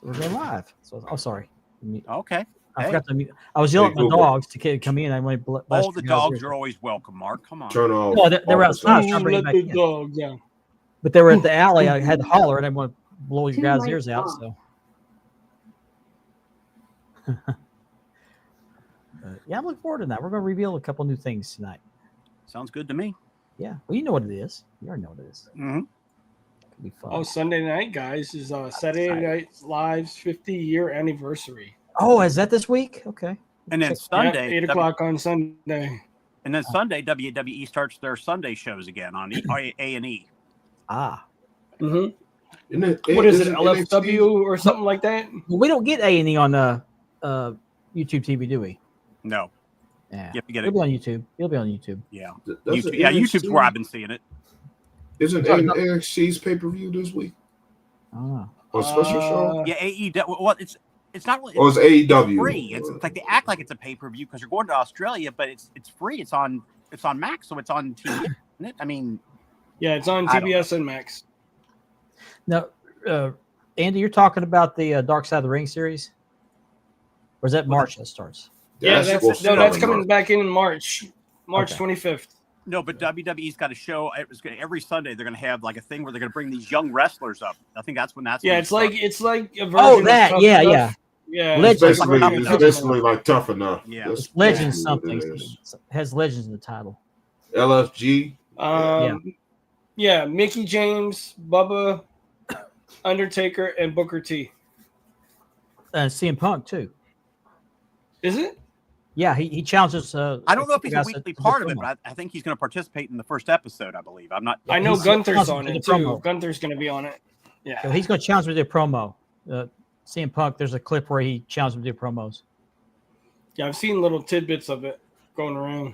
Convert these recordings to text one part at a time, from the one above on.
We're going live. So, sorry. Okay. I forgot to mute. I was yelling at my dogs to come in. I went. Oh, the dogs are always welcome, Mark. Come on. Turn off. No, they were outside. Let the dogs out. But they were at the alley. I had to holler, and I want to blow your guys' ears out. So, yeah, I'm looking forward to that. We're going to reveal a couple new things tonight. Sounds good to me. Yeah. Well, you know what it is. You already know what it is. Mm-hmm. It'll be fun. Oh, Sunday night, guys, is Saturday Night Live's 50-year anniversary. Oh, is that this week? Okay. And then Sunday, 8 o'clock on Sunday. And then Sunday, WWE starts their Sunday shows again on A&E. Ah. Mm-hmm. What is it, LFW or something like that? Well, we don't get A&E on YouTube TV, do we? No. Yeah. You have to get it. It'll be on YouTube. It'll be on YouTube. Yeah. YouTube, YouTube's where I've been seeing it. Isn't NXT's pay-per-view this week? Oh. Or special show? Yeah, AEW. Well, it's not really. Or it's AEW? It's free. It's like they act like it's a pay-per-view because you're going to Australia, but it's free. It's on Max, so it's on TV. Isn't it? I mean, yeah, it's on TBS and Max. Now, Andy, you're talking about the Dark Side of the Ring series, or is that March that starts? Yeah, that's coming back in March 25th. No, but WWE's got a show. Every Sunday they're going to have like a thing where they're going to bring these young wrestlers up. I think that's when that's. Yeah, it's like a version. Oh, that of yeah. It's basically like Tough Enough. Yeah, it's Legends something. It has Legends in the title. LFG. Yeah, Mickey James, Bubba, Undertaker, and Booker T. And CM Punk too. Is it? Yeah, he challenges. I don't know if he's a weekly part of it, but I think he's going to participate in the first episode. I believe. I'm not. I know Gunther's on it too. Gunther's going to be on it. Yeah. So he's going to challenge me to do a promo. CM Punk. There's a clip where he challenged him to do promos. Yeah, I've seen little tidbits of it going around.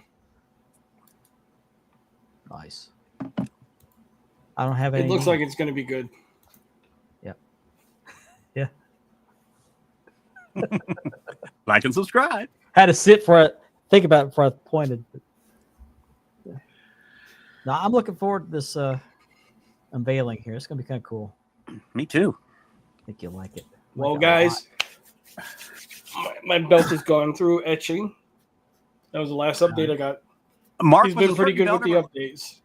Nice. I don't have any. It looks like it's going to be good. Yep. Yeah. Like and subscribe. Had to sit for it, think about it before I pointed. Yeah. Now I'm looking forward to this unveiling here. It's going to be kind of cool. Me too. I think you'll like it. Well, guys, my belt is going through etching. That was the last update I got. Mark He's been pretty good with the updates.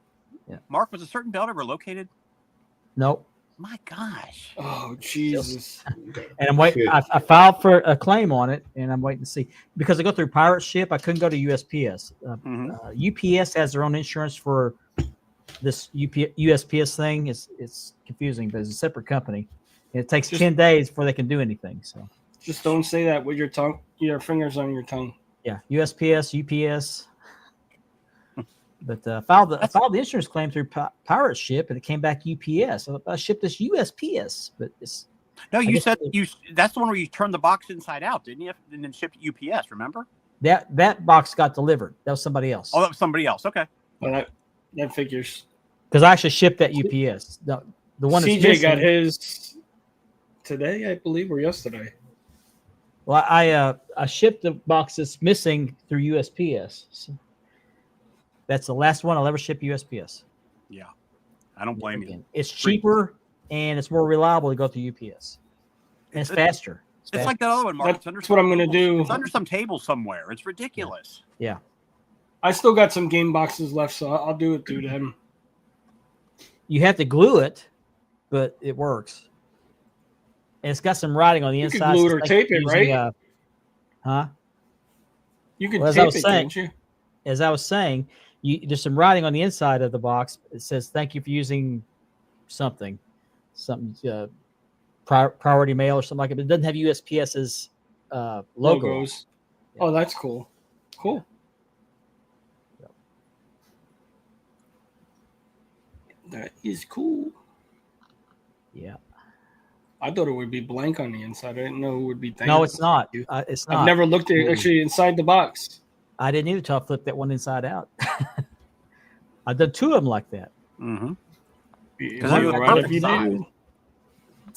Yeah. Mark, was a certain belt ever located? Nope. My gosh. Oh, Jesus. And I'm waiting. I filed for a claim on it, and I'm waiting to see. Because I go through pirate ship, I couldn't go to USPS. UPS has their own insurance for this USPS thing. It's confusing, but it's a separate company. And it takes 10 days before they can do anything. So just don't say that with your tongue, your fingers on your tongue. Yeah, USPS, UPS. But I filed the insurance claim through pirate ship, and it came back UPS. So I shipped this USPS, but it's no. You said that's the one where you turned the box inside out, didn't you? And then shipped UPS. Remember that box got delivered. That was somebody else. Oh, that was somebody else. Okay, well, that figures. Because I actually shipped that UPS. The one CJ got his today, I believe, or yesterday. Well, I shipped the box that's missing through USPS. So that's the last one I'll ever ship USPS. Yeah, I don't blame you. It's cheaper and it's more reliable to go through UPS, and it's faster. It's like that other one, Mark. That's what I'm going to do. It's under some table somewhere. It's ridiculous. Yeah. I still got some game boxes left, so I'll do it through them. You have to glue it, but it works. And it's got some writing on the inside. You can glue it or tape it, right? Huh? You can tape it, can't you? As I was saying, there's some writing on the inside of the box. It says, "Thank you for using something priority mail or something like it." But it doesn't have USPS's logos. Yeah. Oh, that's cool. Cool. Yep. That is cool. Yeah. I thought it would be blank on the inside. I didn't know it would be. No, it's not. It's not. I've never looked at it actually inside the box. I didn't either until I flipped that one inside out. I've done two of them like that. Mm-hmm.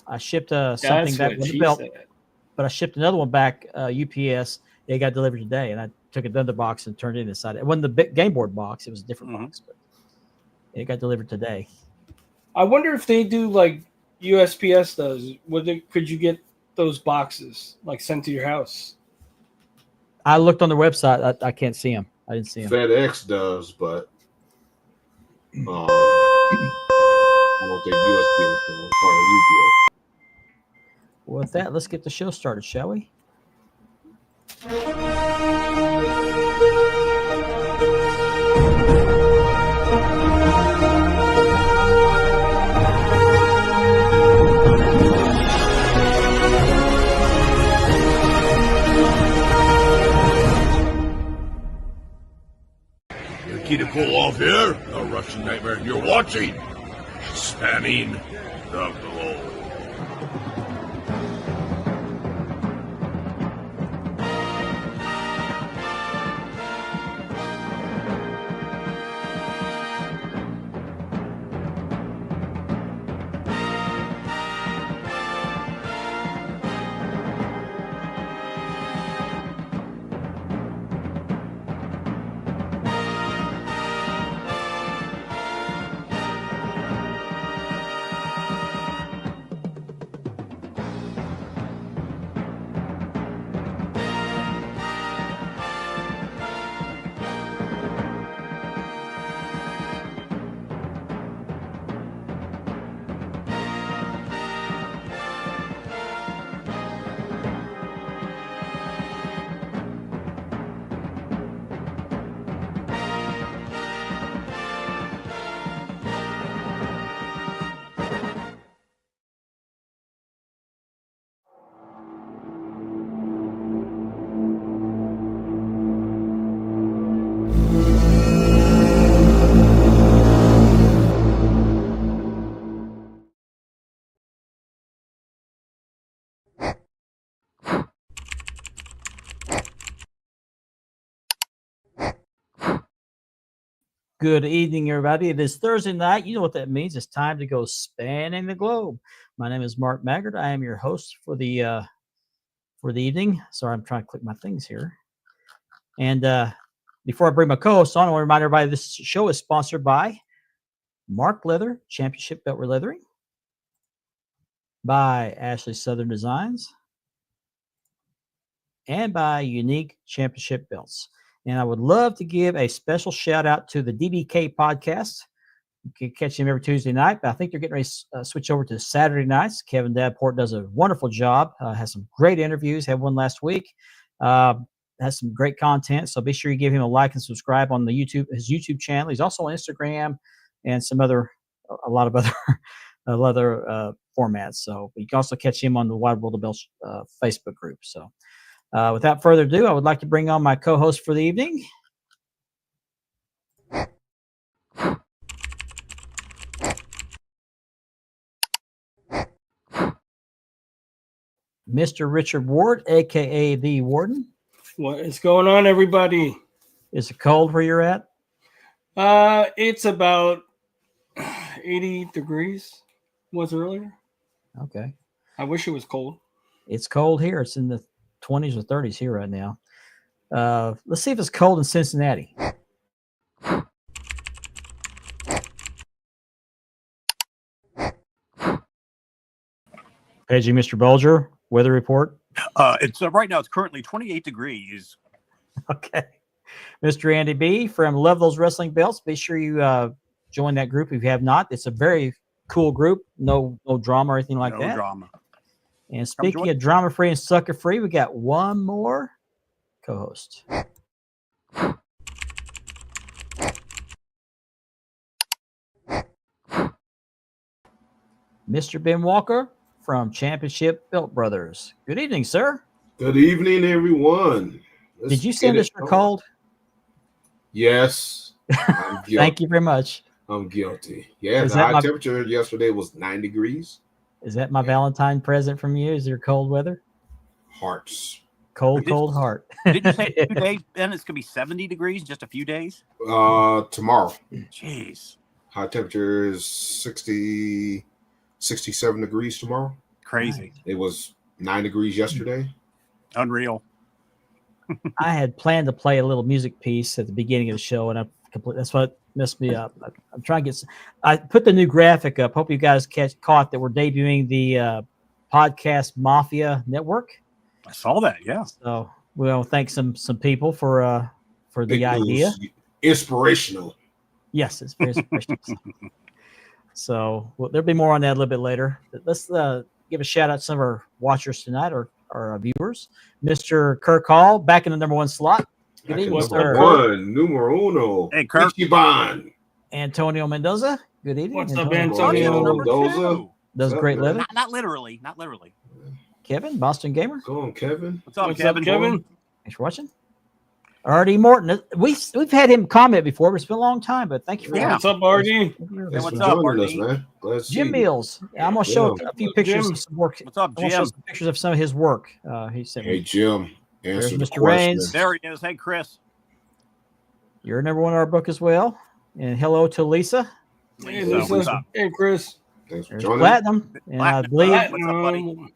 I shipped something back with the belt, but I shipped another one back UPS. It got delivered today, and I took another box and turned it inside. It wasn't the big game board box; it was a different box, but it got delivered today. I wonder if they do like USPS does. Could you get those boxes like sent to your house? I looked on the website. I can't see them. I didn't see them. FedEx does, but I don't think USPS does or UPS. Well, with that, let's get the show started, shall we? The key to pull off here, the Russian nightmare you're watching, spanning the globe. Good evening, everybody. It is Thursday night. You know what that means. It's time to go spanning the globe. My name is Mark Maggard. I am your host for the evening. Sorry, I'm trying to click my things here. And before I bring my co-host on, I want to remind everybody this show is sponsored by Mark Leather, Championship Belt Leathering, by Ashley Southern Designs, and by Unique Championship Belts. And I would love to give a special shout out to the DBK podcast. You can catch them every Tuesday night, but I think they're getting ready to switch over to Saturday nights. Kevin Davenport does a wonderful job, has some great interviews, had one last week, has some great content. So be sure you give him a like and subscribe on his YouTube channel. He's also on Instagram and a lot of other formats. So you can also catch him on the Wide World of Belts Facebook group. So without further ado, I would like to bring on my co-host for the evening. Mr. Richard Ward, a.k.a. The Warden. What is going on, everybody? Is it cold where you're at? It's about 80 degrees. Was earlier. Okay. I wish it was cold. It's cold here. It's in the 20s or 30s here right now. Let's see if it's cold in Cincinnati. Paging Mr. Bulger, weather report. It's right now. It's currently 28 degrees. Okay. Mr. Andy B from Love Those Wrestling Belts. Be sure you join that group if you have not. It's a very cool group. No drama or anything like that. No drama. And speaking of drama free and sucker free, we got one more co-host. Mr. Ben Walker from Championship Belt Brothers. Good evening, sir. Good evening, everyone. Did you send us your cold? Yes. I'm guilty. Thank you very much. I'm guilty. Yeah, Is the that high temperature yesterday was 9 degrees. Is that my Valentine present from you? Is there cold weather? Hearts. Cold heart. Did you say 2 days? Then it's gonna be 70 degrees in just a few days. Tomorrow. Jeez. High temperature is 67 degrees tomorrow. Crazy. It was 9 degrees yesterday. Unreal. I had planned to play a little music piece at the beginning of the show, and that's what messed me up. I'm trying to I put the new graphic up. Hope you guys caught that we're debuting the Podcast Mafia Network. I saw that. Yeah. So we'll thank some people for the Big idea. news. Inspirational. Yes, it's very special. So there'll be more on that a little bit later. Let's give a shout out to some of our watchers tonight, or our viewers. Mr. Kirk Hall, back in the number 1 slot. Good evening, sir. Numero uno. Hey, Kirk. Ichiban. Antonio Mendoza. Good evening. What's up, Antonio? Antonio? Number Mendoza. 2. Does What's great up, man? living. Not literally. Not literally. Kevin, Boston Gamer. Go on, Kevin. What's up, What's Kevin? up, Kevin? Thanks for watching. R.D. Morton. We've had him comment before, but it's been a long time. But thank you for Yeah. What's up, RD? Thanks what's for up, joining us, RD? man. Glad to see Jim you. Mills. Yeah, I'm gonna show Jim. a few pictures Jim. of some work. What's up, I want to show Jim? some pictures of some of his work. He sent Hey, me. Jim. Answer There's the Mr. question. Raines. There he is. Hey, Chris. You're number 1 in our book as well. And hello to Lisa. Hey, Lisa, what's Lisa. up? Hey, Chris. Thanks for There's joining. Platinum. And I Platinum. believe What's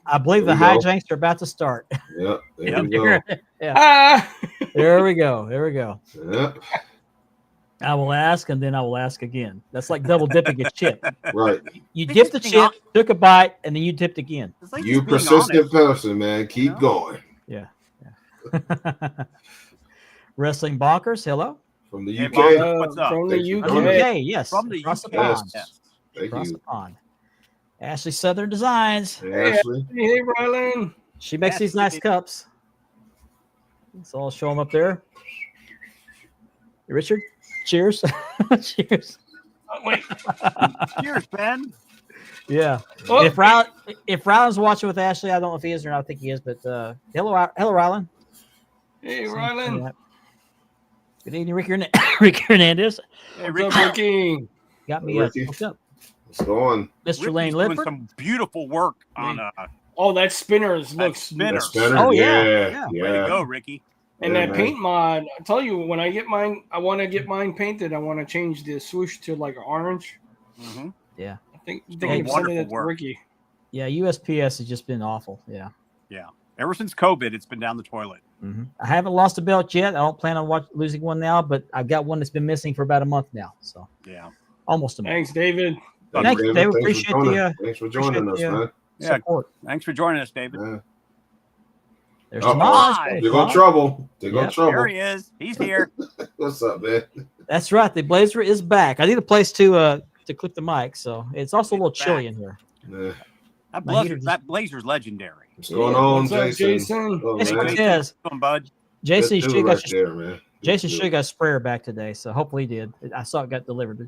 up, buddy? the There we go. hijinks are about to start. Yep. There Yep. we go. Ah! There we go. There we go. Yep. I will ask, and then I will ask again. That's like double dipping a chip. Right. You He's dipped the just being chip, took a bite, and then you dipped again. It's like You he's being persistent honest. person, man. Keep know? going. Wrestling Bonkers. Hello. From the Hey, UK. Bob. What's up? From the Thanks for UK. joining us. Okay, yes. From the across UK. the pond. Yes. Thank Across you. the pond. Ashley Southern Designs. Hey, Ashley. Hey, Rylan. She makes these nice cups. So I'll show them up there. Richard, cheers. Cheers. Oh, wait. Cheers, Ben. Yeah. Oh, If Rylan's watching with Ashley, I don't know if he is or not. I think he is, but hello, Rylan. hey, Rylan. Yeah. Good evening, Ricky Hernandez. Hey, What's Rick. up, Ricky? Got me Ricky. hooked up. What's going? Mr. Ricky's Lane doing Lifford. some beautiful work on Oh, that spinners that looks spinner. That's better. Oh, yeah. Yeah. Way to go, Ricky. And Yeah, that man. paint mod, I tell you, when I get mine, I want to get mine painted. I want to change the swoosh to like orange. Mm-hmm. I think Hey, I'm sending wonderful it to work. Ricky. Yeah, USPS has just been awful. Yeah. Ever since COVID, it's been down the toilet. I haven't lost a belt yet. I don't plan on losing one now, but I've got one that's been missing for about a month now. So Yeah. almost a month. Thanks, David. Thank you, David. Thanks for Appreciate joining- Thanks for joining us, appreciate the, man. Yeah. Support. Thanks for joining us, David. Yeah. There's Uh-oh. Tomas. Hi. Hey, There go Tomas. trouble. There go Yep. There trouble. he is. He's here. What's up, man? That's right. The Blazer is back. I need a place to clip the mic, so it's also a little It's chilly back. in here. Yeah. That, My heater that Blazer's legendary. What's going on, What's up, Jason? Jason? Oh, Yes, man. it is. Come on, bud. Jason Good should dude got right there, man. Good Jason dude. should got a sprayer back today, so hopefully he did. I saw it got delivered.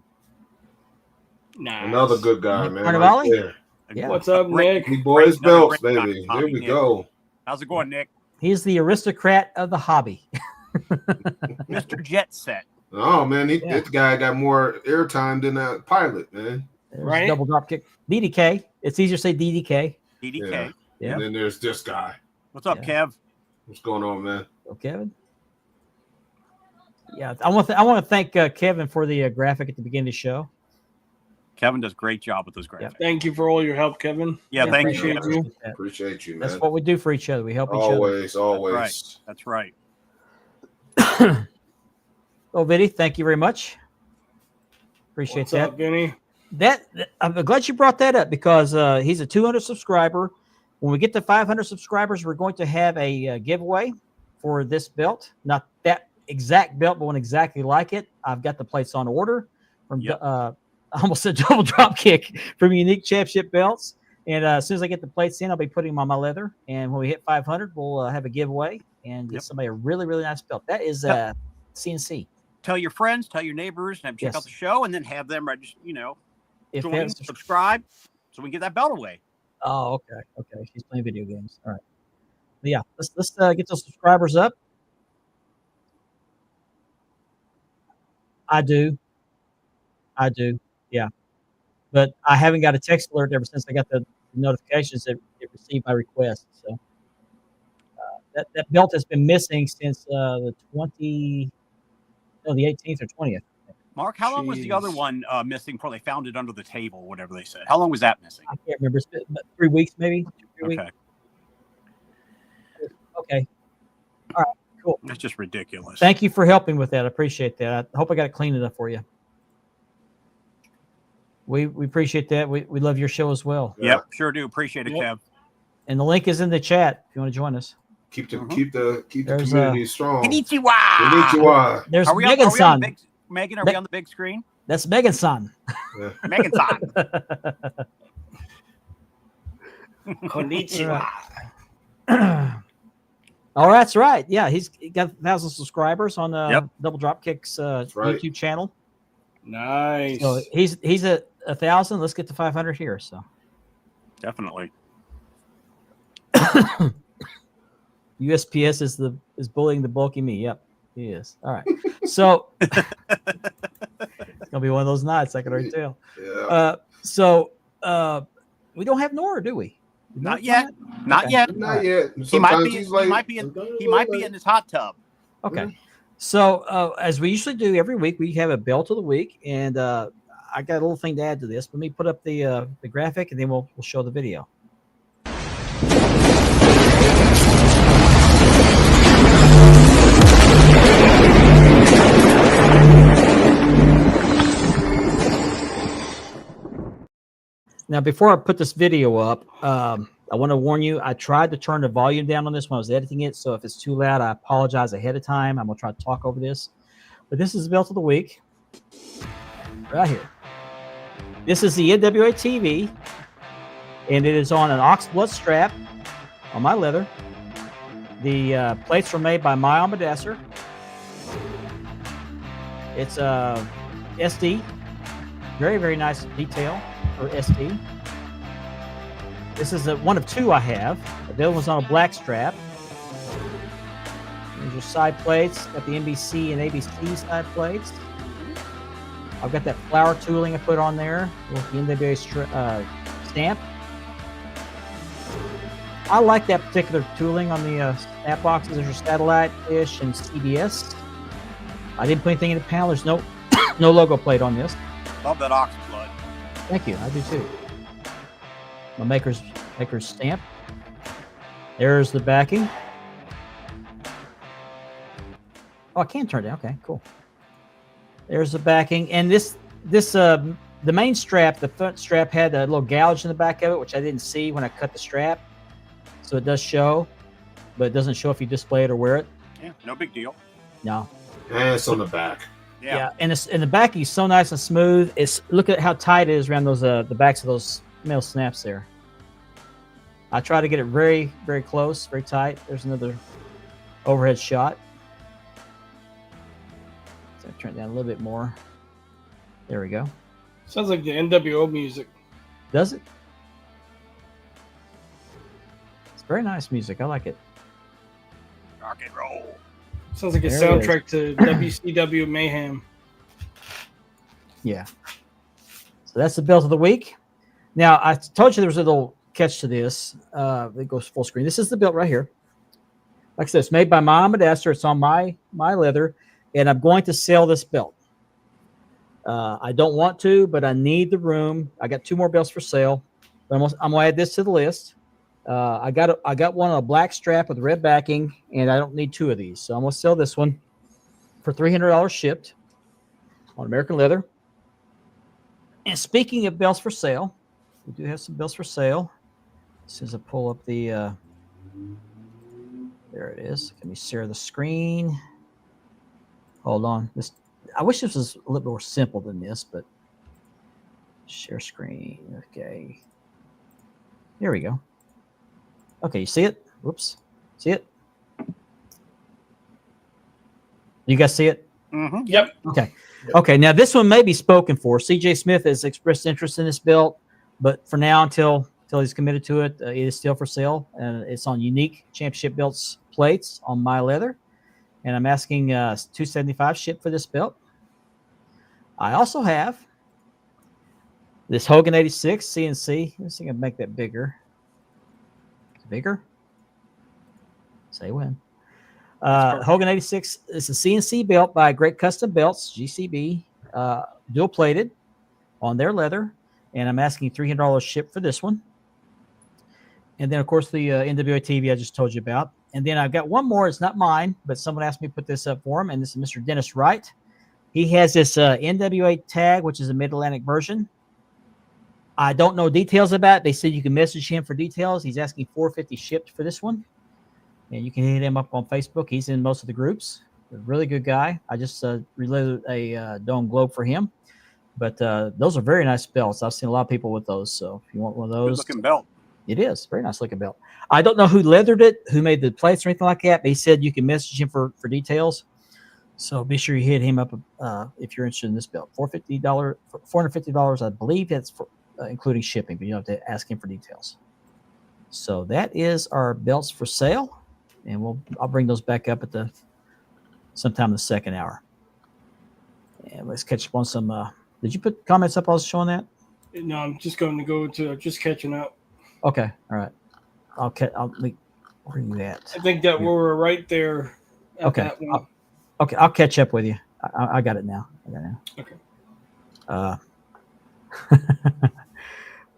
Nice. Another good guy, man. Carnivale? Right there. Yeah. What's up, Great- Nick? He boys Another belts, great guy, baby. Tommy There we Nick. go. How's it going, Nick? He's the aristocrat of the hobby. Mr. Jet Set. Oh man, Yeah. this guy got more airtime than that pilot, man. There's Right. Double drop kick. DDK. It's easier to say DDK. DDK. Yeah. Yeah. And then there's this guy. What's up, Kev? What's going on, man? Oh, Kevin. Yeah, I want to thank Kevin for the graphic at the beginning of the show. Kevin does a great job with those graphics. Thank you for all your help, Kevin. Yeah, thank appreciate you. you. Appreciate that. Appreciate you, man. That's what we do for each other. We help each other. Always. That's right. Oh, Vinny, thank you very much. Appreciate What's that. up, Vinny? I'm glad you brought that up because he's a 200 subscriber. When we get to 500 subscribers, we're going to have a giveaway for this belt. Not that exact belt, but one exactly like it. I've got the plates on order from Yep. I almost said double drop kick from Unique Championship Belts. And as soon as I get the plates in, I'll be putting them on my leather. And when we hit 500, we'll have a giveaway and get Yep. somebody a really, really nice belt. That is CNC. Tell your friends, tell your neighbors, and check Yes. out the show, and then have them register. If Join, they have subscribe, so we can get that belt away. Oh, okay. Okay. She's playing video games. All right. But yeah, let's get those subscribers up. I do. Yeah. But I haven't got a text alert ever since I got the notifications that it received my request. So that belt has been missing since the 18th or 20th. Mark, how long was the Jeez. other one missing before they found it under the table, whatever they said? How long was that missing? I can't remember. It's been about 3 weeks, maybe 2-3 weeks. Okay, Okay. All right. Cool. that's just ridiculous. Thank you for helping with that. I appreciate that. I hope I got it clean enough for you. We appreciate that. We love your show as well. Yep, sure do. Appreciate it, Yep. Kev. And the link is in the chat if you want to join us. Keep the There's, community strong. Konnichiwa. Konnichiwa. There's Are we Megan's on the son. big, Megan, are we on the big screen? That's Megan's son. Megan's on. Konnichiwa. Oh, that's right. Yeah, he got 1,000 subscribers on Yep. Double Dropkick's right. YouTube channel. Nice. So he's at 1,000. Let's get to 500 here. So Definitely. USPS is bullying the bulky me. Yep, he is. All right. So it's gonna be one of those nights. I can already tell. Yeah. We don't have Nora, do we? Not yet. Not Okay. yet. Not yet. He might Sometimes be. he's He late. might be in. Sometimes He he's might be late. in his hot tub. Okay. So as we usually do every week, we have a belt of the week, and I got a little thing to add to this. Let me put up the graphic, and then we'll show the video. Now, before I put this video up, I want to warn you, I tried to turn the volume down on this when I was editing it, so if it's too loud, I apologize ahead of time. I'm going to try to talk over this. But this is the belt of the week, right here. This is the NWA TV, and it is on an ox blood strap on my leather. The plates were made by My Ambassador. It's SD, very, very nice detail for SD. This is one of two I have. The other one's on a black strap. There's your side plates. Got the NBC and ABC side plates. I've got that flower tooling I put on there with the NWA stamp. I like that particular tooling on the snap boxes. There's your Satellite, Fish, and CBS. I didn't put anything in the panel. There's no logo plate on this. Love that ox blood. Thank you. I do too. My maker's stamp. There's the backing. Oh, I can turn it down. Okay, cool. There's the backing, and the main strap, the front strap had a little gouge in the back of it, which I didn't see when I cut the strap. So it does show, but it doesn't show if you display it or wear it. Yeah, no big deal. No. And it's on the back. Yeah. And the backing is so nice and smooth. Look at how tight it is around those the backs of those metal snaps there. I try to get it very, very close, very tight. There's another overhead shot. So turn it down a little bit more. There we go. Sounds like the NWO music. Does it? It's very nice music. I like it. Rock and roll. Sounds like a There it is. soundtrack to WCW Mayhem. Yeah. So that's the belt of the week. Now, I told you there was a little catch to this. It goes full screen. This is the belt right here. Like I said, it's made by My Ambassador. It's on my leather, and I'm going to sell this belt. I don't want to, but I need the room. I got 2 more belts for sale. But I'm going to add this to the list. I got one on a black strap with red backing, and I don't need 2 of these. So I'm going to sell this one for $300 shipped on American leather. And speaking of belts for sale, we do have some belts for sale. As soon as I pull up the, there it is. Let me share the screen. Hold on. I wish this was a little more simple than this, but share screen. Okay. Here we go. Okay, you see it? Whoops. See it? You guys see it? Mm-hmm. Yep. Okay. Okay, now this one may be spoken for. CJ Smith has expressed interest in this belt, but for now, until he's committed to it, it is still for sale. And it's on Unique Championship Belts plates on my leather. And I'm asking $275 ship for this belt. I also have this Hogan 86 CNC. Let's see if I can make that bigger. Bigger? Say when. Hogan 86 is a CNC belt by Great Custom Belts, GCB, dual plated on their leather, and I'm asking $300 ship for this one. And then, of course, the NWA TV I just told you about. And then I've got one more. It's not mine, but someone asked me to put this up for him, and this is Mr. Dennis Wright. He has this NWA tag, which is a Mid-Atlantic version. I don't know details about it. They said you can message him for details. He's asking $450 shipped for this one. And you can hit him up on Facebook. He's in most of the groups. A really good guy. I just reloaded a Dome Globe for him. But those are very nice belts. I've seen a lot of people with those. So if you want one of those. Good looking belt. It is. Very nice looking belt. I don't know who leathered it, who made the plates or anything like that. But he said you can message him for details. So be sure you hit him up if you're interested in this belt. $450, I believe that's for including shipping, but you have to ask him for details. So that is our belts for sale, and I'll bring those back up at sometime in the second hour. And let's catch up on some. Did you put comments up? I was showing that. No, I'm just going to go to just catching up. Okay, all right. Where are you at? I think that we're right there. At Okay. That one. Okay, I'll catch up with you. I got it now. Okay.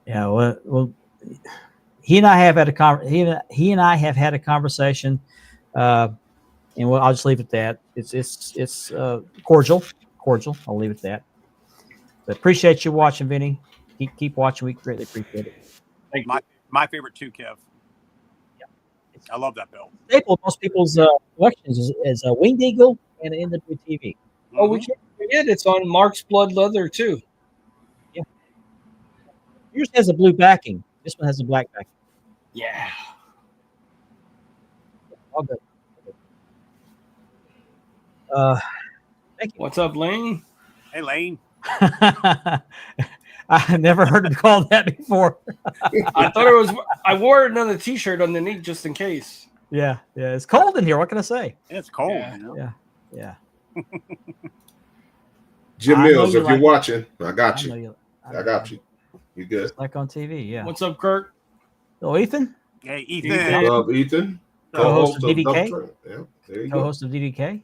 Yeah. Well, he and I have had he and I have had a conversation, and I'll just leave it at that. It's cordial. I'll leave it at that. But appreciate you watching, Vinny. Keep watching. We greatly appreciate it. Thank you. My favorite too, Kev. Yeah. I love that belt. Staple of most people's collections is a Winged Eagle and an NWTV. Oh, we can't forget it's on Mark's Blood Leather too. Yeah. Yours has a blue backing. This one has a black backing. Yeah. All good. Thank you. What's up, Lane? Hey, Lane. I never heard it called that before. I thought it was. I wore it on the T-shirt underneath just in case. Yeah. It's cold in here. What can I say? It's cold. Yeah. You know? Yeah. Jim I know Mills, you if like you're watching, I got I know you. you. I got you. You good? Like on TV. Yeah. What's up, Kurt? Oh, Ethan, Hey, Ethan. Ethan. Love Ethan. Co-host of Double DDK. Train. Yeah, there you go. co-host of DDK,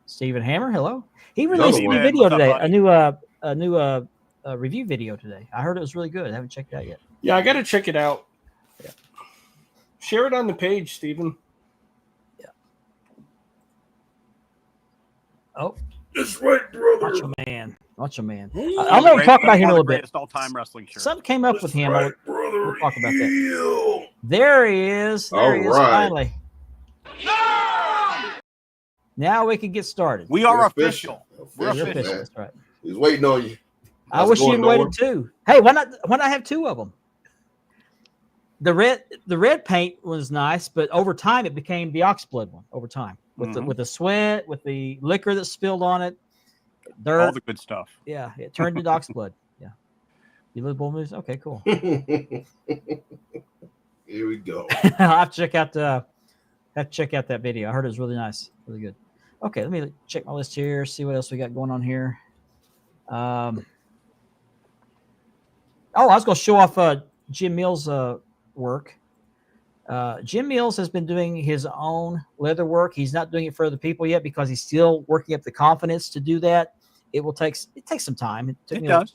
Stephen Hammer. Hello. He released a one. new video What's up, today. buddy? A new review video today. I heard it was really good. I haven't checked it out yet. Yeah, I got to check it out. Yeah. Share it on the page, Stephen. Oh, That's right, brother. Macho Man. Ooh, I'm going to great- talk about him one a of little the bit. greatest all-time wrestling shirts. Something came up with him. Right, brother. We'll talk about that. Yeah. There he is. There he is. All right. Finally. Now we can get started. We are You're official. We're You're official, official. man. That's right. He's waiting on you. I How's it wish going, you'd Noah? waited too. Hey, why not have two of them? The red paint was nice, but over time it became the oxblood one. Over time, with the sweat, with the liquor that spilled on it, dirt. All the good stuff. Yeah, it turned into oxblood. Yeah, you live bull moves. Okay, cool. Here we go. I'll have to check out that video. I heard it was really nice, really good. Okay, let me check my list here, see what else we got going on here. I was going to show off Jim Mills' work. Jim Mills has been doing his own leather work. He's not doing it for other people yet because he's still working up the confidence to do that. It takes some time. It does.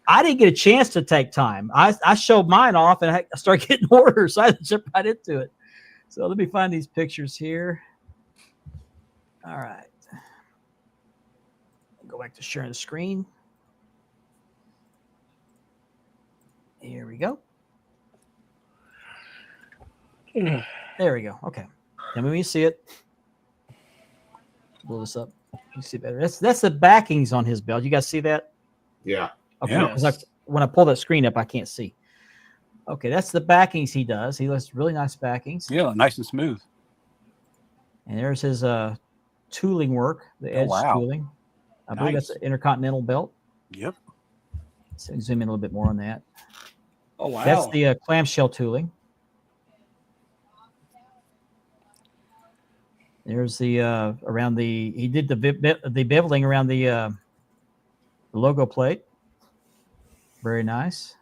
I didn't get a chance to take time. I showed mine off and I started getting orders, so I had to jump right into it. So let me find these pictures here. All right. Go back to sharing the screen. Here we go. There we go. Okay. Now when you see it, blow this up. You see better. That's the backings on his belt. You guys see that? Yeah. Okay. Yeah. 'Cause when I pull that screen up, I can't see. Okay, that's the backings he does. He does really nice backings. Yeah, nice and smooth. And there's his tooling work, the edge wow. tooling. I believe Nice. that's an Intercontinental belt. Yep. So zoom in a little bit more on that. Oh wow. That's the clamshell tooling. There's the around the he did the beveling around the logo plate. Very nice.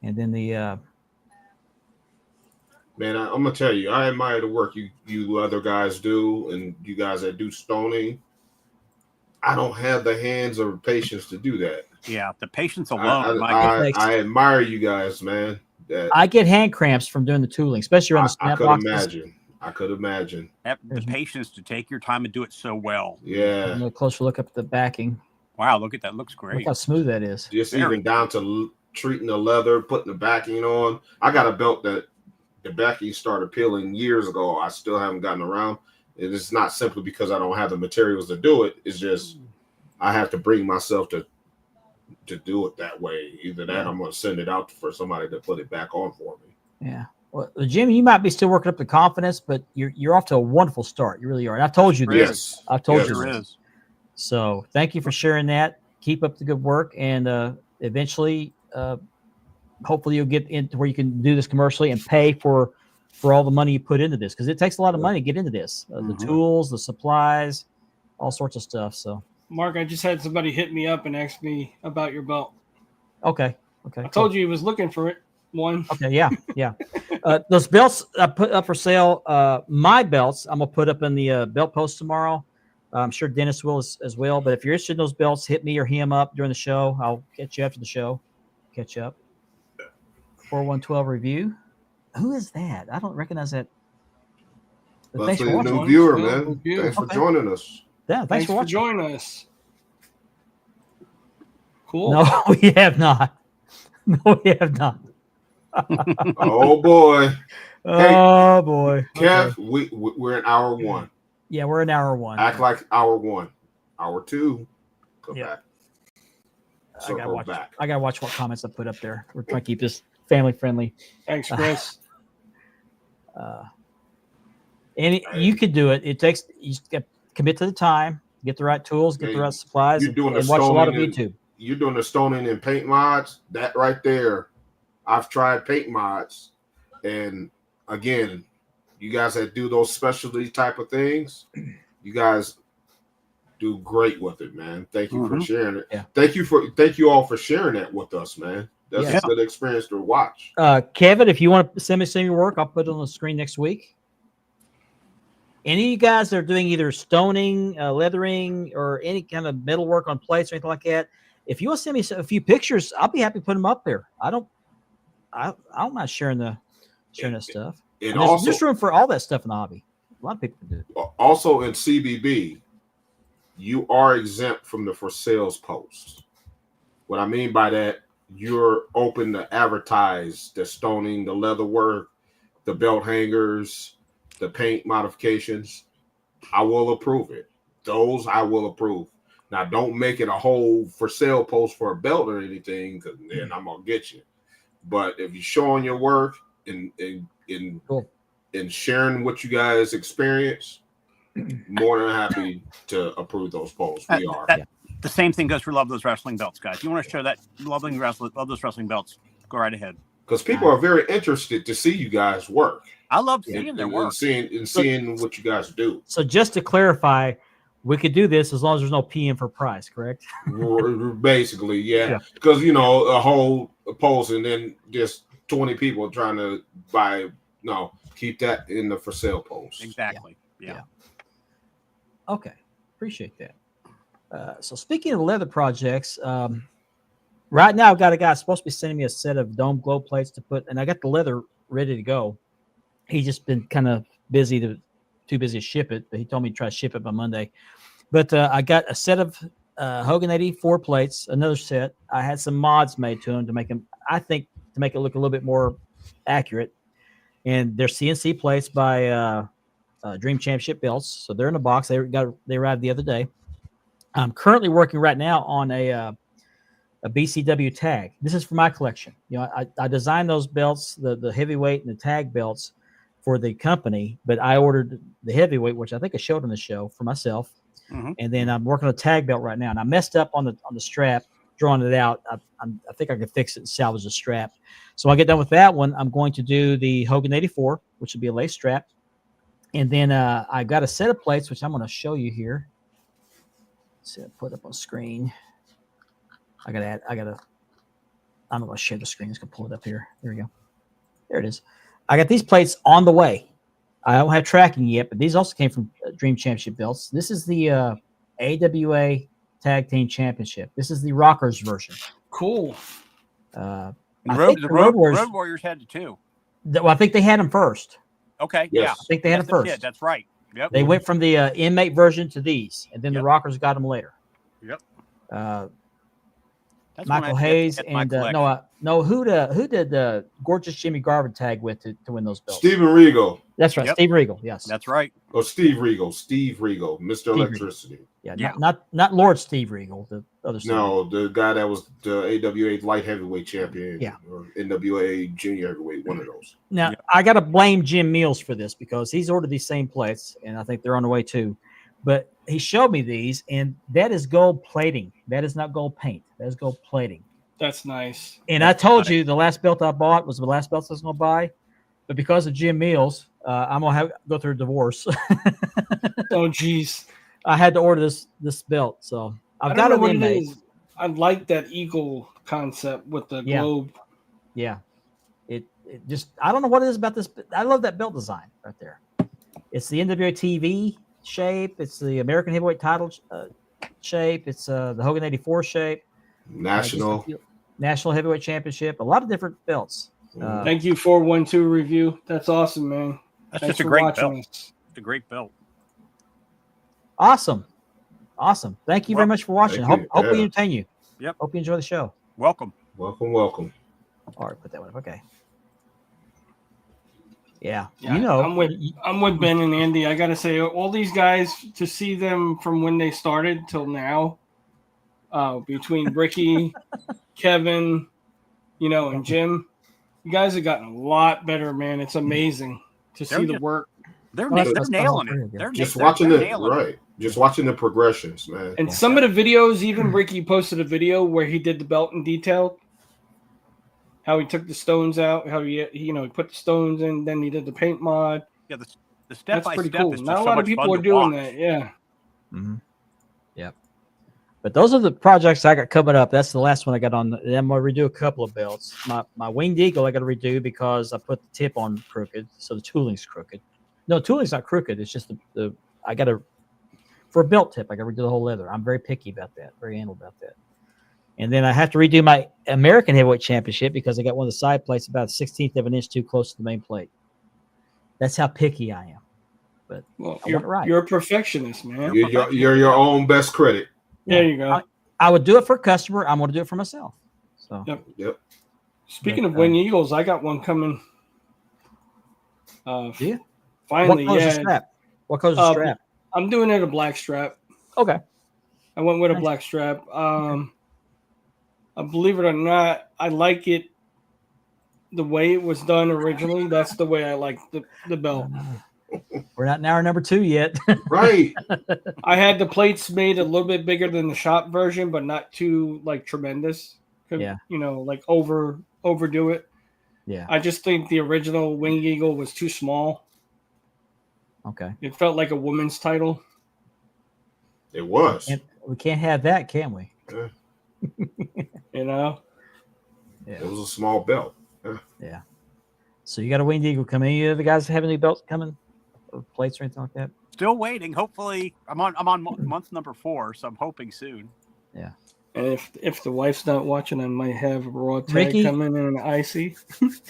And then the Man, I'm gonna tell you, I admire the work you other guys do, and you guys that do stoning. I don't have the hands or patience to do that. Yeah, the patience alone. my goodness. I admire you guys, man. That I get hand cramps from doing the tooling, especially around the I snap could boxes. imagine. I could imagine. The patience to take your time and do it so well. A Yeah. little closer look up at the backing. Wow, look at that. Looks Look great. how smooth that is. Just Very even down to treating the leather, putting the backing on. I got a belt that the backing started peeling years ago. I still haven't gotten around. It's not simply because I don't have the materials to do it. It's just I have to bring myself to do it that way. Either that, I'm going to send it out for somebody to put it back on for me. Yeah. Well, Jimmy, you might be still working up the confidence, but you're off to a wonderful start. You really are. And I've told you this. Yes. I've told Yes. you Sure this. is. So thank you for sharing that. Keep up the good work, and eventually, hopefully, you'll get into where you can do this commercially and pay for all the money you put into this, because it takes a lot of money to get into this. The tools, the supplies, all sorts of stuff. So, Mark, I just had somebody hit me up and ask me about your belt. okay. I told you he was looking for it. One. Okay, yeah. Those belts I put up for sale. My belts I'm gonna put up in the belt post tomorrow. I'm sure Dennis will as well. But if you're interested in those belts, hit me or him up during the show. I'll catch you after the show. Catch up. 4112 review. Who is that? I don't recognize that. But thanks for Luckily, a watching. new viewer, Well, man. review. Thanks for Okay. joining us. Yeah, thanks for watching. joining us. Cool. No, we have not. No, we have not. Oh boy, Oh boy. Kev, Okay. we're in hour one. Yeah, we're in hour one. Act like hour one. Hour two, come Yeah. back. I gotta Circle watch. back. I gotta watch what comments I put up there. We're trying to keep this family friendly. Thanks, Chris. And you could do it. It takes you just got commit to the time, get the right tools, get the right supplies, You're and doing the watch a lot of stoning and- YouTube. You're doing the stoning and paint mods. That right there, I've tried paint mods, and again, you guys that do those specialty type of things, you guys do great with it, man. Thank you for sharing it. Yeah. Thank you all for sharing that with us, man. That's Yeah. a good experience to watch. Kevin, if you want to send me some of your work, I'll put it on the screen next week. Any of you guys that are doing either stoning, leathering, or any kind of metal work on plates or anything like that, if you want to send me a few pictures, I'll be happy to put them up there. I don't mind sharing that stuff. And And also, there's room for all that stuff in the hobby. A lot of people can do it. also in CBB, you are exempt from the for sales post. What I mean by that, you're open to advertise the stoning, the leather work, the belt hangers, the paint modifications. I will approve it. Those I will approve. Now, don't make it a whole for sale post for a belt or anything, because then I'm gonna get you. But if you're showing your work and Cool. sharing what you guys experience, more than happy to approve those posts. We are. The same thing goes for Love Those Wrestling Belts, guys. If you want to show that Love Those Wrestling Belts, go right ahead. Because people are very interested to see you guys work. I love and, seeing their and work. seeing what you guys do. So just to clarify, we could do this as long as there's no PM for price, correct? Basically, yeah. Yeah. Because a whole post and then just 20 people trying to buy. No, keep that in the for sale post. Exactly. Yeah. Okay, appreciate that. So speaking of leather projects, right now I've got a guy supposed to be sending me a set of dome glow plates to put, and I got the leather ready to go. He's just been kind of too busy to ship it, but he told me to try to ship it by Monday. But I got a set of Hogan 84 plates, another set. I had some mods made to them to make them, I think, to make it look a little bit more accurate. And they're CNC plates by Dream Championship belts, so they're in a box. They arrived the other day. I'm currently working right now on a BCW tag. This is for my collection. I designed those belts, the heavyweight and the tag belts, for the company, but I ordered the heavyweight, which I think I showed on the show, for myself. Mhm. And then I'm working on a tag belt right now, and I messed up on the strap, drawing it out. I think I can fix it and salvage the strap. So when I get done with that one, I'm going to do the Hogan 84, which will be a lace strap. And then I got a set of plates, which I'm going to show you here. Let's see, put up on screen. I'm not going to share the screen. I'm just going to pull it up here. There we go. There it is. I got these plates on the way. I don't have tracking yet, but these also came from Dream Championship belts. This is the AWA Tag Team Championship. This is the Rockers version. Cool. I The think the Road Warriors- Road Warriors had it too. I think they had them first. Okay. Yes. Yeah. I think they had Yes, them did. first. That's right. Yep. They went from the inmate version to these, and then the Yep. Rockers got them later. Yep. Uh, That's one I Michael have to Hayes get in my and collection. who did gorgeous Jimmy Garvin tag with to win those belts? Steven Regal. That's right, Yep. Steve Regal. Yes, That's right. Oh, Steve Regal, Mr. Steve Regal. Electricity. yeah, Yeah. not Lord Steve Regal, the other Steve Regal. No, the guy that was the AWA light heavyweight champion, Yeah. or NWA junior heavyweight, one of those. Now Yeah. I got to blame Jim Mills for this because he's ordered these same plates, and I think they're on the way too. But he showed me these, and that is gold plating. That is not gold paint. That is gold plating. That's nice. And I told you the last belt I bought was the last belt I was going to buy, but because of Jim Mills, I'm going to go through a divorce. Oh, geez. I had to order this belt, so I've I got don't know it what in it made. is. I like that eagle concept with the Yeah. globe. Yeah, it just I don't know what it is about this. I love that belt design right there. It's the NWA TV shape. It's the American Heavyweight Title shape. It's the Hogan '84 shape. National. National Heavyweight Championship. A lot of different belts. Thank you, 412 Review. That's awesome, man. That's Thanks just a for great watching belt. us. It's a great belt. Awesome. Thank you very much for watching. Thank Hope you. we Yeah. entertain you. Yep. Hope you enjoy the show. Welcome. Welcome. All right, put that one up. Okay. Yeah. Yeah, you know, I'm with Ben and Andy. I gotta say, all these guys, to see them from when they started till now, between Ricky, Kevin, and Jim, you guys have gotten a lot better, man. It's amazing to see the work. They're Well, that's nailing pretty it. good. They're Just they're watching it, nailing right? Just watching the progressions, man. And some of the videos, even Ricky posted a video where he did the belt in detail. How he took the stones out, how he put the stones in, then he did the paint mod. Yeah, the step That's by pretty step cool. is just Not a so lot of much people fun are to doing watch. that. Yeah. Mm-hmm. Yep. But those are the projects I got coming up. That's the last one I got on. I'm gonna redo a couple of belts. My Winged Eagle I got to redo because I put the tip on crooked, so the tooling's crooked. No, tooling's not crooked. It's just the I got to for a belt tip. I got to redo the whole leather. I'm very picky about that. Very anal about that. And then I have to redo my American Heavyweight Championship because I got one of the side plates about 1/16 of an inch too close to the main plate. That's how picky I am. But Well, I want it right. you're a perfectionist, man. You're your own best critic. There you go. I would do it for a customer. I'm going to do it for myself. So Yep. Speaking But, of Wing Eagles, I got one coming. Yeah. Finally, what color's the yeah. strap? What color's the strap? I'm doing it a black strap. Okay. I went with a Nice. black strap. Believe it or not, I like it the way it was done originally. That's the way I like the belt. We're not in hour number 2 yet. Right. I had the plates made a little bit bigger than the shop version, but not too tremendous. Yeah. Overdo it. Yeah. I just think the original Wing Eagle was too small. Okay. It felt like a woman's title. It was. And we can't have that, can we? You know? It was a small belt. Yeah. So you got a Winged Eagle coming. Any of the guys have any belts coming or plates or anything like that? Still waiting. Hopefully, I'm on month number 4, so I'm hoping soon. Yeah. And if the wife's not watching, I might have a raw tag Ricky? coming in an icy.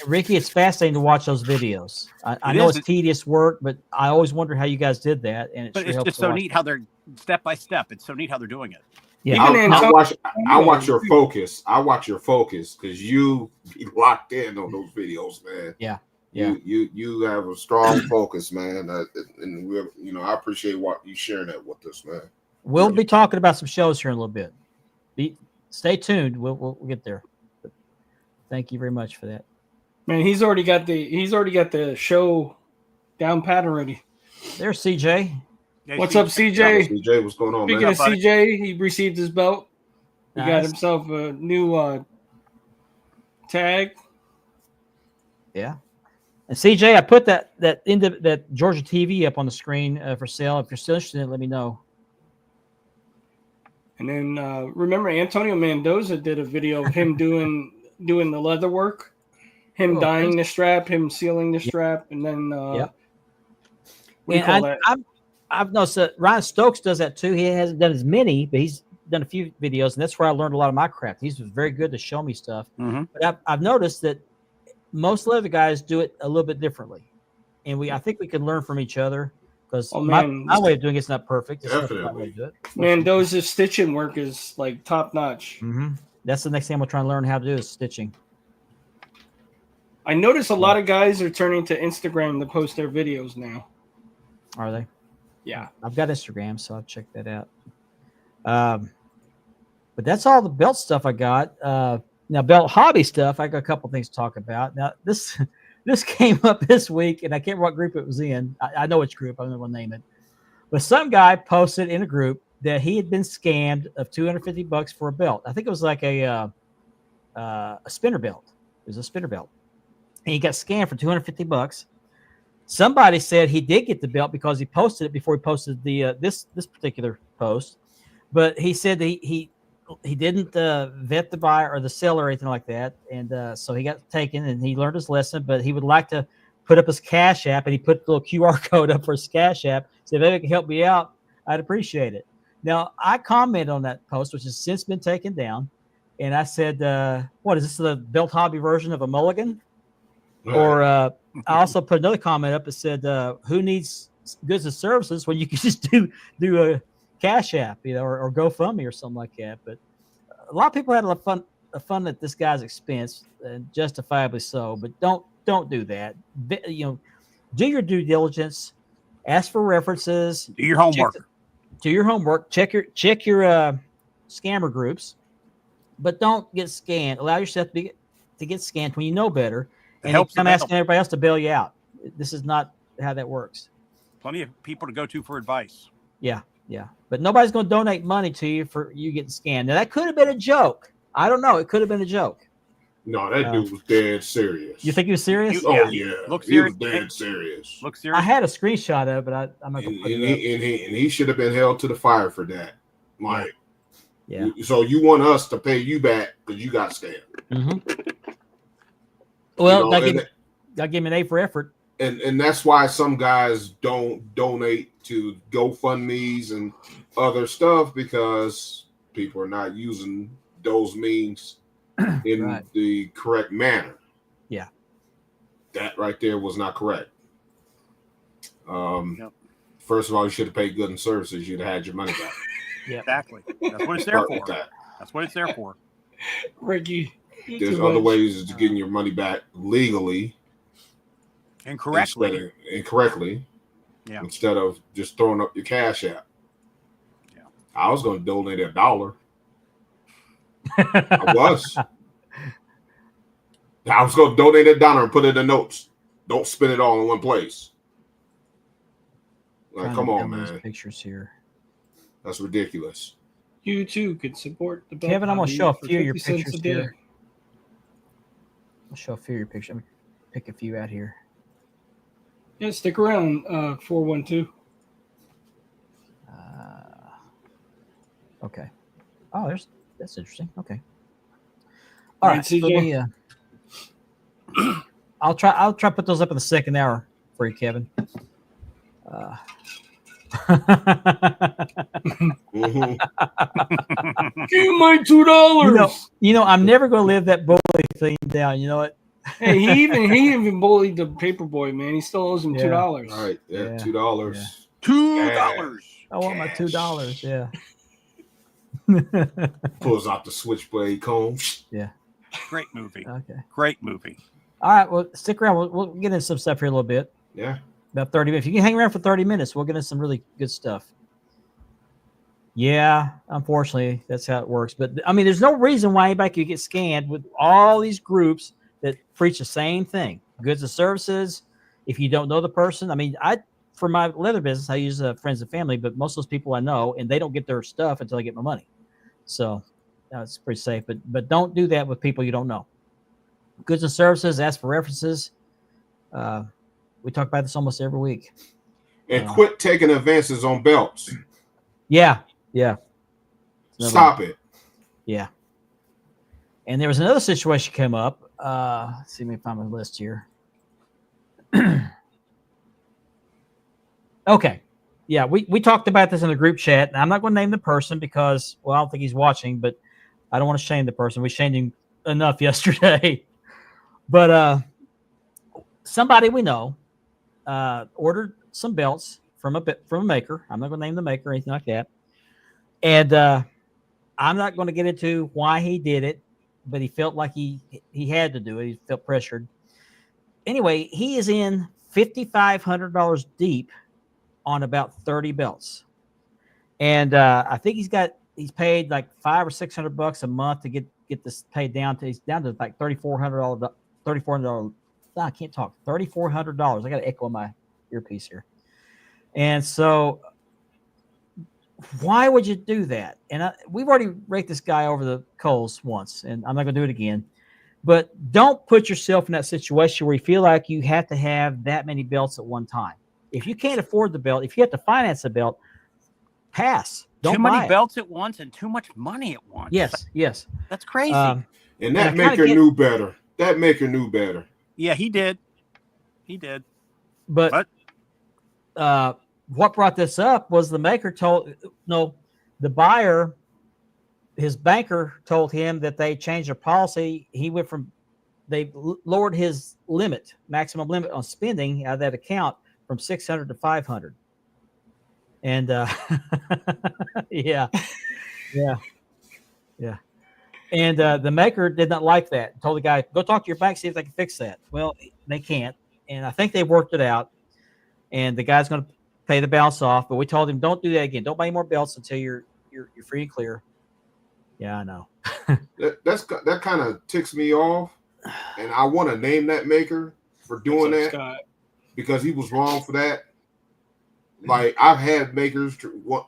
Ricky, it's fascinating to watch those videos. I It know is. it's tedious work, but I always wonder how you guys did that. And But sure it's helps just to so watch. neat how they're step by step. It's so neat how they're doing it. Yeah. Even I watch your focus. I watch your focus because you be locked in on those videos, man. Yeah. You have a strong focus, man. And we're, I appreciate what you sharing that with us, man. We'll be talking about some shows here in a little bit. Stay tuned. We'll get there. But thank you very much for that. Man, he's already got the show down pat already. There's CJ. Yeah, What's up, CJ? CJ, what's going on, Speaking man? of CJ, he received his belt. He got Nice. himself a new tag. Yeah. And CJ, I put that Georgia TV up on the screen for sale. If you're still interested in it, let me know. And then remember Antonio Mendoza did a video of him doing the leather work, him Oh, dyeing the strap, him sealing the strap, and then what do you call that? I've noticed that Ryan Stokes does that too. He hasn't done as many, but he's done a few videos, and that's where I learned a lot of my craft. He's very good to show me stuff. Mm-hmm. But I've noticed that most leather guys do it a little bit differently, and I think we can learn from each other because my way of doing it's not perfect. It's not the right way to do it. Mendoza's stitching work is like top notch. Mm-hmm. That's the next thing I'm trying to learn how to do is stitching. I notice a lot of guys are turning to Instagram to post their videos now. Are they? Yeah. I've got Instagram, so I'll check that out. But that's all the belt stuff I got. Now, belt hobby stuff, I got a couple things to talk about. Now, this came up this week, and I can't remember what group it was in. I know which group. I don't know what to name it. But some guy posted in a group that he had been scammed of $250 for a belt. I think it was like a spinner belt. It was a spinner belt. And he got scammed for $250. Somebody said he did get the belt because he posted it before he posted the this particular post. But he said that he didn't vet the buyer or the seller or anything like that. And so he got taken and he learned his lesson, but he would like to put up his Cash App, and he put the little QR code up for his Cash App. Said, if it can help me out, I'd appreciate it. Now, I commented on that post, which has since been taken down. And I said, what is this, the belt hobby version of a mulligan? Or I also put another comment up that said, who needs goods and services when you can just do a Cash App, or GoFundMe or something like that. But a lot of people had a lot of fun at this guy's expense, and justifiably so. But don't do that. Do your due diligence. Ask for references. Do your homework. Do your homework. Check your scammer groups, but don't get scammed. Allow yourself to get scammed when you know better. And you come asking everybody else to bail you out. This is not how that works. Plenty of people to go to for advice. Yeah. But nobody's going to donate money to you for you getting scammed. Now, that could have been a joke. I don't know. It could have been a joke. No, that dude was dead serious. You think he was serious? Oh, yeah. Look he serious. was dead serious. Look serious. I had a screenshot of it, but I'm not going to put it up. And he should have been held to the fire for that. Like, yeah. So you want us to pay you back because you got scammed. Mm-hmm. Well, I'll give him an A for effort. And that's why some guys don't donate to GoFundMe's and other stuff, because people are not using those means in the correct manner. Yeah. That right there was not correct. First of all, you should have paid goods and services. You'd have had your money back. Yeah, exactly. That's what it's there for. That's what it's there for. Ricky, there's other ways of getting your money back legally and correctly. Yeah. Instead of just throwing up your Cash App. Yeah. I was going to donate $1. I was going to donate $1 and put it in notes. Don't spend it all in one place. Like, come on, man. Pictures here. That's ridiculous. You too could support the Kevin, I'm going to show a few of your pictures here. I'll show a few of your pictures. I'm going to pick a few out here. Yeah, stick around, 412. Okay. Oh, that's interesting. Okay. All right. So I'll try to put those up in the second hour for you, Kevin. Give my $2. I'm never going to live that bully thing down. You know what? Hey, he even bullied the paperboy, man. He still owes him $2. All right, $2. $2. I want my $2. Yeah. Pulls out the switchblade comb. Yeah. Great movie. Okay. Great movie. All right. Well, stick around. We'll get into some stuff here a little bit. Yeah. About 30 minutes. If you can hang around for 30 minutes, we'll get into some really good stuff. Yeah, unfortunately, that's how it works. But I mean, there's no reason why anybody could get scammed with all these groups that preach the same thing: goods and services. If you don't know the person, I mean, for my leather business, I use friends and family, but most of those people I know, and they don't get their stuff until I get my money. So it's pretty safe. But don't do that with people you don't know. Goods and services. Ask for references. We talk about this almost every week. And quit taking advances on belts. Yeah. Stop it. Yeah. And there was another situation came up. Let's see if I can find my list here. Okay. Yeah, we talked about this in the group chat. And I'm not going to name the person because, well, I don't think he's watching, but I don't want to shame the person. We shamed him enough yesterday. But somebody we know ordered some belts from a maker. I'm not going to name the maker or anything like that. And I I'm not going to get into why he did it, but he felt like he had to do it. He felt pressured. Anyway, he is in $5,500 deep on about 30 belts, and I think he's paid like $500 or $600 a month to get this paid down to. He's down to like $3,400. I can't talk. $3,400. I got to echo my earpiece here, and so. Why would you do that? And we've already raked this guy over the coals once, and I'm not going to do it again. But don't put yourself in that situation where you feel like you have to have that many belts at one time. If you can't afford the belt, if you have to finance the belt, pass. Don't too buy many it. belts at once and too much money at once. Yes. That's crazy. And And that I kinda maker get- knew better. That maker knew better. Yeah, he did. But what brought this up was the maker the buyer, his banker told him that they changed their policy. They lowered his maximum limit on spending out of that account from 600 to 500. And yeah. And the maker did not like that. Told the guy, go talk to your bank, see if they can fix that. Well, they can't. And I think they worked it out. And the guy's going to pay the balance off. But we told him, don't do that again. Don't buy any more belts until you're free and clear. Yeah, I know. That kind of ticks me off. And I want to name that maker for doing What's up, that Scott? because he was wrong for that. Like, I've had makers,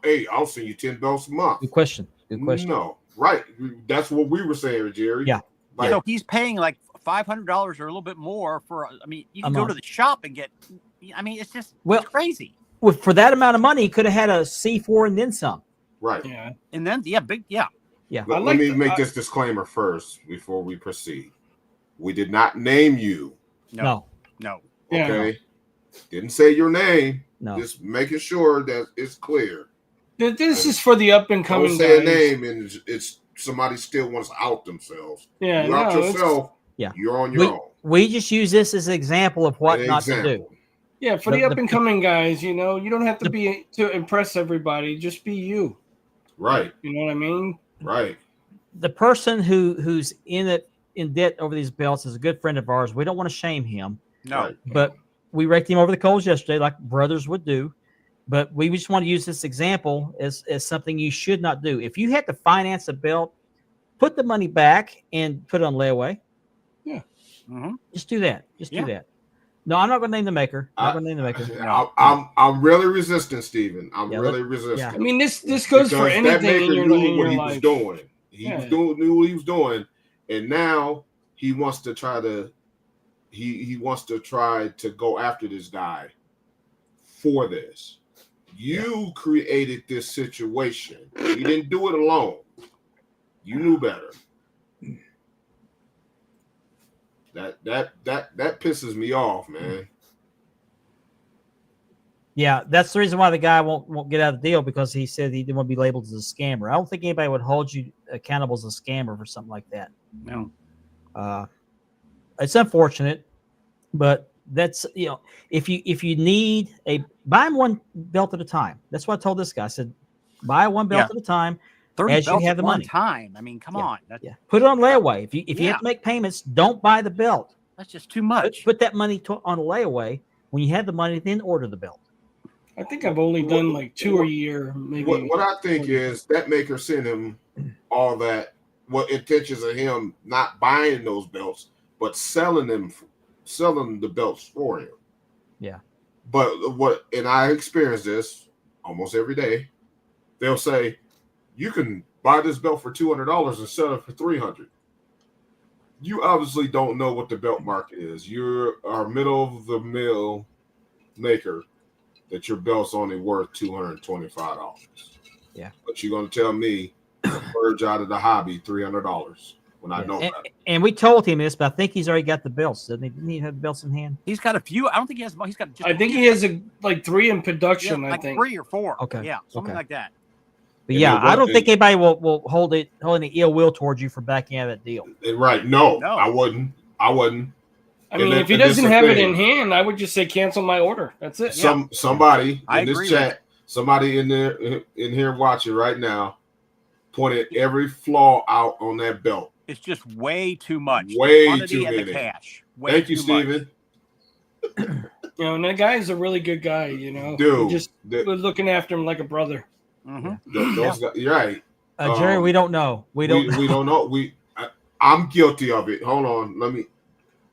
hey, I'll send you 10 belts a month. Good question. No, right. That's what we were saying, Jerry. Yeah. Like, So he's paying like $500 or a little bit more for. I mean, you can A go month. to the shop and get. I mean, it's just Well- it's crazy. Well, for that amount of money, he could have had a C4 and then some. right. Yeah. And then big. Yeah. Let me make this disclaimer first before we proceed. We did not name you, No. No. Yeah. okay? Didn't say your name. No. Just making sure that it's clear. This is for the up and Don't coming say guys. a name and it's somebody still wants to out themselves. Yeah, You out no, yourself. Yeah. You're on your own. We just use this as an example of what An not to do. example. yeah, for the the- up and coming guys, you know, you don't have to be to impress everybody. Just be you. Right. You know what I mean? Right. The person who's in debt over these belts is a good friend of ours. We don't want to shame him, No. Right. but we raked him over the coals yesterday, like brothers would do. But we just want to use this example as something you should not do. If you had to finance a belt, put the money back and put it on layaway. Mhm. Just do that. Just Yeah. do that. No, I'm not going to name the maker. I'm not going to name the maker. I'm really resistant, Stephen. I'm Yeah, really resistant. I mean, this goes for Because that anything maker in your, knew in what your he life. was doing. He Yeah. knew what he was doing, and now he wants to try to he wants to try to go after this guy for this. You created this situation. You didn't do it alone. You knew better. That pisses me off, man. Yeah, that's the reason why the guy won't get out of the deal, because he said he didn't want to be labeled as a scammer. I don't think anybody would hold you accountable as a scammer for something like that. No. It's unfortunate, but that's, if you need buy him one belt at a time. That's what I told this guy. I said, buy one belt at a time. 30 As you belts have at the one money. time. I mean, come on. Yeah, put it on layaway. If you Yeah. have to make payments, don't buy the belt. That's just too much. Put that money on a layaway. When you have the money, then order the belt. I think I've only done like 2 a year, maybe. What I think is that maker sent him all that. What intentions of him not buying those belts, but selling the belts for him. Yeah. But and I experience this almost every day. They'll say, you can buy this belt for $200 and sell it for $300. You obviously don't know what the belt market is. You're a middle of the mill maker that your belt's only worth $225. Yeah. But you're gonna tell me merge out of the hobby $300 when I know that. And we told him this, but I think he's already got the belts. Didn't he have the belts in hand? He's got a few. I don't think he has. He's got just. I think he has like 3 in yeah, production. like I think. 3 or 4. Okay. Yeah, something Okay. like that. But And yeah, then I don't what- think anybody will hold any ill will towards you for backing out of that deal. And right, no, No. I wouldn't. I mean, And if he this is doesn't the have it thing. in hand, I would just say cancel my order. That's it. Somebody I in agree this with chat, somebody in here watching right now, pointed every flaw out on that belt. It's just way too much. Way the quantity too and many. the cash. Way Thank you, too much. Steven. You know, and that guy is a really good guy. You know, Dude, we just the- we're looking after him like a brother. Mm-hmm. Those guys, you're right. Jerry, we don't know. We don't. We don't know. I'm guilty of it. Hold on.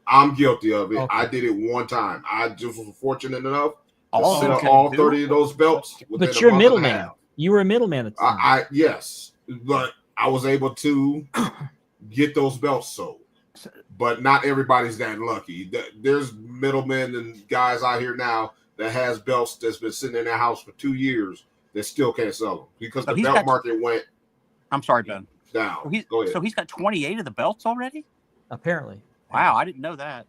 I'm guilty of it. Okay. I did it one time. I just was fortunate enough to All set of up them all do? 30 of those belts. within But a you're a month and middleman. half. You were a middleman at the time. I yes, but I was able to get those belts sold. But not everybody's that lucky. There's middlemen and guys out here now that has belts that's been sitting in their house for 2 years that still can't sell them because So the he's belt got- market went I'm sorry, Ben. down. So Go ahead. so he's got 28 of the belts already? Apparently. Wow, I didn't know that.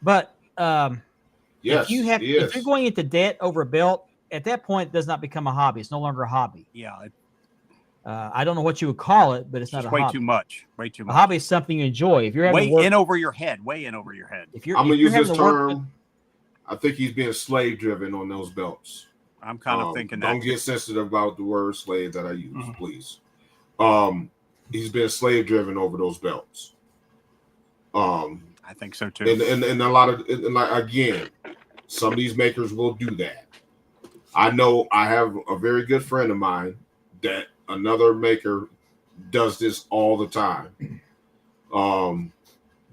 But yes, if you have, he is. if you're going into debt over a belt, at that point, it does not become a hobby. It's no longer a hobby. Yeah, it's I don't know what you would call it, but it's not just a way hobby. too much. Way too A much. hobby is something you enjoy. If you're having Way to work, in over your head. Way in over your head. if you're, I'm if gonna you're use this having to work term. I think he's being slave driven on those belts. I'm kind of thinking that. Don't get sensitive about the word slave that I use, Mhm. please. He's been slave driven over those belts. I think so too. And a lot of and like again, some of these makers will do that. I know I have a very good friend of mine that another maker does this all the time.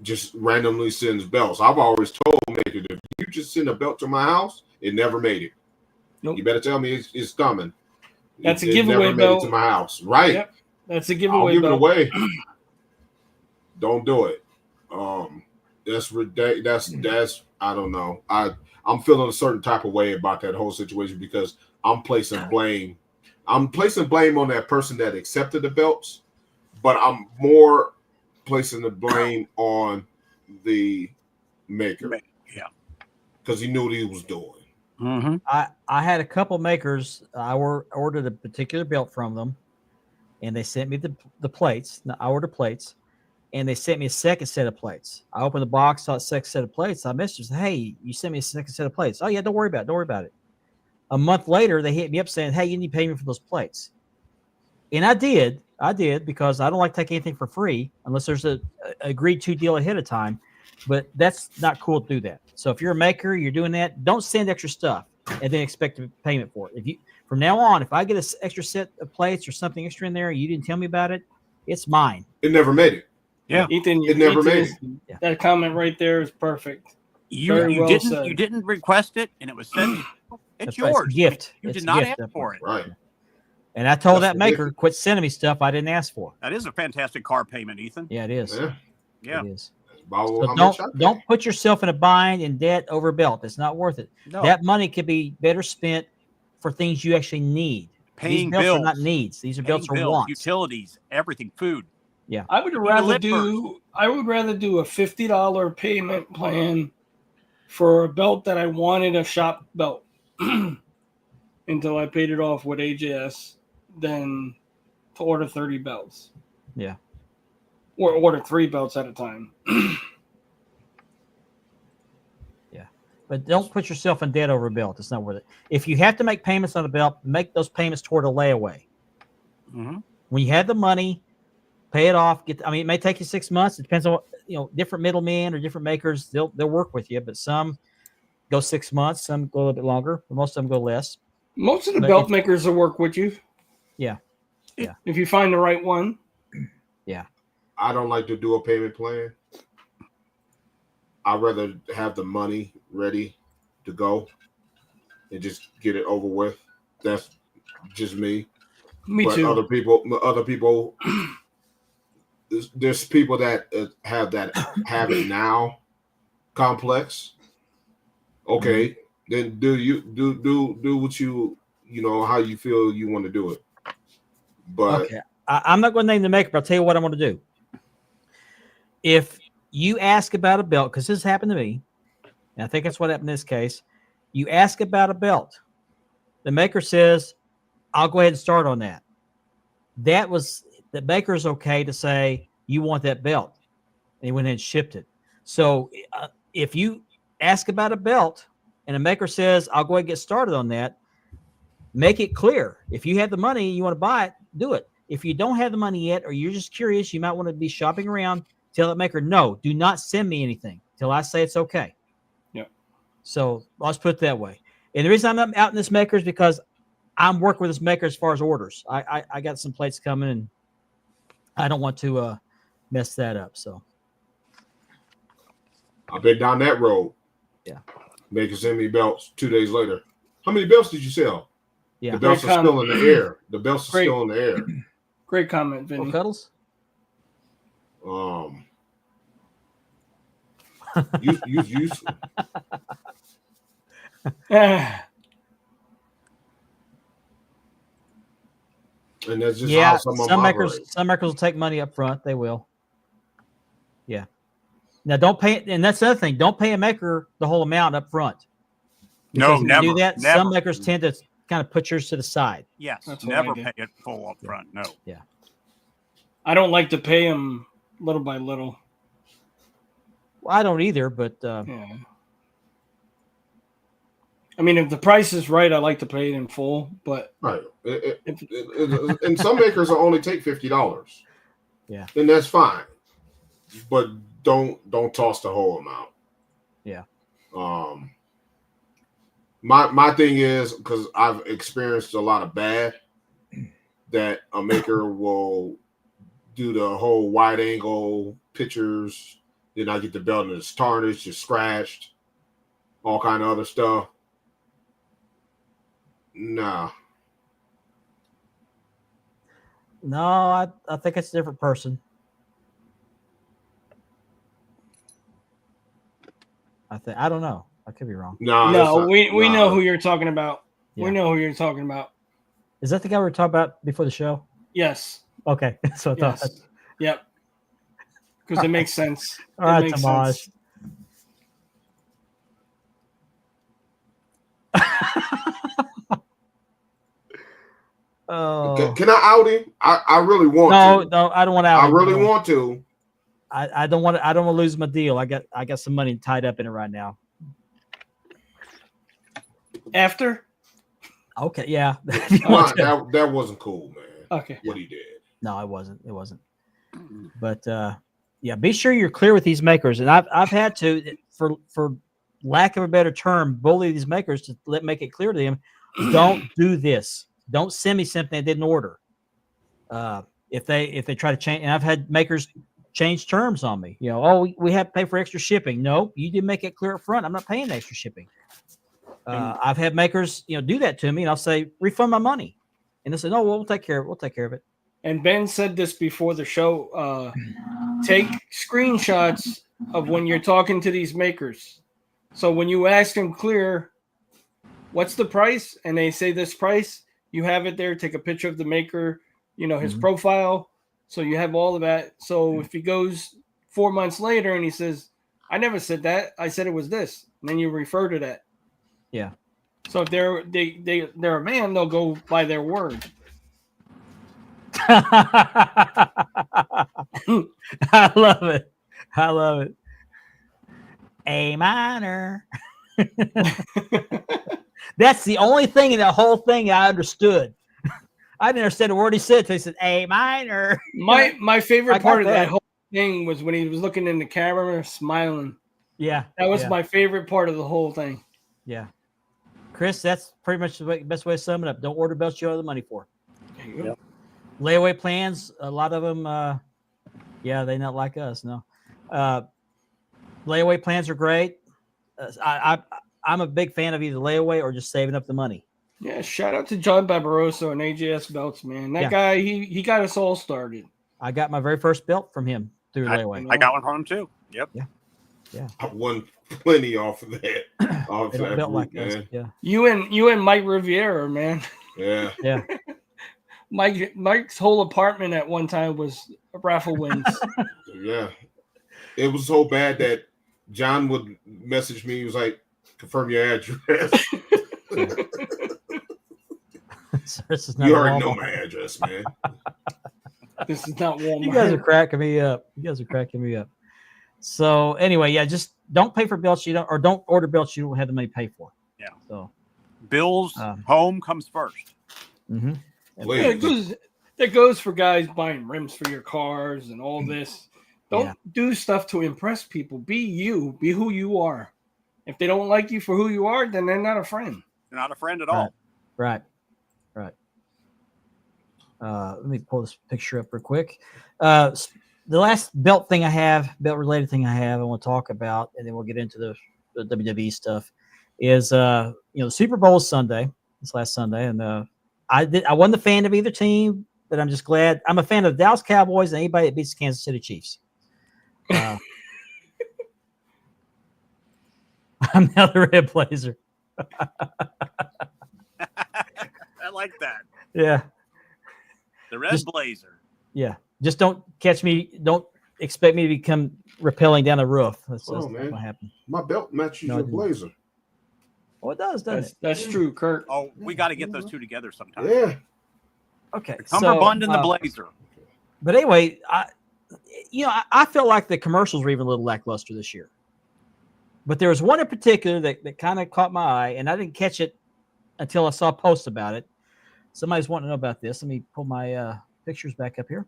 Just randomly sends belts. I've always told makers, if you just send a belt to my house, it never made it. Nope. You better tell me it's coming. That's a It giveaway never made it belt. to my house. Right. Yep. That's a I'll giveaway give it belt. away. Don't do it. That's ridiculous. That's I don't know. I'm feeling a certain type of way about that whole situation because I'm placing blame. I'm placing blame on that person that accepted the belts, but I'm more placing the blame on the maker. Yeah. Because he knew what he was doing. Mm-hmm. I had a couple makers. I ordered a particular belt from them, and they sent me the plates. Now, I ordered plates, and they sent me a second set of plates. I opened the box, saw a second set of plates. I messaged them, hey, you sent me a second set of plates. Oh yeah, don't worry about it. Don't worry about it. A month later, they hit me up saying, hey, you need to pay me for those plates. And I did because I don't like taking anything for free unless there's a agreed to deal ahead of time. But that's not cool to do that. So if you're a maker, you're doing that, don't send extra stuff and then expect a payment for it. If you from now on, if I get an extra set of plates or something extra in there, you didn't tell me about it, it's mine. It never made it. Yeah. Ethan, It never Ethan made is- That comment right there is perfect. Very You well didn't said. you didn't request it, and it was sent. It's That's right, yours. a gift. You It's did a not gift, ask for it. Right. And I told That's that maker, ridiculous. quit sending me stuff I didn't ask for. That is a fantastic car payment, Ethan. Yeah, it is. Yeah. Yeah. It is. That's about So how much I paid. don't put yourself in a bind in debt over a belt. It's not worth it. No. That money could be better spent for things you actually need. Paying These belts bills. are not needs. These are Paying belts are bills, wants. utilities, everything, food. I would rather do a $50 payment plan for a belt that I wanted a shop belt until I paid it off with AJS than to order 30 belts. Yeah. Or order 3 belts at a time. But don't put yourself in debt over a belt. It's not worth it. If you have to make payments on a belt, make those payments toward a layaway. Mm-hmm. When you have the money, pay it off. It may take you 6 months. It depends on what, different middlemen or different makers. They'll work with you, but some go 6 months, some go a little bit longer, but most of them go less. Most of the But belt if- makers will work with you. Yeah. Yeah. If you find the right one. I don't like to do a payment plan. I'd rather have the money ready to go and just get it over with. That's just me. Me but too. Other people, there's people that have it now complex. Okay, then do what you how you feel you want to do it. But Okay. I'm not going to name the maker, but I'll tell you what I'm going to do. If you ask about a belt, because this happened to me, and I think that's what happened in this case, you ask about a belt. The maker says, I'll go ahead and start on that. The maker's okay to say, you want that belt. And he went ahead and shipped it. So if you ask about a belt and a maker says, I'll go ahead and get started on that, make it clear. If you have the money and you want to buy it, do it. If you don't have the money yet, or you're just curious, you might want to be shopping around. Tell that maker, no, do not send me anything till I say it's okay. Yep. So let's put it that way. And the reason I'm out in this maker is because I'm working with this maker as far as orders. I got some plates coming, and I don't want to mess that up. So I've been down that road. Yeah. Maker send me belts 2 days later. How many belts did you sell? yeah. The belts Great are still in the air. The belts are Great. still in the air. Great comment, Four Vinny. cuddles. Useful. And that's just Yeah, how some of them operate. some makers will take money up front. They will. Yeah. Now don't pay, and that's the other thing. Don't pay a maker the whole amount up front. No, Because if you never. do that. Never. Some makers tend to kind of put yours to the side. Yes, That's what never I do. pay it full up front. No. I don't like to pay them little by little. Well, I don't either, but Yeah. I mean, if the price is right, I like to pay it in full. But Right. And some makers will only take $50. Yeah. And that's fine. But don't toss the whole amount. Yeah. My thing is, because I've experienced a lot of bad, that a maker will do the whole wide angle pictures, then I get the belt and it's tarnished, it's scratched, all kind of other stuff. Nah. no, I think it's a different person. I don't know. I could be wrong. Nah. no, that's not- we nah. know who you're talking about. Yeah. We know who you're talking about. Is that the guy we were talking about before the show? Yes. Okay, so I thought. Yes. Yep. Because it makes sense. All right, It makes Tamaj. sense. Oh Can I out him? I really want to. no, I don't want out. I really want to. I don't want to. I don't want to lose my deal. I got some money tied up in it right now. After? Okay, yeah. That wasn't cool, man. Okay. What he did. No, it wasn't. It wasn't. But yeah, be sure you're clear with these makers. And I've had to, for lack of a better term, bully these makers to make it clear to them, don't do this. Don't send me something I didn't order. If they try to change, and I've had makers change terms on me. You know, oh, we have to pay for extra shipping. No, you didn't make it clear up front. I'm not paying extra shipping. I've had makers, do that to me, and I'll say, refund my money. And they say, no, we'll take care of it. We'll take care of it. And Ben said this before the show. Take screenshots of when you're talking to these makers. So when you ask them clear, what's the price? And they say this price, you have it there. Take a picture of the maker, his profile. So you have all of that. So if he goes 4 months later and he says, I never said that. I said it was this. And then you refer to that. Yeah. So if they're a man, they'll go by their word. I love it. I love it. A minor. That's the only thing in the whole thing I understood. I didn't understand a word he said. So he said A minor. My favorite I got part of that. that whole thing was when he was looking in the camera, smiling. Yeah. That was yeah, my favorite part of the whole thing. Yeah. Chris, that's pretty much the best way to sum it up. Don't order belts you owe the money for. Yep. Layaway plans, a lot of them, they not like us. No. Layaway plans are great. I'm a big fan of either layaway or just saving up the money. Yeah, shout out to John Barbarossa and AJS Belts, man. That Yeah. guy, he got us all started. I got my very first belt from him through layaway. I got one from him too. Yep. I won plenty off of that. Off They that don't belt group, like us. man. Yeah. You and Mike Riviera, man. Yeah. Yeah. Mike's whole apartment at one time was raffle wins. Yeah. It was so bad that John would message me. He was like, confirm your address. So this is not You already know Walmart. my address, man. This is not Walmart. You guys are cracking me up. So anyway, yeah, just don't pay for belts don't order belts you don't have the money to pay for. Yeah. So Bills home comes first. mm-hmm. Yeah, Please. because That goes for guys buying rims for your cars and all this. Don't Yeah. do stuff to impress people. Be you. Be who you are. If they don't like you for who you are, then they're not a friend. You're not a friend at Right. all. Right. Let me pull this picture up real quick. The last belt related thing I have, I want to talk about, and then we'll get into the WWE stuff. Is the Super Bowl is Sunday, this last Sunday, and I wasn't a fan of either team, but I'm just glad I'm a fan of the Dallas Cowboys and anybody that beats the Kansas City Chiefs. I'm now the Red Blazer. I like that. Yeah. The Red Just- Blazer. Yeah, just don't catch me. Don't expect me to become rappelling down the roof. That's Oh, not man. what happened. My belt matches No, I your didn't. blazer. Oh, it does, doesn't it? That's true, Kurt. Oh, we got to get those two together sometime. Yeah. Okay. Cumberbund and the Blazer. But anyway, I felt like the commercials were even a little lackluster this year. But there was one in particular that kind of caught my eye, and I didn't catch it until I saw a post about it. Somebody's wanting to know about this. Let me pull my pictures back up here.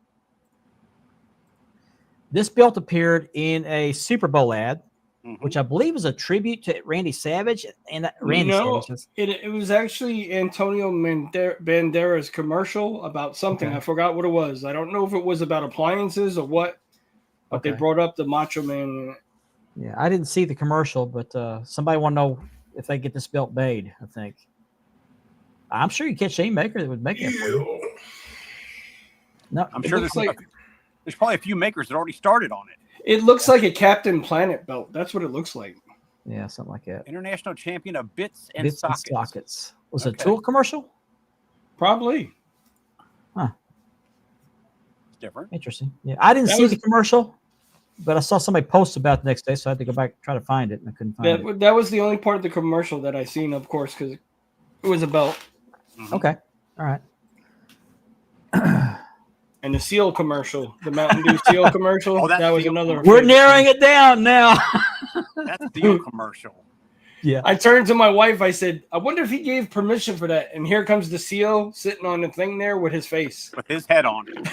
This belt appeared in a Super Bowl ad, which I believe is a tribute to Randy Savage. And Randy Savage. It was actually Antonio Banderas commercial about something. Okay. I forgot what it was. I don't know if it was about appliances or what, but they Okay. brought up the Macho Man in it. Yeah, I didn't see the commercial, but somebody want to know if they get this belt made, I think. I'm sure you catch any maker that would make that for you. No, I'm It sure looks there's probably a few makers that already started on it. It looks like a Captain Planet belt. That's what it looks like. yeah, something like that. International champion of bits and Bits sockets. and sockets. Was it a Okay. Tool commercial? Probably. It's different. Interesting. Yeah, I didn't That see was- the commercial, but I saw somebody post about it the next day, so I had to go back and try to find it, and I couldn't find it. That was the only part of the commercial that I seen, of course, because it was a belt. Okay, all right. And the Seal commercial, the Mountain Dew Seal commercial, Oh, that's that was Seal another. We're favorite narrowing thing. it down now. That's the commercial. Yeah. I turned to my wife. I said, "I wonder if he gave permission for that." And here comes the Seal sitting on the thing there with his face. With his head on it.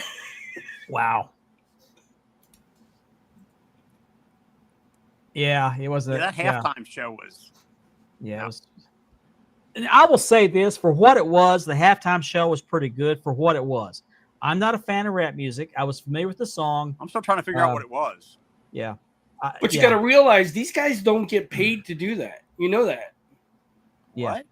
Wow. Yeah, it was a That halftime show was. Yeah, it was. And I will say this: for what it was, the halftime show was pretty good for what it was. I'm not a fan of rap music. I was familiar with the song. I'm still trying to figure out what it was. Yeah, But you yeah, got to realize these guys don't get paid to do that. You know that. yeah. What?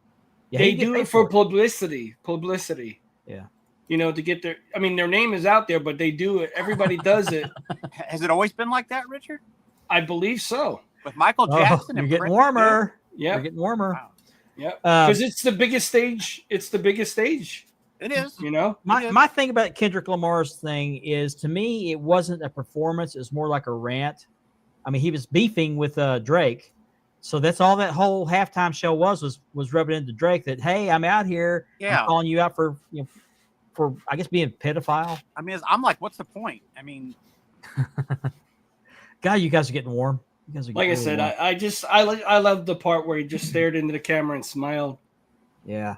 Yeah, They he get do paid it for publicity. Publicity. Yeah. You know, to get their. I mean, their name is out there, but they do it. Everybody does it. Has it always been like that, Richard? I believe so. With Michael Oh, Jackson you're and getting Prince? warmer. Yeah. You're getting warmer. Wow. Yeah. Uh, Because it's the biggest stage. It's the biggest stage. It is. You know. my thing about Kendrick Lamar's thing is, to me, it wasn't a performance. It was more like a rant. I mean, he was beefing with Drake. So that's all that whole halftime show was rubbing into Drake that, hey, I'm out here. Yeah. I'm calling you out for, for I guess being a pedophile. I mean, I'm like, what's the point? I mean, God, you guys are getting warm. You guys are Like I getting said, really warm. I love the part where he just stared into the camera and smiled Yeah.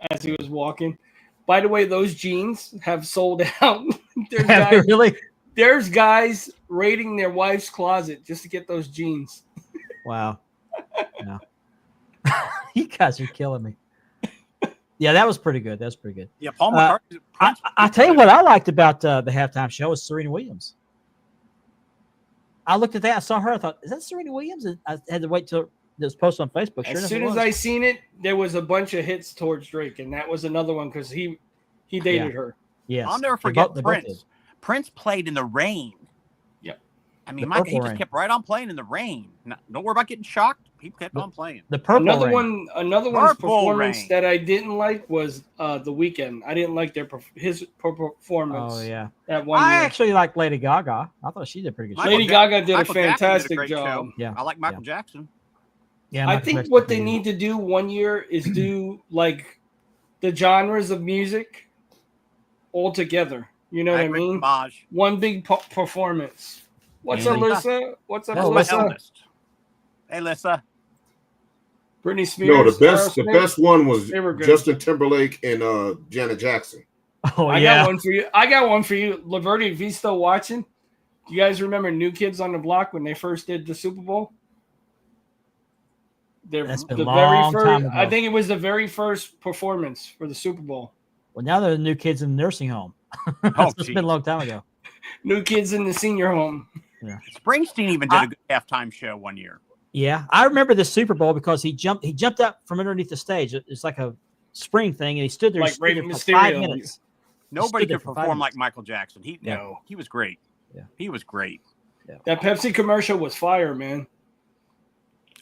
as he was walking. By the way, those jeans have sold out. there's, Have you guys, really? there's guys raiding their wife's closet just to get those jeans. Wow. No. You guys are killing me. Yeah, that was pretty good. That's pretty good. yeah, Paul McCartney. I tell you what I liked about the halftime show was Serena Williams. I looked at that. I saw her. I thought, is that Serena Williams? And I had to wait till it was posted on Facebook. Sure As enough, soon it as was. I seen it, there was a bunch of hits towards Drake, and that was another one because he dated her. Yes. I'll never They forget both- they both Prince. did. Prince played in the rain. Yep. I mean, The Mike, he Purple just Rain. kept right on playing in the rain. No, don't worry about getting shocked. He kept on playing. The purple Another Rain. one's Purple performance Rain. that I didn't like was The Weeknd. I didn't like his performance. Oh yeah. That one I year. actually like Lady Gaga. I thought she did a pretty good. Michael job. Lady Jack- Gaga did Michael a Jackson fantastic great job. show. Yeah. I like Michael Jackson. Yeah, I Michael think Jackson what did they pretty need to do one year is do like the genres of music all together. You know what I agree, mean? Maj. One big performance. What's Yeah. up, Alyssa? What's up, Oh, That's Alyssa. my Alyssa? eldest. Hey, Lissa. Britney Spears. No, the Aerosmith. best one was They were good. Justin Timberlake and Janet Jackson. Oh I yeah. got one for you. I got one for you, Laverty. If he's still watching, do you guys remember New Kids on the Block when they first did the Super Bowl? That's been a long time ago. I think it was the very first performance for the Super Bowl. Well, now they're the new kids in the nursing home. Oh, It's been a long time ago. New Kids in the senior home. Springsteen even did a good halftime show one year. Yeah, I remember the Super Bowl because he jumped up from underneath the stage. It's like a spring thing, and he stood there, Like stood there Rey for Mysterio. 5 minutes. Nobody stood there could for 5 perform like minutes. Michael Jackson. He was great. Yeah. He was great. That Pepsi commercial was fire, man.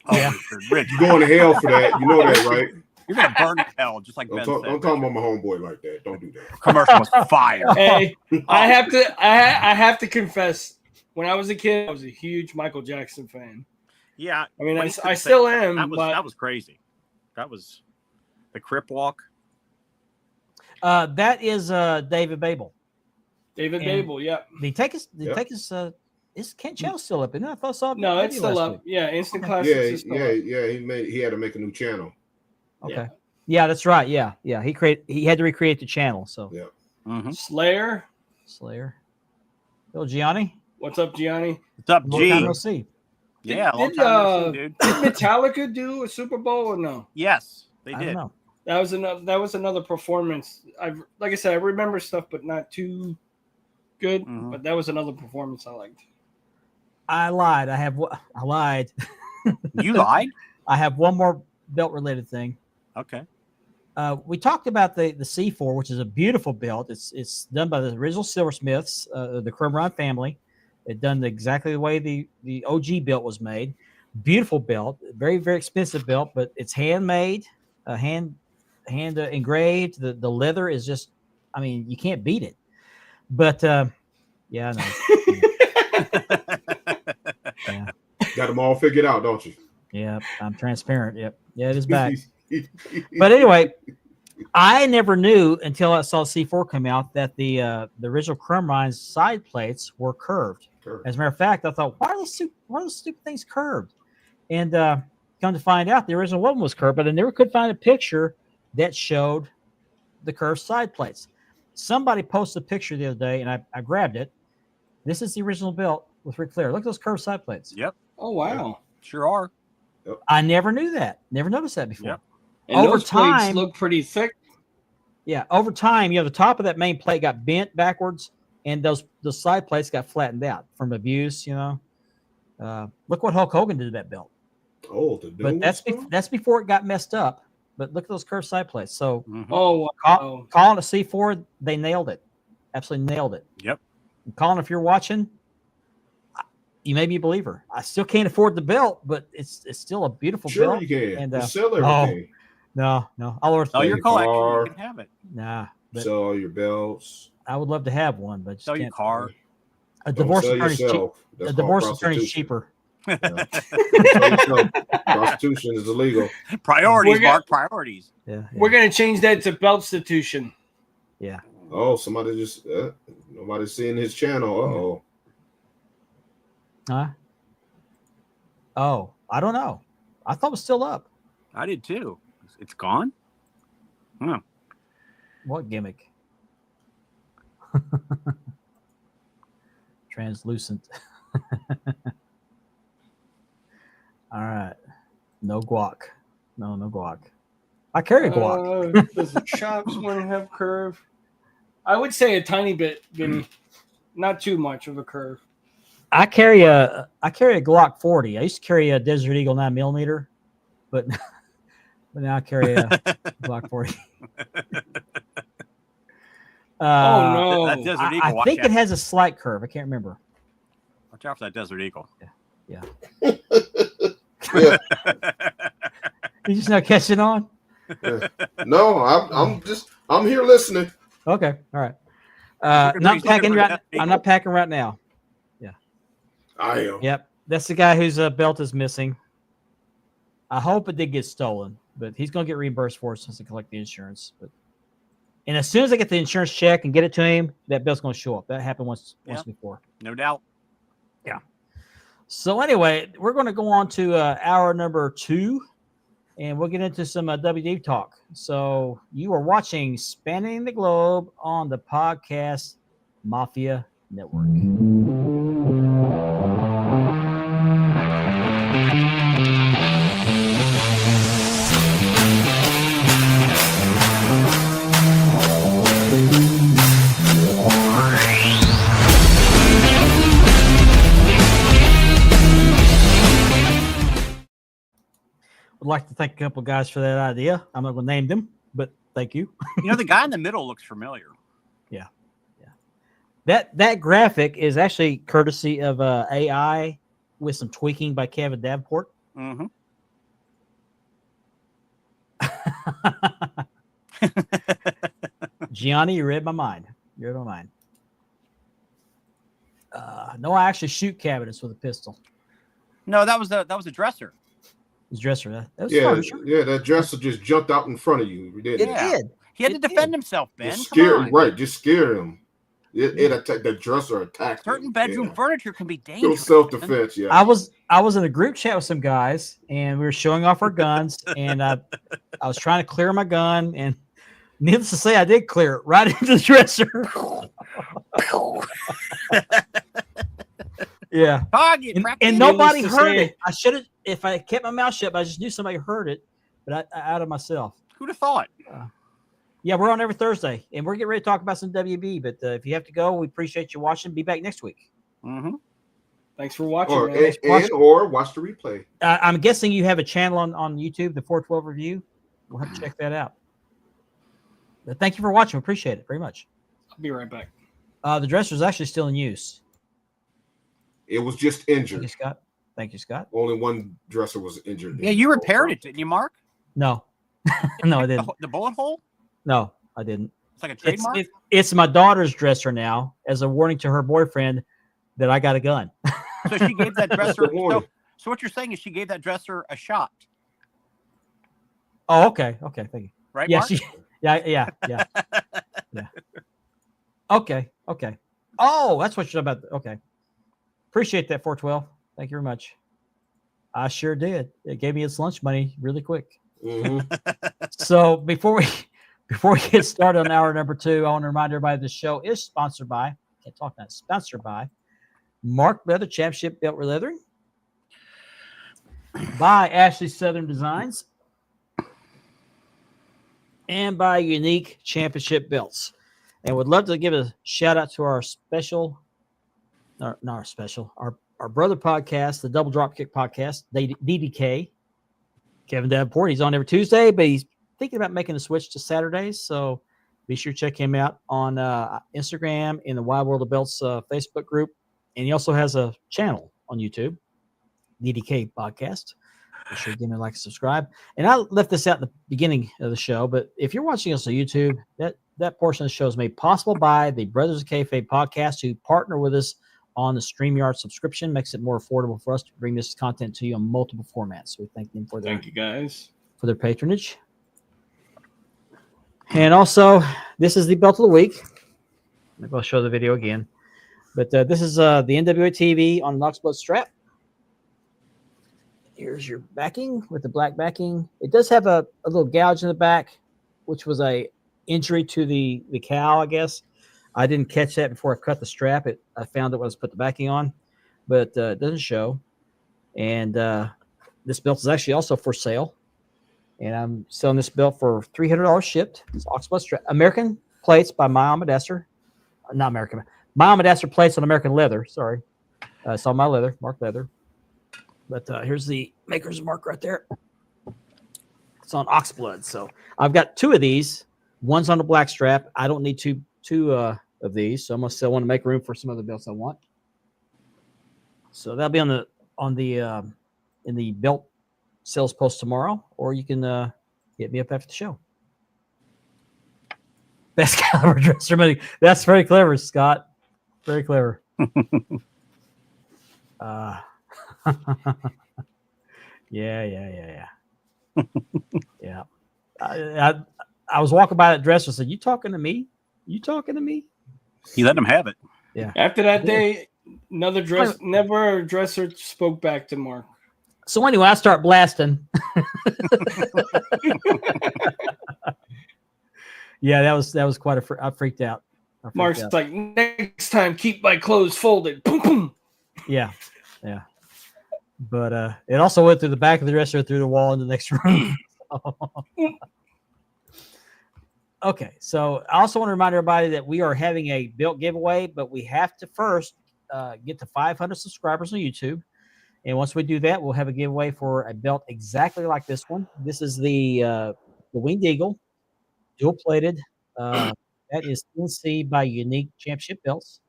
Oh, Yeah. Rich, You going to hell for that? You know that, right? you're gonna burn in hell, just like Don't Ben talk, said. don't talk about my homeboy like that. Don't do that. Commercial was fire. Hey, I have to confess, when I was a kid, I was a huge Michael Jackson fan. Yeah, I mean, when I he could still say- am, That but was crazy. That was the Crip Walk. That is David Babel. David and- Babel, yeah. Did he take his? Is Kent Chell still up? And I thought I saw. No, a it's video still last up. Yeah, Instant Classics Yeah, is still up. He had to make a new channel. week. Okay. Yeah, that's right. Yeah. He had to recreate the channel. So Yeah. Mm-hmm. Slayer. Slayer. Bill Gianni. What's up, Gianni? What's up, Long time G? no see. Yeah, long Did, time no see, dude. Did Metallica do a Super Bowl or no? Yes, they I did. don't know. That was another performance. Like I said, I remember stuff, but not too good. Mhm. But that was another performance I liked. I lied. I lied. You lied. I have one more belt related thing. Okay. We talked about the C4, which is a beautiful belt. It's done by the original silversmiths, the Crumrine family. It done exactly the way the OG belt was made. Beautiful belt, very very expensive belt, but it's handmade, hand engraved. The leather is just, I mean, you can't beat it. But yeah, I know. Yeah, Got them all figured out, don't you? yeah, I'm transparent. Yep, yeah, it is back. But anyway, I never knew until I saw C4 come out that the original Crumrine's side plates were curved. Sure. As a matter of fact, I thought, why are those stupid things curved? And come to find out, the original one was curved, but I never could find a picture that showed the curved side plates. Somebody posted a picture the other day, and I grabbed it. This is the original belt with Ric Flair. Look at those curved side plates. Yep, Oh wow! sure are. I never knew that. Never noticed that before. Yep. And Over those plates time- look pretty thick. Yeah, over time, the top of that main plate got bent backwards, and those side plates got flattened out from abuse. Look what Hulk Hogan did to that belt. Oh, the new But that's one? that's before it got messed up. But look at those curved side plates. So Mhm. Oh call, wow! calling a C4, they nailed it. Absolutely nailed it. Yep. And Colin, if you're watching, you may be a believer. I still can't afford the belt, but it's still a beautiful Sure belt. you can. And, You sell everything. No, I'll order. Sell your collection. car. You can have it. Nah, but Sell all your belts. I would love to have one, but just Sell your can't. car. A Don't divorce sell attorney's cheap. yourself. That's A called divorce attorney's prostitution. cheaper. Sell yourself. Prostitution is illegal. Priorities, We're gonna- Mark. Priorities. Yeah, We're gonna change that to beltstitution. Oh, somebody just nobody's seeing his channel. Huh? Oh, I don't know. I thought it was still up. I did too. It's gone. What gimmick? Translucent. All right. No guac. No guac. I carry a guac. Does the chops one have curve? I would say a tiny bit, Vinny. Not too much of a curve. I carry a Glock 40. I used to carry a Desert Eagle 9mm, but now I carry a Glock 40. Oh no! That Desert I Eagle. Watch think out. it has a slight curve. I can't remember. Watch out for that Desert Eagle. Yeah. You just not catching on? No, I'm here listening. Okay, all right. Everybody's Not looking packing for right. that I'm Eagle. not packing right now. I am. Yep, that's the guy whose belt is missing. I hope it did get stolen, but he's going to get reimbursed for it since they collect the insurance. And as soon as I get the insurance check and get it to him, that belt's going to show up. That happened once before. No doubt. So anyway, we're going to go on to hour number 2 and we'll get into some WD talk. So you are watching Spanning the Globe on the Podcast Mafia Network. Would like to thank a couple guys for that idea. I'm not going to name them, but thank you. You know, the guy in the middle looks familiar. That graphic is actually courtesy of AI with some tweaking by Kevin Davenport. Mm-hmm. Gianni, you read my mind. You read my mind. No, I actually shoot cabinets with a pistol. No, that was a dresser. His dresser. That was Yeah, furniture. yeah, that dresser just jumped out in front of you. Didn't It it? Yeah. did. He had to It defend did. himself, Ben. Just Come scare, on. right? Just scare him. It attacked the dresser. Attacked Certain him. bedroom Yeah. furniture can be It dangerous. was self-defense. Yeah. I was in a group chat with some guys, and we were showing off our guns, and I was trying to clear my gun, and needless to say, I did clear it right into the dresser. Yeah, Target, and practice. nobody Needless to heard say- it. I should have, if I kept my mouth shut, but I just knew somebody heard it, but I out of myself. Who'd have thought? Yeah, we're on every Thursday, and we're getting ready to talk about some WB. But if you have to go, we appreciate you watching. Be back next week. Mm-hmm. Thanks for watching. or man. or watch the replay. I'm guessing you have a channel on YouTube, the 412 Review. We'll have to check that out. But thank you for watching. We appreciate it very much. I'll be right back. The dresser is actually still in use. It was just Thank you, injured. Scott. Thank you, Scott. Only one dresser was injured. Yeah, you repaired it, didn't you, Mark? No, no, I The, didn't. the bullet hole? No, I didn't. It's like a It's trademark. it's my daughter's dresser now, as a warning to her boyfriend that I got a gun. So she gave that dresser. Good morning. So what you're saying is she gave that dresser a shot, Oh, okay, thank you. right? Yeah, Mark? yeah. Okay. Oh, that's what you're about. Okay. Appreciate that, 412. Thank you very much. I sure did. It gave me its lunch money really quick. Mhm. So before we get started on hour number 2, I want to remind everybody this show is sponsored by, can't talk now, sponsored by Mark Leather Championship Belt Leathering, by Ashley Southern Designs, and by Unique Championship Belts. And would love to give a shout out to our brother podcast, the Double Dropkick podcast, DDK, Kevin Davenport. He's on every Tuesday, but he's thinking about making a switch to Saturdays. So be sure to check him out on Instagram in the Wide World of Belts Facebook group. And he also has a channel on YouTube, DDK Podcast. Be sure to give me a like and subscribe. And I left this out in the beginning of the show, but if you're watching us on YouTube, that portion of the show is made possible by the Brothers of Kayfabe podcast, who partner with us on the StreamYard subscription. Makes it more affordable for us to bring this content to you on multiple formats. So we thank them for Thank you, guys. for their patronage. And also, this is the belt of the week. Maybe I'll show the video again. But this is the NWA TV on an Oxblood strap. Here's your backing with the black backing. It does have a little gouge in the back, which was a injury to the cow, I guess. I didn't catch that before I cut the strap. I found it when I was put the backing on, but it doesn't show. And this belt is actually also for sale. And I'm selling this belt for $300 shipped. It's Oxblood strap. American plates by Mohammed Not American. Mohammed plates on American leather. Sorry. It's on my leather, Mark Leather. But here's the maker's mark right there. It's on Oxblood. So I've got 2 of these. One's on the black strap. I don't need two of these, so I'm gonna still want to make room for some other belts I want. So that'll be on the in the belt sales post tomorrow, or you can hit me up after the show. Best caliber dresser money. That's very clever, Scott. Very clever. Yeah. Yeah. I was walking by that dresser and said, "You talking to me? You talking to me?" He let him have it. After that day, never a dresser spoke back to Mark. So anyway, I start blasting. Yeah, that was quite a. I freaked out. Mark's like, next time, keep my clothes folded. Boom, boom. Yeah. But it also went through the back of the dresser, through the wall in the next room. Okay, so I also want to remind everybody that we are having a belt giveaway, but we have to first get to 500 subscribers on YouTube. And once we do that, we'll have a giveaway for a belt exactly like this one. This is the Winged Eagle, dual-plated. That is CNC by Unique Championship Belts.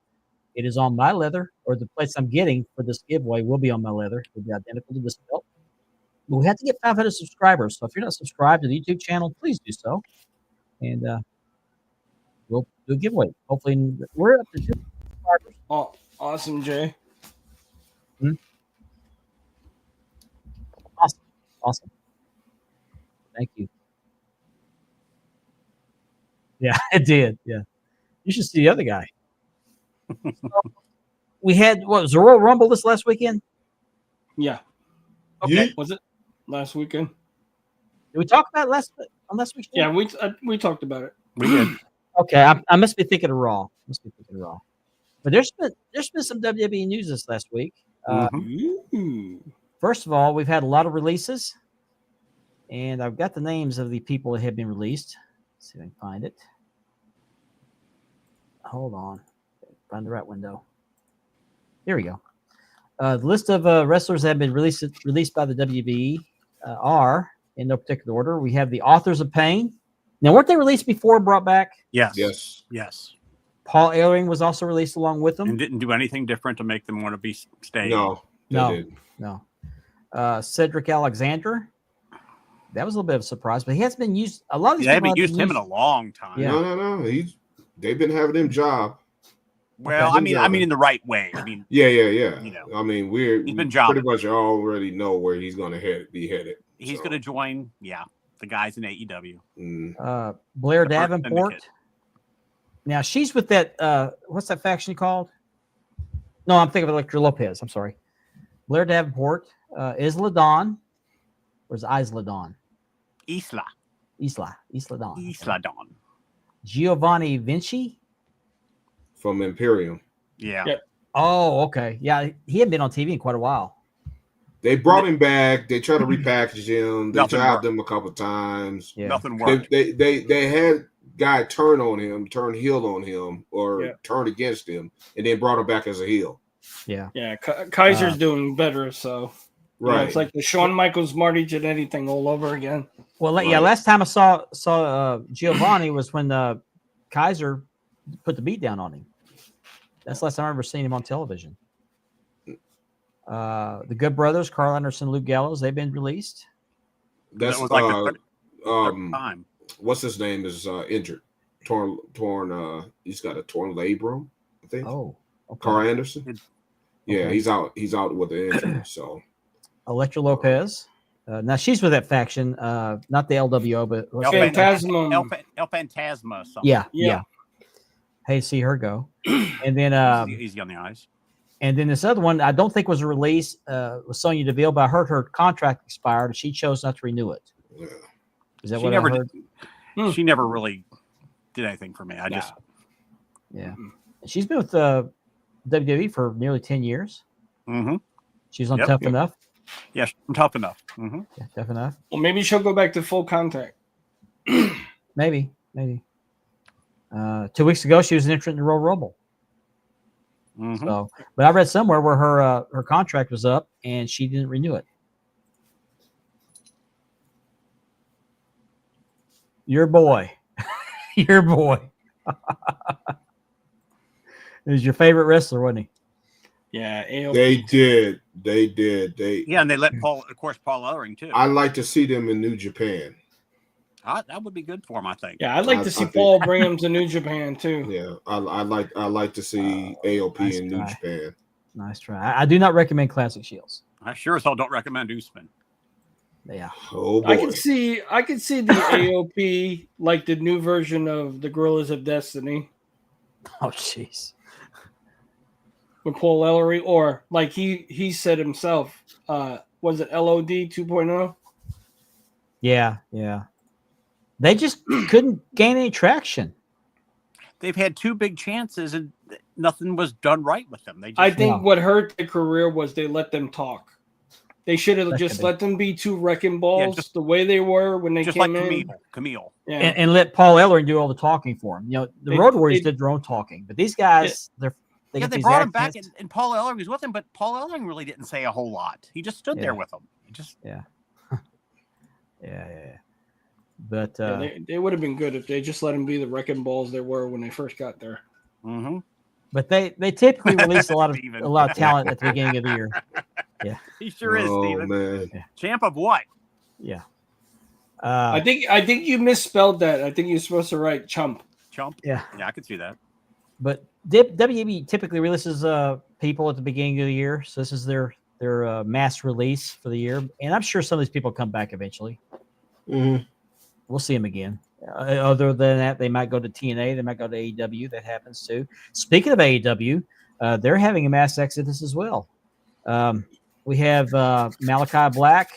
It is on my leather, or the place I'm getting for this giveaway will be on my leather. It will be identical to this belt. But we have to get 500 subscribers. So if you're not subscribed to the YouTube channel, please do so. And we'll do a giveaway. Hopefully, we're up to 2 subscribers. Oh, awesome, Jay. Awesome. Thank you. Yeah, it did. Yeah. You should see the other guy. We had, what was the Royal Rumble this last weekend? Yeah. Okay. Was it last weekend? Did we talk about it on last week's show? Yeah, we talked about it. We did. Okay, I must be thinking of Raw. But there's been some WWE news this last week. Ooh. First of all, we've had a lot of releases, and I've got the names of the people that have been released. Let's see if I can find it. Hold on. Find the right window. Here we go. The list of wrestlers that have been released by the WBE are, in no particular order, we have the Authors of Pain. Now, weren't they released before and brought back? Yes. Paul Ellering was also released along with them. And didn't do anything different to make them want to be staying. No. No. Cedric Alexander. That was a little bit of a surprise, but he hasn't been used. A lot of these They people haven't used him in a long time. Yeah. No. They've been having him job. Well, I mean, in the right way. I mean, Yeah. You know, I mean, he's been jobbing. pretty much already know where he's going to be headed. he's going to join. Yeah, the guys in AEW. Blair The Hurt Davenport. Syndicate. Now she's with that. What's that faction called? No, I'm thinking of Elektra Lopez. I'm sorry. Blair Davenport, Isla Dawn, or is it Isla Dawn? Isla Dawn. Isla Dawn. Giovanni Vinci. From Imperium. Yeah. Yep. Oh, okay. Yeah, he hadn't been on TV in quite a while. They brought him back. They tried to repackage him. They Nothing jobbed worked. him a couple times. Yeah. Nothing worked. They had guy turn on him, turn heel on him, or Yeah. turn against him, and then brought him back as a heel. Yeah. Yeah, Kaiser's doing better, so you know, Right. it's like the Shawn Michaels, Marty Jannetty thing all over again. Well, yeah. Right. Last time I saw Giovanni was when Kaiser put the beat down on him. That's the last time I ever seen him on television. The Good Brothers, Carl Anderson, Luke Gallows, they've been released. That's That was like the third time. what's his name is injured, torn. He's got a torn labrum, I think. Oh, okay. Carl Anderson. Yeah, Okay. he's out. He's out with the injury. So Elektra Lopez. Now she's with that faction, not the LWO, but El Phantasma. El Phantasma. Something. yeah. Hey, see her go, and then Easy on the eyes. and then this other one I don't think was a release was Sonya Deville, but I heard her contract expired and she chose not to renew it. yeah. Is that She what never I heard? Hmm. She never really did anything for me. I just Yeah, she's been with WWE for nearly 10 years. She's on Yep. Tough Enough. yeah, I'm tough enough. Yeah, Tough Enough. Well, maybe she'll go back to Full Contact. Maybe. 2 weeks ago, she was an entrant in the Royal Rumble. So, but I read somewhere where her contract was up and she didn't renew it. Your boy, your boy. He was your favorite wrestler, wasn't he? Yeah, AOP. They did. Yeah, and they let Paul Ellering too. I like to see them in New Japan. That would be good for him, I think. Yeah, I'd like I to see think- Paul bring him to New Japan too. Yeah, I like to see AOP nice in New try. Japan. Nice try. I do not recommend Classic Shields. I sure as hell don't recommend Usman. Yeah. Oh I boy, could see the AOP like the new version of the Gorillas of Destiny Oh, jeez. with Paul Ellery, or like he said himself, was it LOD 2.0? Yeah, yeah. They just couldn't gain any traction. They've had 2 big chances and nothing was done right with them. They just, I think No. what hurt their career was they let them talk. They should have That just could be. let them be 2 wrecking balls just- the way they were when they just like came in. Camille. Yeah. And let Paul Ellering do all the talking for him. You know, the They- Road Warriors they- did their own talking, but these guys, they Yeah, got they these brought him back, accents. and Paul Ellering was with him, but Paul Ellering really didn't say a whole lot. He just stood there Yeah. with him. He just Yeah. Yeah. But They would have been good if they just let them be the wrecking balls they were when they first got there. mm-hmm. but they typically release a lot Steven. of talent at the beginning of the year. He sure is, Oh Steven. man. Champ of what? Yeah. I think you misspelled that. I think you're supposed to write chump. Chump? Yeah. Yeah, I could see that. But WB typically releases people at the beginning of the year, so this is their mass release for the year, and I'm sure some of these people come back eventually. Mhm. We'll see them again. Other than that, they might go to TNA, they might go to AEW. That happens too. Speaking of AEW, they're having a mass exodus as well. We have Malachi Black,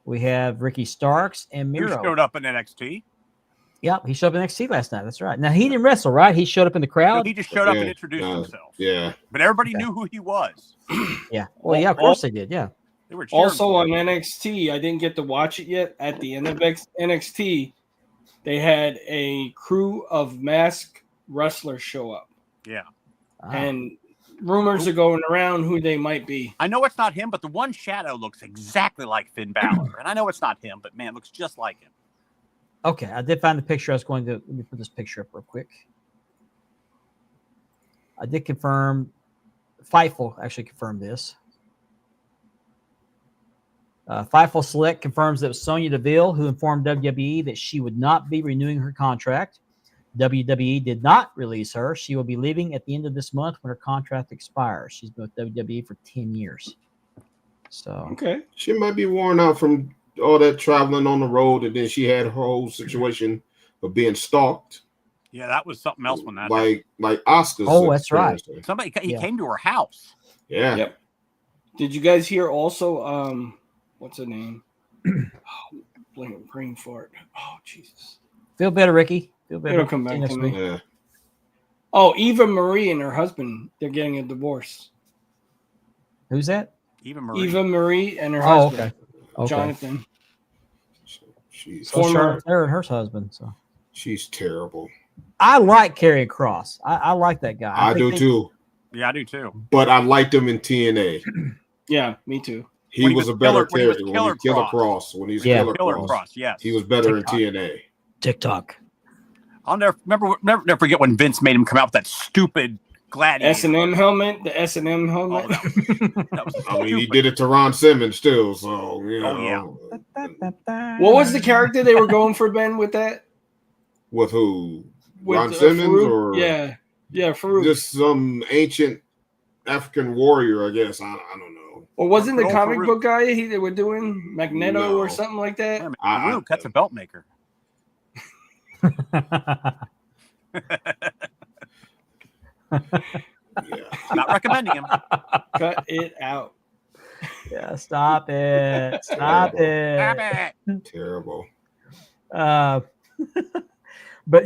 we have Ricky Starks, and Who Miro. showed up in NXT? Yep, he showed up in NXT last night. That's right. Now he didn't wrestle, right? He showed up in the No, crowd. he just showed up Yeah, and introduced no. himself. Yeah. But everybody Okay. knew who he was. Yeah. Well, yeah, of course they did. Yeah. They were cheering Also for on him. NXT, I didn't get to watch it yet. At the end of NXT, they had a crew of masked wrestlers show up, Yeah. and rumors are going around who they might be. I know it's not him, but the one shadow looks exactly like Finn Balor. And I know it's not him, but man, it looks just like him. Okay, I did find the picture. I was going to let me put this picture up real quick. I did confirm. Fightful actually confirmed this. Fightful Select confirms that it was Sonya Deville who informed WWE that she would not be renewing her contract. WWE did not release her. She will be leaving at the end of this month when her contract expires. She's been with WWE for 10 years. So Okay. She might be worn out from all that traveling on the road, and then she had her whole situation of being stalked, Yeah, that was something else when that happened. like Oscar's. Oh, that's right. experience. Somebody he Yeah. came to her house. Yeah. Yep. Did you guys hear also? What's her name? Brain fart. Oh Jesus. feel better, Ricky. Feel better. It'll come back See you next to week. me. Yeah. Oh, Eva Marie and her husband—they're getting a divorce. Who's that? Even Marie. Eva Marie and her Oh, husband, okay. Jonathan. She's So Former- Charlotte Flair and her husband. So she's terrible. I like Karrion Kross. I like that guy. I think do they- too. Yeah, I do too. But I liked him in TNA. Yeah, me too. He When he was was a better Killer- when he was character Killer when he Killer Cross. Cross. When he's Yeah. Killer, Killer Cross, Cross, yes. he was better TikTok. in TNA. TikTok. I'll never forget when Vince made him come out with that stupid gladiator. S&M helmet, the S&M Oh, helmet. that was I mean, he stupid. did it to Ron Simmons too. So you know, yeah. What was the character they were going for, Ben, with that? with who? With Ron Simmons Farouk? or yeah, Farouk. just some ancient African warrior? I guess I don't know. Or wasn't the Go comic Farouk. book guy they were doing Magneto No. or something like that? Yeah, man, I- Farouk, that's a belt maker. Yeah, Not recommending him. Cut it out. Yeah, stop it. Stop it. Damn it. terrible. But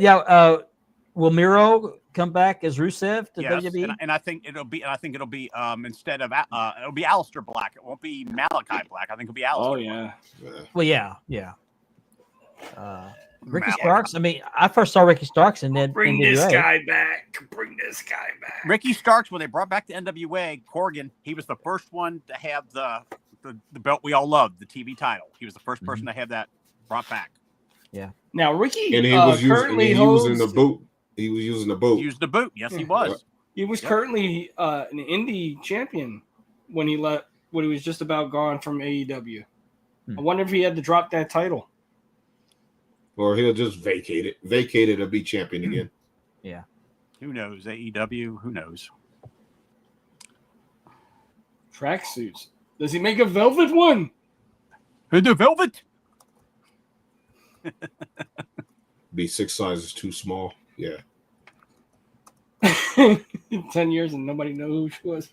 will Miro come back as Rusev to Yes, WWE? and I think it'll be instead of it'll be Aleister Black. It won't be Malachi Black. I think it'll be Aleister. Oh yeah. Yeah. Well, yeah. Ricky Malachi. Starks. I mean, I first saw Ricky Starks and then Bring NWA. this guy back. Bring this guy back. Ricky Starks, when they brought back the NWA, Corgan, he was the first one to have the belt we all loved, the TV title. He was the first person to have that brought back. Now Ricky And he was using currently he was in holds. the boot. He was using the boot. He used the boot. Yes, he Yeah. was. He was Yep. currently an indie champion when he left. When he was just about gone from AEW. I wonder if he had to drop that title. Or he'll just vacate it or be champion again. Who knows? AEW. Who knows? Tracksuits. Does he make a velvet one? The Velvet. Be 6 sizes too small. Yeah. 10 years and nobody knows who she was.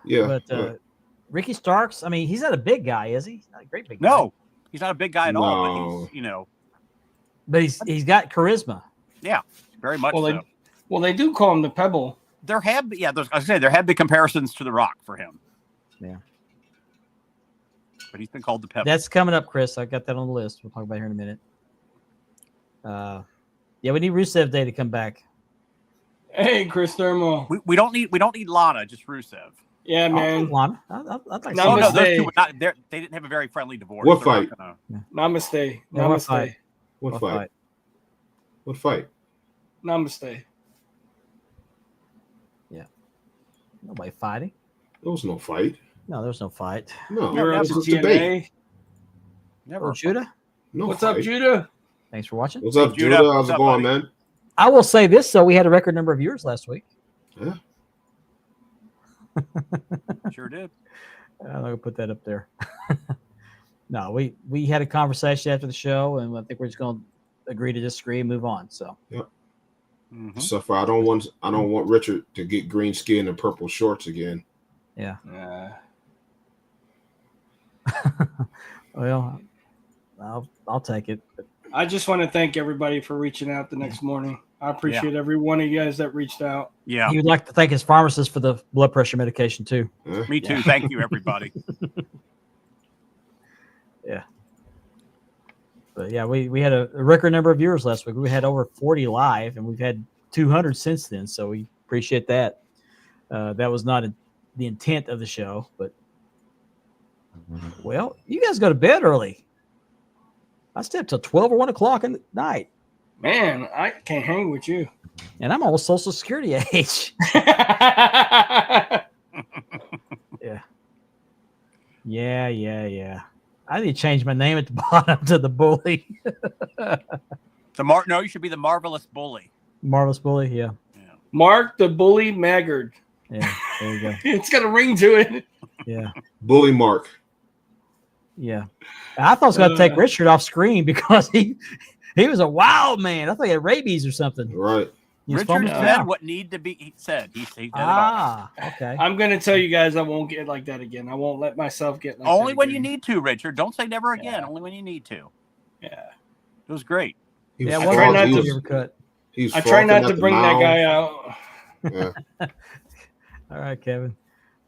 Yeah. But right. Ricky Starks, I mean, he's not a big guy, is he? He's not a great big guy. No, he's not a big guy at all, but No. he's, But he's got charisma. very much Well, so. they do call him the Pebble. There have been, there have been comparisons to The Rock for him. Yeah. But he's been called the Pebble. That's coming up, Chris. I got that on the list. We'll talk about it here in a minute. Yeah, we need Rusev Day to come back. Hey, Chris Thermo. we don't need Lana, just Rusev. Yeah, man. Lana. I'd like to No, see Oh no, that. those two were not. They didn't have a very friendly divorce. What They're not fight? gonna- Namaste. Yeah, what Namaste. fight? What What fight? fight? What fight? Namaste. Nobody fighting. There was no fight. No, there was no fight. No, You're it up was to just a debate. TNA. Never. Oh, Judah. No What's fight. up, Judah? Thanks for watching. What's up, Judah? Judah? How's What's it up, going, buddy? man? I will say this, though. We had a record number of viewers last week. Yeah. Sure did. I'm going to put that up there. No, we had a conversation after the show, and I think we're just going to agree to disagree and move on. So, Mhm. So far, I don't want Richard to get green skin and purple shorts again. yeah. Uh, Well, I'll take it. I just want to thank everybody for reaching out the next morning. I appreciate every one of you guys that reached out. Yeah, He would like to thank his pharmacist for the blood pressure medication, too. Huh? me too. Thank you, everybody. But yeah, we had a record number of viewers last week. We had over 40 live, and we've had 200 since then. So we appreciate that. That was not the intent of the show, but well, you guys go to bed early. I stay up till 12 or 1 o'clock in the night, Man, I can't hang with you. and I'm almost Social Security age. Yeah. I need to change my name at the bottom to the Bully. No, you should be the Marvelous Bully. Marvelous Bully. Yeah. Mark the Bully Maggard. Yeah. There you go. It's got a ring to it. Yeah. Bully Mark. Yeah. I thought I was going to take Richard off screen because he was a wild man. I thought he had rabies or something. Right. He was Richard foaming said around. what need to be. He said he did it all. Okay. I'm going to tell you guys I won't get like that again. I won't let myself get like Only that when again. you need to, Richard. Don't say never again. Yeah. Only when you need to. Yeah. It was great. He was Yeah, I one try of not those to- you ever cut. he was I try not frothing to at the bring that mouth. guy out. Yeah. All right, Kevin.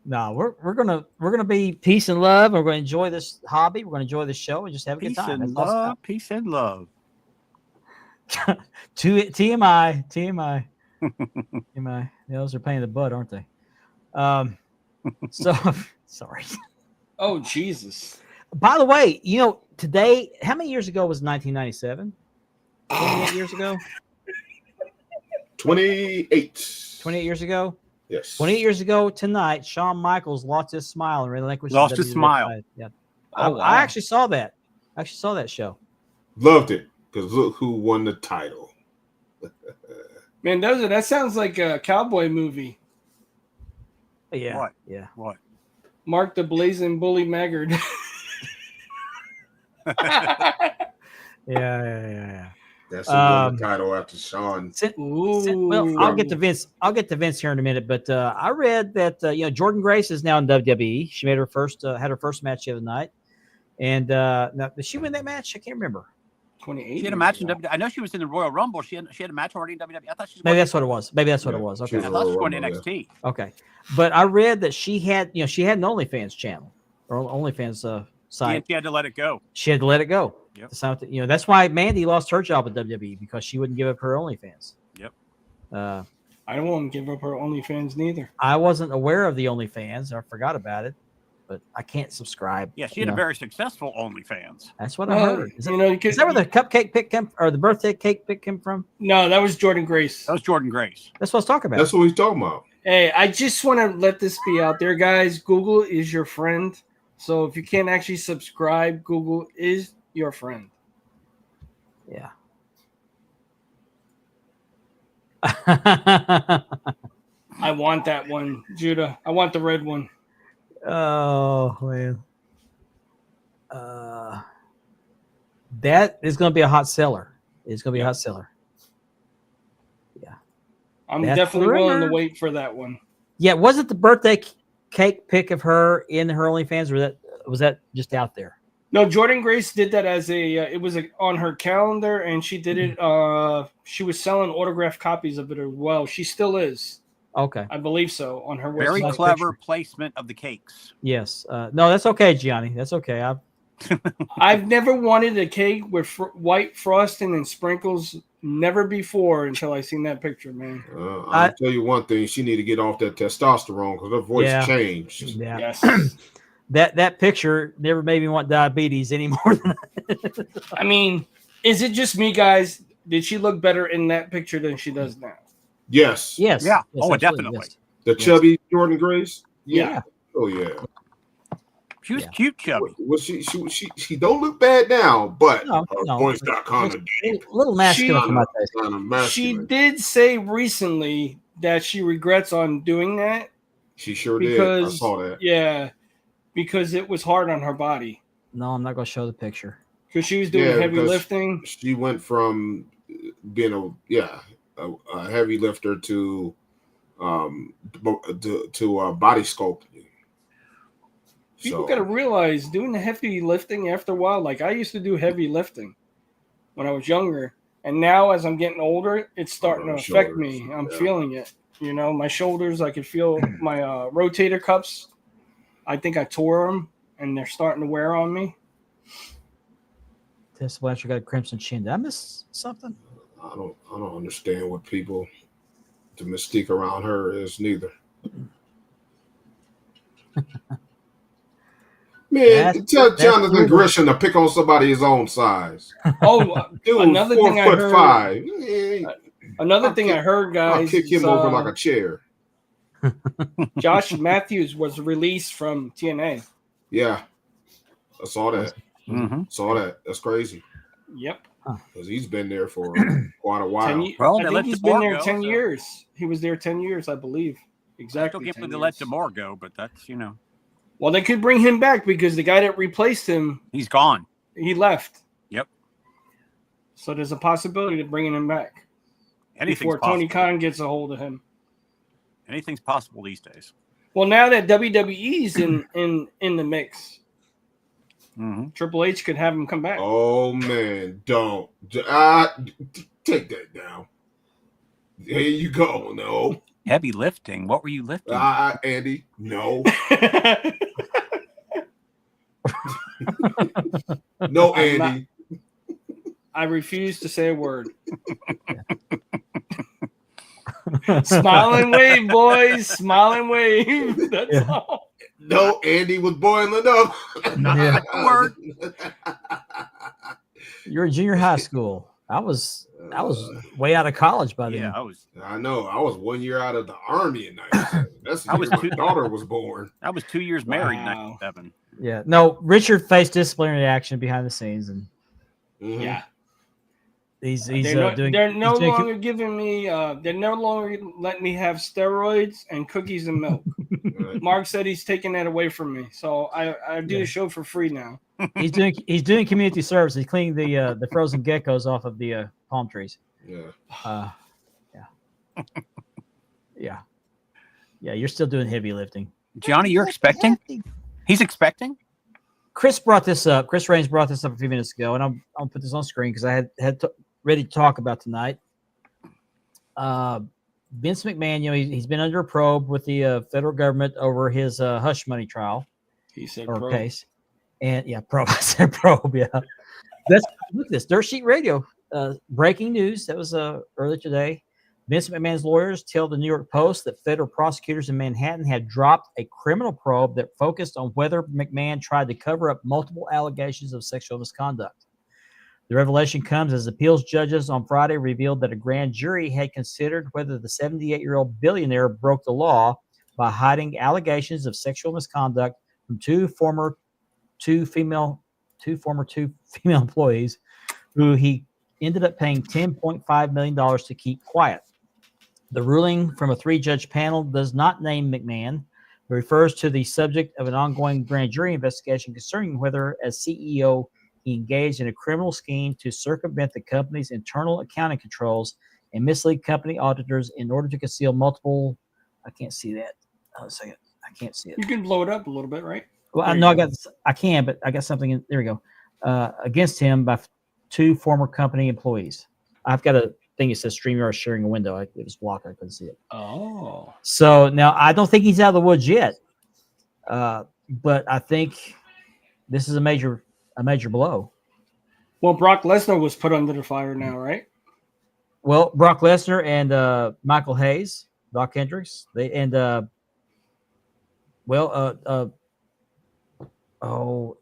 No, we're gonna be peace and love. And we're gonna enjoy this hobby. We're gonna enjoy the show and just have a good Peace time. and That's all love. Peace and love. it's about. TMI. TMI. Those are pain in the butt, aren't they? So sorry. Oh, Jesus. By the way, today, how many years ago was 1997? 28 years ago? 28. 28 years ago? Yes. 28 years ago tonight, Shawn Michaels lost his smile and relinquished the Lost his WWE smile. title. Yeah. Oh, I wow. actually saw that. I actually saw that show. Loved it because look who won the title. Man, that sounds like a cowboy movie. Yeah. What? Yeah. What? Mark the Blazing Bully Maggard. Yeah. That's who won Um, the title after Sean. Ooh. I'll get to Vince. I'll get to Vince here in a minute. But I read that Jordan Grace is now in WWE. She made her first had her first match the other night. And now, did she win that match? I can't remember. 28. She had a match in WWE. I know she was in the Royal Rumble. She had a match already in WWE. I thought she was Maybe going, that's what it was. Maybe that's what Yeah, it was. she Okay. I was- thought she was going to Rumble, NXT. Okay. But I read that she had an OnlyFans channel or OnlyFans site. She had to let it go. She had to let it go. Yep. That's why Mandy lost her job at WWE because she wouldn't give up her OnlyFans. Yep. I don't want to give up her OnlyFans neither. I wasn't aware of the OnlyFans. I forgot about it, but I can't subscribe. Yeah, she had a very successful OnlyFans. That's what I heard. Is You know, you could, that where the cupcake pick came or the birthday cake pick came from? no, that was Jordan Grace. That was Jordan Grace. That's what I was talking about. That's what he's talking about. Hey, I just want to let this be out there, guys. Google is your friend. So if you can't actually subscribe, Google is your friend. Yeah. I want that one, Judah. I want the red one. Oh man. That is going to be a hot seller. It's going to be a hot seller. I'm That's definitely the willing to rumor. wait for that one. Yeah, was it the birthday cake pic of her in her OnlyFans, or was that just out there? No, Jordan Grace did that as it was on her calendar, and she did it. She was selling autographed copies of it as well. She still is. Okay. I believe so on her Very website. clever placement of the cakes. Yes. No, that's okay, Gianni. That's okay. I've never wanted a cake with white frosting and sprinkles. Never before until I seen that picture, man. I'll tell you one thing: she need to get off that testosterone because her voice changed. Yeah. Yes. That picture never made me want diabetes anymore. I mean, is it just me, guys? Did she look better in that picture than she does now? Yes. Yes. Yeah. Yes, Oh, absolutely, definitely. yes. The chubby Jordan Grace. Yeah. Oh yeah. She was Yeah. cute, chubby. Well, she don't look bad now, but No, her no. voice got kind of deep. Little masculine She- for my taste. Kind of She masculine. did say recently that she regrets on doing that She sure did. I because saw that. yeah, because it was hard on her body No, I'm not going to show the picture. because she was doing Yeah, heavy because- lifting. She went from being a heavy lifter to body sculpting. People got to realize doing the heavy lifting after a while. Like I used to do heavy lifting when I was younger, and now as I'm getting older, it's starting to the affect me. shoulders, I'm yeah. feeling it. You know, my shoulders. I could feel my rotator cuffs. I think I tore them, and they're starting to wear on me. Tessa Blanchard got a crimson chin. Did I miss something? I don't understand what people the mystique around her is neither. Man, tell Jonathan Gresham to pick on somebody his own size. Oh, Dude, another 4 thing I foot heard. 5. Yeah, Another thing I heard, guys. I'll kick him is, over like a chair. Josh Matthews was released from TNA. Yeah, I saw that. Mm-hmm. Saw that. That's crazy Yep. because he's been there for quite a while. 10 years. Well, I they think let he's DeMar been there go, 10 so- years. He was there 10 years, I believe. I still Exactly. can't 10 believe they let years. DeMar go, but that's, you know, Well, they could bring him back because the guy that replaced him, he's gone. he left. Yep. So there's a possibility of bringing him back Anything's before possible. Tony Khan gets a hold of him. Anything's possible these days. Well, now that WWE's in the mix, Mm-hmm. Triple H could have him come back. Oh man, don't take that down. Here you go. No, Heavy lifting. What were you lifting? Andy. No, no, I'm not- Andy. I refuse to say a word. Smile and wave, boys. Smile and wave. That's Yeah. all. No, Andy was boiling up. Yeah. Word. You're in junior high school. I was way out of college by then. Yeah, I was. I know. I was 1 year out of the army in '97. That's the I was year my two- daughter was born. I was 2 years married in Wow. 97. Yeah. No, Richard faced disciplinary action behind the scenes, and Mhm. Yeah. he's They're no he's doing- longer giving me. They're no longer letting me have steroids and cookies and milk. Right. Mark said he's taking that away from me, so I do the show for free now. he's doing community service. He's cleaning the frozen geckos off of the palm trees. Yeah. Yeah. You're still doing heavy lifting. Johnny, you're expecting? He's expecting? Chris brought this up. Chris Raines brought this up a few minutes ago, and I'll put this on screen because I had ready to talk about tonight. Vince McMahon, he's been under a probe with the federal government over his hush money trial He said, or "Bro, case, and probe. I said probe. Yeah, look at this Dirt Sheet Radio. Breaking news that was earlier today. Vince McMahon's lawyers tell the New York Post that federal prosecutors in Manhattan had dropped a criminal probe that focused on whether McMahon tried to cover up multiple allegations of sexual misconduct. The revelation comes as appeals judges on Friday revealed that a grand jury had considered whether the 78-year-old billionaire broke the law by hiding allegations of sexual misconduct from two former female employees who he ended up paying $10.5 million to keep quiet. The ruling from a 3-judge panel does not name McMahon, but refers to the subject of an ongoing grand jury investigation concerning whether, as CEO, he engaged in a criminal scheme to circumvent the company's internal accounting controls and mislead company auditors in order to conceal multiple. I can't see that. Hold on a second. I can't see it. You can blow it up a little bit, right? Well, I There you know go. I can, but I got something in, there we go. Against him by 2 former company employees. I've got a thing that says StreamYard sharing a window. It was blocked. I couldn't see it. Oh. So now I don't think he's out of the woods yet. But I think this is a major blow. Well, Brock Lesnar was put under the fire now, right? Well, Brock Lesnar and Michael Hayes, Doc Hendricks, they and Laurinaitis. John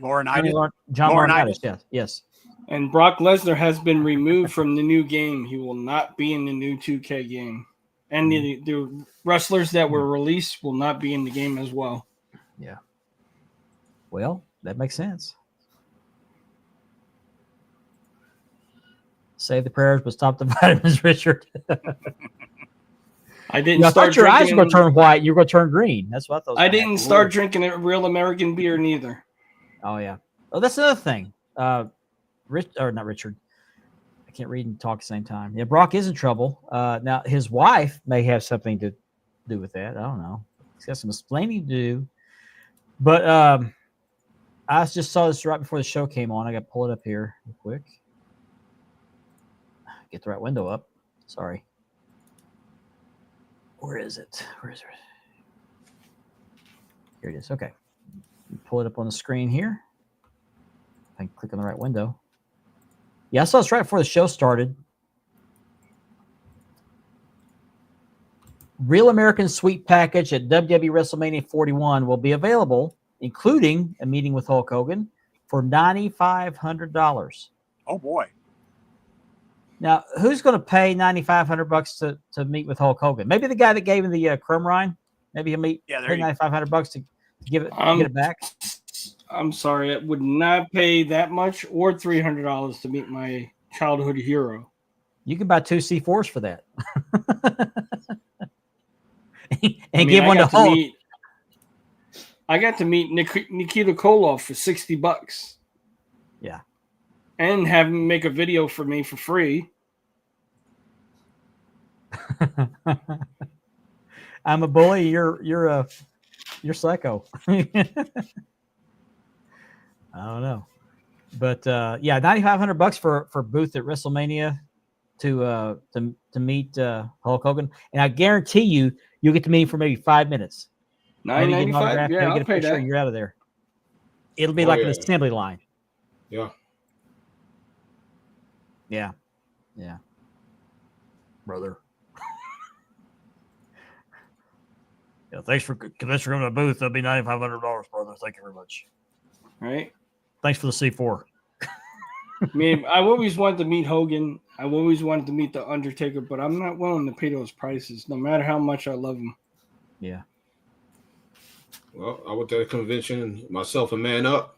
Laurinaitis. Laurinaitis, yes. And Brock Lesnar has been removed from the new game. He will not be in the new 2K game. And the wrestlers that were released will not be in the game as well. Yeah. Well, that makes sense. Say the prayers, but stop the vitamins, Richard. I didn't I start thought your eyes were going drinking. to turn white. You were going to turn green. That's what I thought. I didn't start drinking a real American beer neither. Oh, yeah. Oh, that's another thing. Not Richard. I can't read and talk at the same time. Yeah, Brock is in trouble. Now, his wife may have something to do with that. I don't know. He's got some explaining to do. But I just saw this right before the show came on. I got to pull it up here real quick. Get the right window up. Sorry. Where is it? Where is it? Here it is. Okay. Pull it up on the screen here. I can click on the right window. Yeah, I saw this right before the show started. Real American Suite package at WWE WrestleMania 41 will be available, including a meeting with Hulk Hogan, for $9,500. Oh boy. Now, who's going to pay $9,500 to meet with Hulk Hogan? Maybe the guy that gave him the Crumb Rind. Maybe he'll pay $9,500 to get it back. I'm sorry, I would not pay that much or $300 to meet my childhood hero. You can buy 2 C4s for that, and give one to Hulk. I got to meet Nikita Koloff for $60. Yeah. And have him make a video for me for free. I'm a bully. You're psycho. I don't know, but yeah, $9,500 for booth at WrestleMania to meet Hulk Hogan, and I guarantee you'll get to meet him for maybe 5 minutes. $9.95. Yeah, I'll pay that. You're out of there. It'll be like an assembly line. Yeah. Yeah. Brother. Yeah, thanks for coming to the booth. That'll be $9,500, brother. Thank you very much. Right. Thanks for the C4. I mean, I always wanted to meet Hogan. I always wanted to meet The Undertaker, but I'm not willing to pay those prices, no matter how much I love them. Yeah. Well, I went to a convention, myself and Man Up,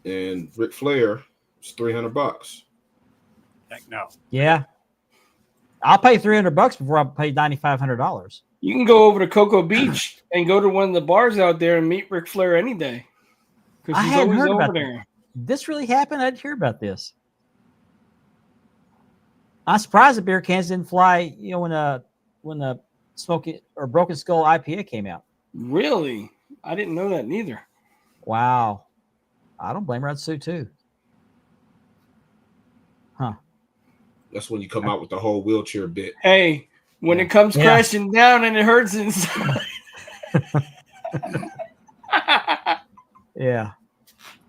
and Ric Flair was $300. Heck no. Yeah. I'll pay $300 before I pay $9,500. You can go over to Cocoa Beach and go to one of the bars out there and meet Ric Flair any day. Because he's always over there. This really happened? I didn't hear about this. I'm surprised the beer cans didn't fly, when the Smoky or Broken Skull IPA came out. Really? I didn't know that neither. Wow. I don't blame Rod Sue too. Huh. That's when you come out with the whole wheelchair bit. Hey, when it comes crashing down and it hurts inside. Yeah.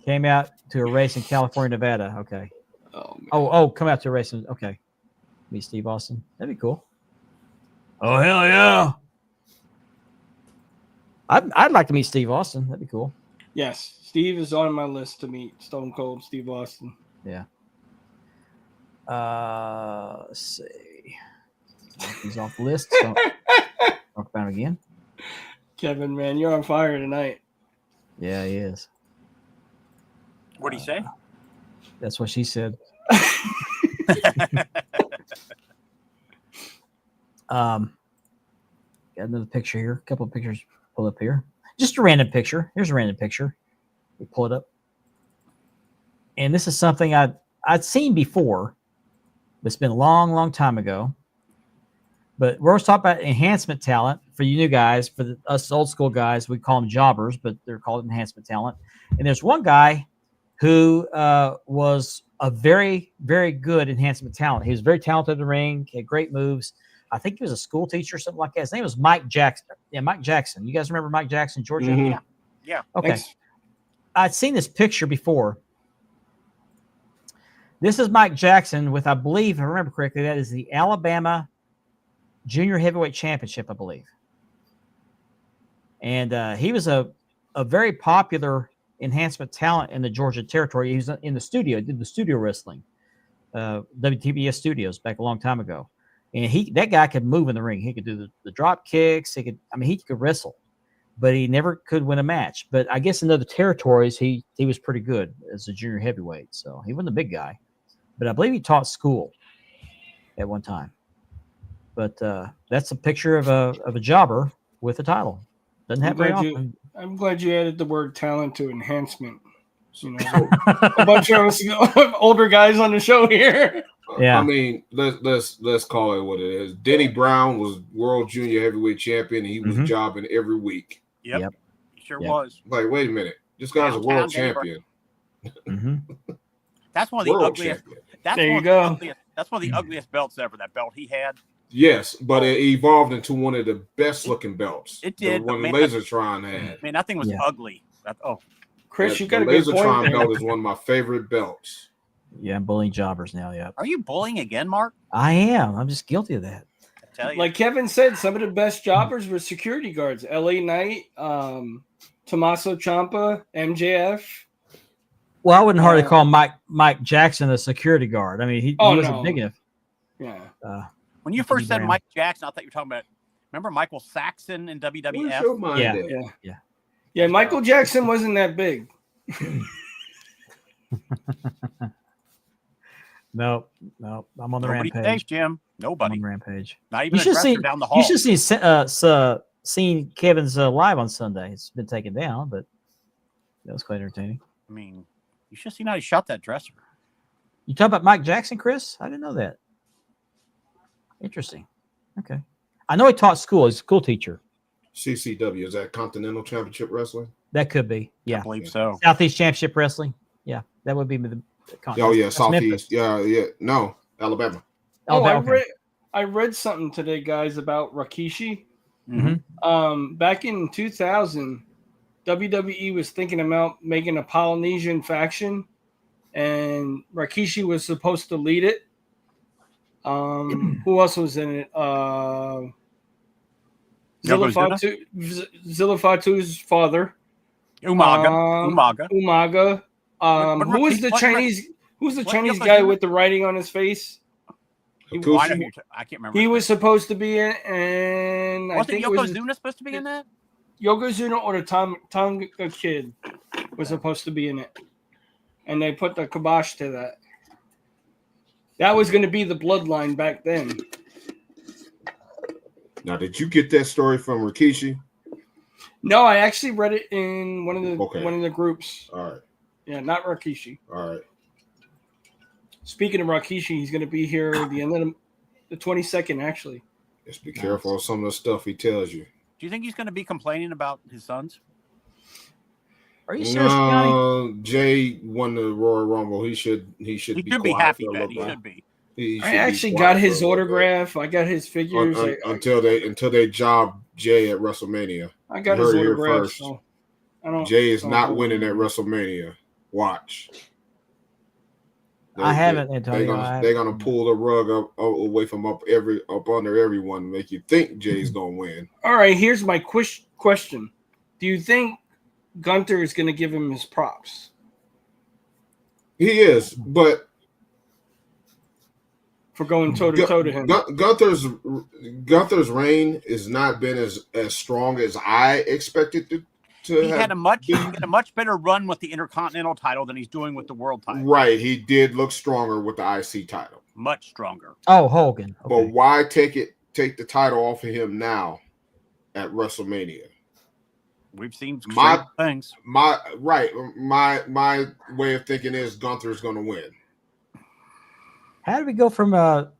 Came out to a race in California, Nevada. Okay. Oh, come out to a race. Okay. Meet Steve Austin. That'd be cool. Oh, hell yeah. I'd like to meet Steve Austin. That'd be cool. Yes. Steve is on my list to meet Stone Cold Steve Austin. Yeah. Let's see. He's off the list. So talk about him again. Kevin, man, you're on fire tonight. Yeah, he is. What'd he say? That's what she said. Got another picture here. A couple of pictures pull up here. Just a random picture. Here's a random picture. We pull it up. And this is something I'd seen before, but it's been a long, long time ago. But we're always talking about enhancement talent for you new guys. For us old school guys, we call them jobbers, but they're called enhancement talent. And there's one guy who was a very, very good enhancement talent. He was very talented in the ring, had great moves. I think he was a school teacher or something like that. His name was Mike Jackson. Yeah, Mike Jackson. You guys remember Mike Jackson, Georgia? Mhm. Yeah. Okay. Thanks. I'd seen this picture before. This is Mike Jackson with, I believe, if I remember correctly, that is the Alabama Junior Heavyweight Championship, I believe. And he was a very popular enhancement talent in the Georgia territory. He was in the studio, did the studio wrestling, WTBS Studios back a long time ago. And that guy could move in the ring. He could do the drop kicks. He could wrestle, but he never could win a match. But I guess in other territories, he was pretty good as a junior heavyweight. So he wasn't a big guy, but I believe he taught school at one time. But that's a picture of a jobber with a title. Doesn't happen very often. I'm glad you added the word talent to enhancement. You know, a bunch of us older guys on the show here. Yeah. I mean, let's call it what it is. Denny Brown was world junior heavyweight champion, and he was jobbing every week. Yep. He sure Yep. was. Like, wait a minute, this guy's a world champion. That's one of the World ugliest. champion. That's one of the ugliest belts ever. That belt he had. Yes, but it evolved into one of the best looking belts. It did, The but one man, Lasertron had. Man, that thing was ugly. Chris, Yeah, you got a the good Lasertron point there. belt is one of my favorite belts. Yeah, I'm bullying jobbers now. Yeah, Are you bullying again, Mark? I am. I'm just guilty of that. I tell you. Like Kevin said, some of the best jobbers were security guards. L.A. Knight, Tommaso Ciampa, MJF. Well, I wouldn't hardly call Mike Jackson a security guard. I mean, he wasn't no. big enough. Yeah. When you first said Brown. Mike Jackson, I thought you were talking about. Remember Michael Saxon in Where's WWF? your mind Yeah. at? Yeah, Michael Jackson wasn't that big. No, I'm on the Nobody rampage. thinks, Jim. I'm Nobody. on the rampage. Not even You a should dresser see. down the hall. You should see. Seen Kevin's live on Sunday. It's been taken down, but that was quite entertaining. I mean, you should see how he shot that dresser. You talk about Mike Jackson, Chris? I didn't know that. Interesting. Okay. I know he taught school. He's a school teacher. CCW, is that Continental Championship Wrestling? That could be. Yeah. I believe so. Southeast Championship Wrestling. Yeah. That would be the Oh yeah, that's Memphis. Southeast. Yeah. No, Alabama. Oh, okay. I read something today, guys, about Rikishi. Mm-hmm. Back in 2000, WWE was thinking about making a Polynesian faction, and Rikishi was supposed to lead it. Who else was in it? Zillifatu's father, Umaga. Umaga. Who was the Chinese? Who's the Chinese guy with the writing on his face? I can't remember. He was supposed to be in, and I think Yokozuna supposed to be in that? Yokozuna or the Tonga Kid was supposed to be in it, and they put the kibosh to that. That was going to be the bloodline back then. Now, did you get that story from Rikishi? No, I actually read it in one of the groups. All right. Yeah, not Rikishi. All right. Speaking of Rikishi, he's going to be here at the end of the 22nd, actually. Just be careful of some of the stuff he tells you. Do you think he's going to be complaining about his sons? Are you serious, Johnny? No, Jay won the Royal Rumble. He should He should be quiet happy, for a man. little He bit. should be. He should I be actually quiet got for his a little bit. autograph. I got his figures. Until they job Jay at WrestleMania. I got You his heard it here autograph. first. So I don't. Jay is not winning at WrestleMania. Watch. I haven't, Antonio. They're gonna pull the rug up away from up under everyone, and make you think Jay's gonna win. All right, here's my question: do you think Gunther is going to give him his props? He is, but for going toe to toe to him. Gunther's reign has not been as strong as I expected to He had a much better run with the Intercontinental title than he's doing with the World title. Right, he did look stronger with the IC title. Much stronger. Oh, Hogan. Okay. But why take the title off of him now at WrestleMania? We've seen My- things. My way of thinking is Gunther's going to win. How did we go from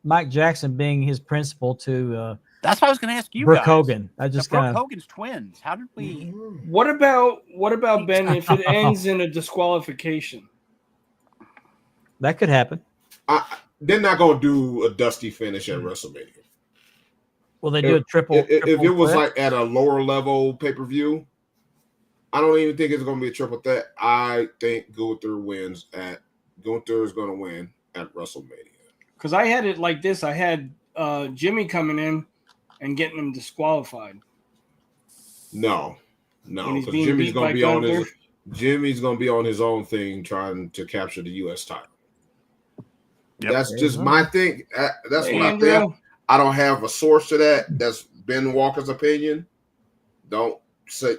Mike Jackson being his principal to That's what I was going to ask you Brooke guys. Hogan. I The just Brooke kind of Hogan's twins. How did we? What about Ben if it ends in a disqualification? that could happen. They're not gonna do a dusty finish at WrestleMania. Will they do a triple? If triple it was threat? like at a lower level pay-per-view, I don't even think it's gonna be a triple threat. I think Gunther is gonna win at WrestleMania. Because I had it like this. I had Jimmy coming in and getting him disqualified. No, When he's because being Jimmy's beat gonna by be on Gunther. his own thing, trying to capture the U.S. title. Yep. That's just my thing. That's Hey, what I Andrew. think. I don't have a source to that. That's Ben Walker's opinion. Don't say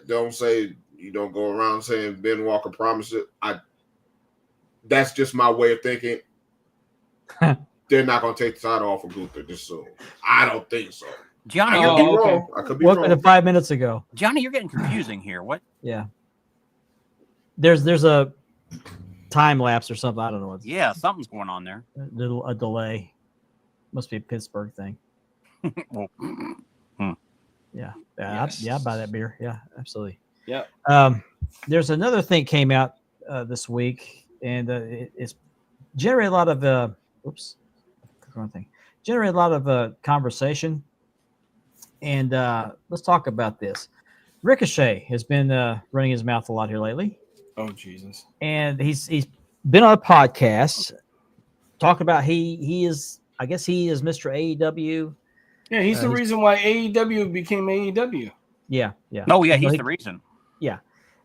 you don't go around saying Ben Walker promised it. That's just my way of thinking. They're not going to take the title off of Gunther this soon. I don't think so. Johnny, I you're could be getting, okay. wrong. I could be What wrong. 5 minutes ago? Johnny, you're getting confusing here. What? Yeah. There's a time lapse or something. I don't know. It's Yeah, something's going on there. a delay. Must be a Pittsburgh thing. Well, Yeah. Yes. I buy that beer. Yeah, absolutely. Yep. There's another thing came out this week, and it's generated a lot of wrong thing. Generated a lot of conversation. And let's talk about this. Ricochet has been running his mouth a lot here lately, Oh Jesus! and he's been on a podcast talking about he is Mr. AEW. Yeah, he's the reason why AEW became AEW. Yeah. oh yeah, So he's the reason.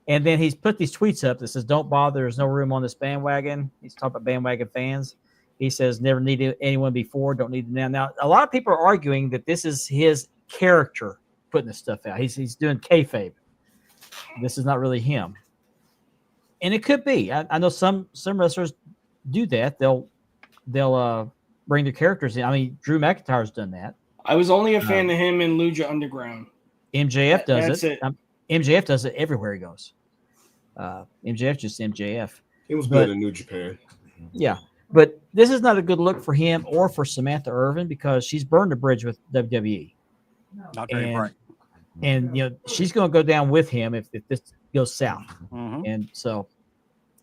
And then he's put these tweets up that says, "Don't bother. There's no room on this bandwagon." He's talking about bandwagon fans. He says, "Never needed anyone before. Don't need them now." Now, a lot of people are arguing that this is his character putting this stuff out. He's doing kayfabe. This is not really him, and it could be. I know some wrestlers do that. They'll bring their characters in. I mean, Drew McIntyre's done that. I was only a fan of him in Lucha Underground. MJF does That's it. MJF does it everywhere he goes. MJF just MJF. He was But- good in New Japan. Yeah. But this is not a good look for him or for Samantha Irvin because she's burned a bridge with WWE. Not very And- bright. And she's going to go down with him if this goes south. Mhm. And so,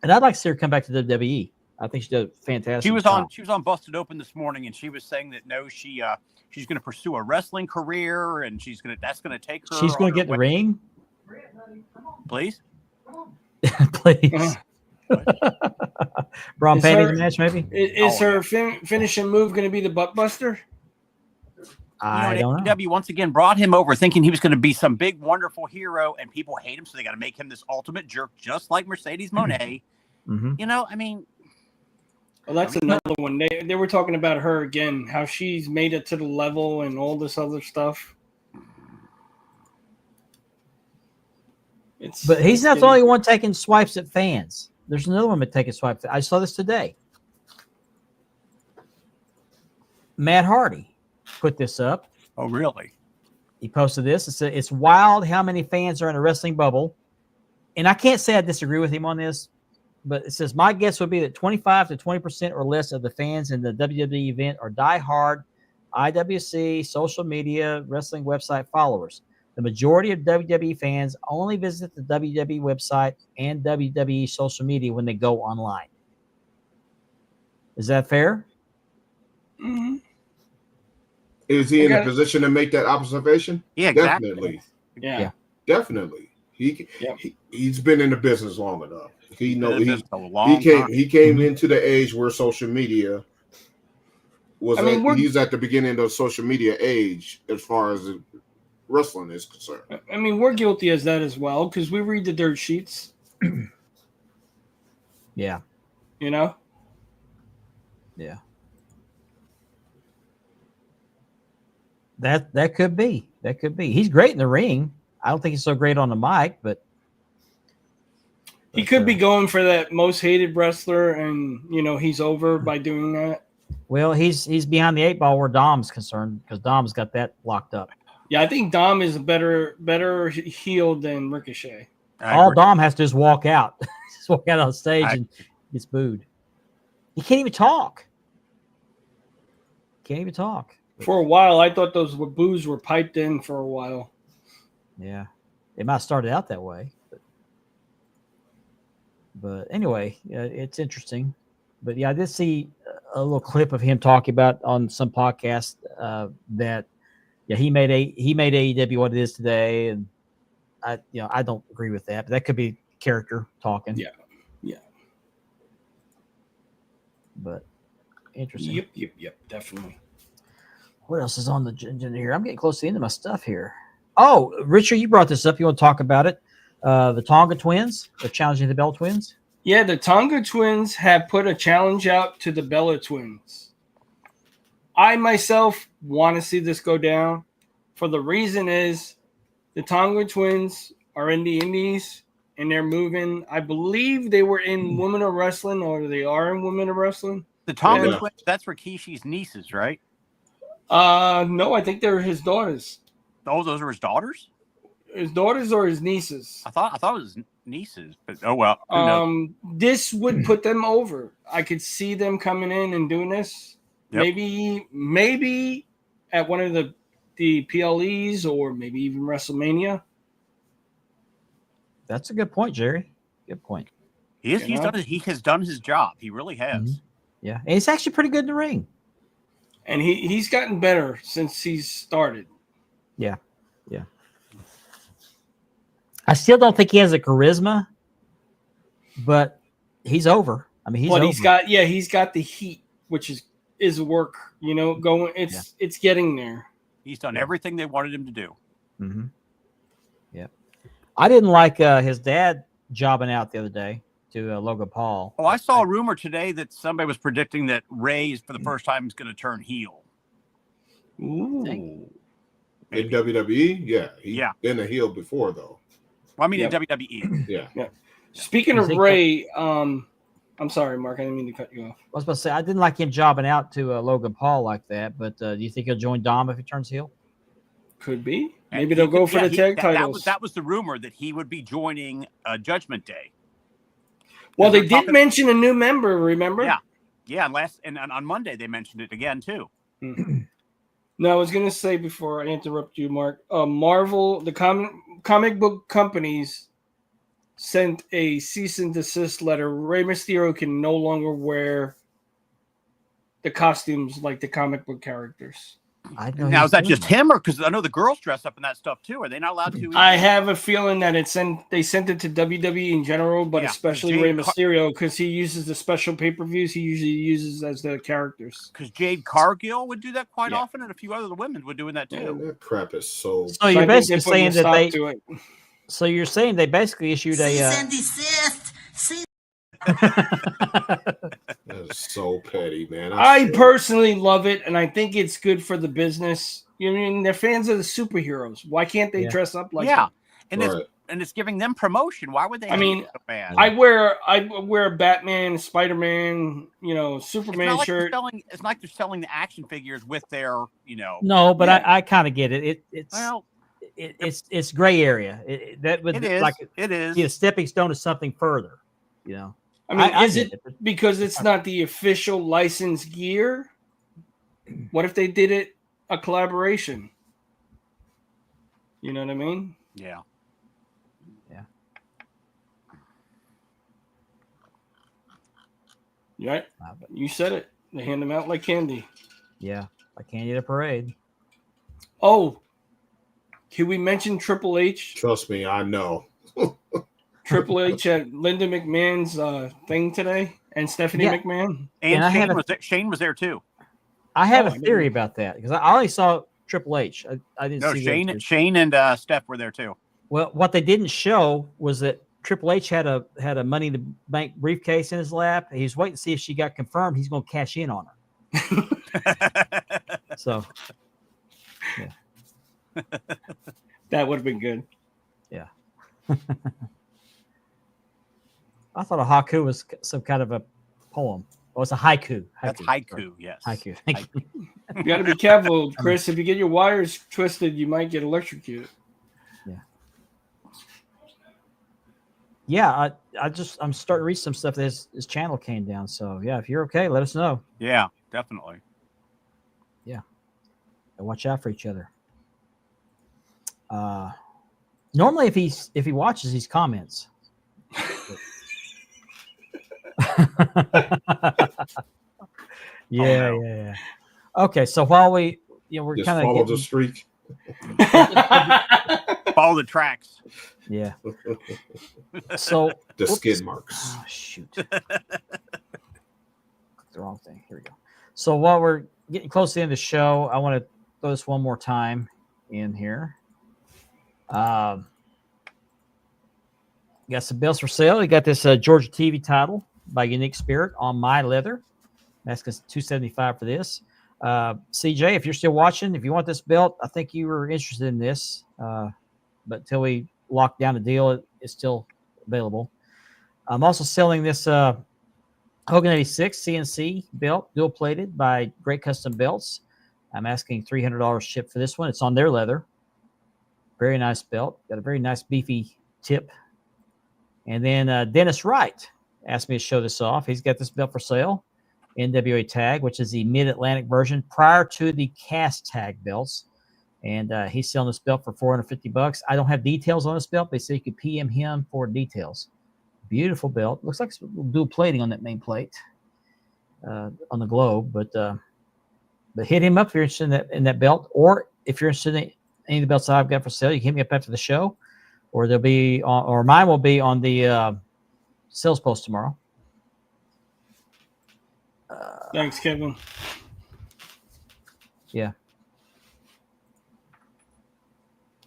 and I'd like to see her come back to WWE. I think she did a fantastic She was job. on Busted Open this morning, and she was saying that she's going to pursue a wrestling career, and that's going to take her. She's going on to her get in the way- ring. Please. Please. Braun Is Panty her- the match, maybe? Is Oh, her finishing move going to be the butt buster? I You don't know, know. AEW once again brought him over thinking he was going to be some big, wonderful hero, and people hate him, so they got to make him this ultimate jerk, just like Mercedes Moné. Mhm. You know, I mean, Well, that's another one. They were talking about her again, how she's made it to the level and all this other stuff. But he's not the only one taking swipes at fans. There's another one taking swipes. I saw this today. Matt Hardy put this up. oh really? He posted this. It said, "It's wild how many fans are in a wrestling bubble." And I can't say I disagree with him on this, but it says, "My guess would be that 25 to 20% or less of the fans in the WWE event are diehard IWC, social media, wrestling website followers. The majority of WWE fans only visit the WWE website and WWE social media when they go online." Is that fair? hmm Is he in a Okay. position to make that observation? Yeah, exactly. Definitely. Yeah. Definitely. Yep. He's been in the business long enough. He Been know in he business a long came time. he came into the age where social media was. I mean, he's at the beginning of the social media age as far as wrestling is concerned. I mean, we're guilty as that as well because we read the dirt sheets, Yeah. you know? Yeah. That could be. That could be. He's great in the ring. I don't think he's so great on the mic, but He could be going for that most hated wrestler, and, you know, he's over by doing that. well, he's behind the 8 ball where Dom's concerned because Dom's got that locked up. Yeah, I think Dom is a better heel than Ricochet. I All agree. Dom has to do is walk out. Just walk out on stage I- and gets booed. He can't even talk. Can't even talk. For a while, I thought those boos were piped in for a while. Yeah, it might have started out that way, but anyway, it's interesting. But yeah, I did see a little clip of him talking about on some podcast that he made AEW what it is today, and I don't agree with that, but that could be character talking. Yeah. But interesting. Yep, definitely. What else is on the agenda here? I'm getting close to the end of my stuff here. Oh, Richard, you brought this up. You want to talk about it? The Tonga twins, they're challenging the Bell twins. Yeah, the Tonga twins have put a challenge out to the Bella twins. I myself want to see this go down. For the reason is the Tonga twins are in the Indies and they're moving. I believe they were in Women of Wrestling, or they are in Women of Wrestling. The Tonga Yeah. twins, that's Rikishi's nieces, right? No, I think they're his daughters. Oh, those are his daughters? His daughters or his nieces. I thought it was nieces, but oh well. Who knows? This would put them over. I could see them coming in and doing this. Yep. Maybe at one of the PLEs, or maybe even WrestleMania. That's a good point, Jerry. Good point. He has done his job. He really has. Mhm. Yeah, and he's actually pretty good in the ring. And he's gotten better since he's started. Yeah. I still don't think he has the charisma, but he's over. I mean, But over. he's got the heat, which is work. Going. It's getting there. He's done everything they wanted him to do. Mm-hmm. Yeah. I didn't like his dad jobbing out the other day to Logan Paul. Oh, I saw a rumor today that somebody was predicting that Ray, for the first time, is going to turn heel. Ooh. In WWE, yeah, he's Yeah. been a heel before though. Well, I mean, Yep. in WWE. Yeah, Speaking You of think Ray, I'm sorry, Mark. I didn't mean to cut you off. I was about to say I didn't like him jobbing out to Logan Paul like that, but do you think he'll join Dom if he turns heel? Could be. And Maybe they'll go for the tag that titles. was the rumor, that he would be joining Judgment Day. Well, they We're did talking- mention a new member. Remember? Yeah. Yeah, and on Monday they mentioned it again too. No, I was gonna say before I interrupt you, Mark. Marvel, the comic book companies sent a cease and desist letter. Rey Mysterio can no longer wear the costumes like the comic book characters. I know. Now, he's is that doing just him, or because I know the girls dress up in that stuff too? Are they not allowed to? I have a feeling that they sent it to WWE in general, but Yeah, especially Jade Rey Mysterio, because he uses the special pay-per-views he usually uses as the characters. Because Jade Cargill would do that quite Yeah. often, and a few other women would doing that man, too. that crap is so. So So I you're think basically they're putting saying a that stop they. to it. So you're saying they basically issued a. That is so petty, man. I swear. personally love it, and I think it's good for the business. You know what I mean, they're fans of the superheroes. Why can't they Yeah. dress up like Yeah, that? and Right. it's giving them promotion. Why would they? I mean, hate it so bad? I wear a Batman, Spider-Man, It's Superman not like they're shirt. selling. It's not like they're selling the action figures with their, No, but Yeah. I kind of get it. It's Well, it's gray area. That would it is. like It is. a stepping stone to something further. You know. I mean, is get it but because it's not the official licensed gear? What if they did it a collaboration? You know what I mean? Yeah. Right? You said it. They hand them out like candy. Yeah, I can't eat a parade. Oh, can we mention Triple H? Trust me, I know. Triple H at Linda McMahon's thing today, and Stephanie Yeah. McMahon. And I had Shane was there too. I have Oh, a I theory didn't- about that because I only saw Triple H. I didn't No, see the other two. Shane and Steph were there too. Well, what they didn't show was that Triple H had a Money in the Bank briefcase in his lap. He's waiting to see if she got confirmed. He's going to cash in on her. So That would have been good. I thought a haiku was some kind of a poem. Oh, it's a haiku. That's Sorry. haiku. Yes. Haiku. Thank you. You got to be careful, Chris. If you get your wires twisted, you might get electrocuted. Yeah, I'm starting to read some stuff that his channel came down. So yeah, if you're okay, let us know. Yeah, definitely. watch out for each other. Normally, if he watches, he comments. Yeah. Okay, so while we're Just kind of follow getting, the streak. Follow the tracks. yeah. So The whoops. skid marks. Oh, shoot. Clicked the wrong thing. Here we go. So while we're getting close to the end of the show, I want to throw this one more time in here. Got some belts for sale. You got this Georgia TV title by Unique Spirit on My Leather. That's $275 for this. CJ, if you're still watching, if you want this belt, I think you were interested in this. But until we lock down the deal, it's still available. I'm also selling this Hogan 86 CNC belt, dual plated by Great Custom Belts. I'm asking $300 ship for this one. It's on their leather. Very nice belt. Got a very nice beefy tip. And then Dennis Wright asked me to show this off. He's got this belt for sale. NWA tag, which is the Mid-Atlantic version prior to the cast tag belts. And he's selling this belt for $450. I don't have details on this belt. They say you could PM him for details. Beautiful belt. Looks like some dual plating on that main plate on the globe. But hit him up if you're interested in that belt, or if you're interested in any of the belts that I've got for sale, you can hit me up after the show, or they'll be on, or mine will be on the sales post tomorrow. Thanks, Kevin. Yeah.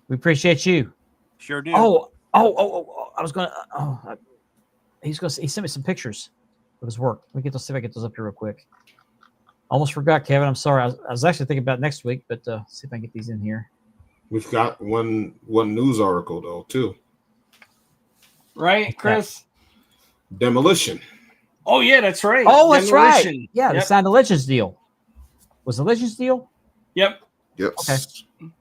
We appreciate you. Sure do. Oh, I was going to, he sent me some pictures of his work. Let me see if I get those up here real quick. Almost forgot, Kevin. I'm sorry. I was actually thinking about next week, but see if I can get these in here. We've got one news article though too. Right, Chris? Demolition. Oh yeah, that's right. Oh, that's right. Demolition. Yeah, they Yep. signed the Legends deal. Was the Legends deal? Yep. Yes. Okay.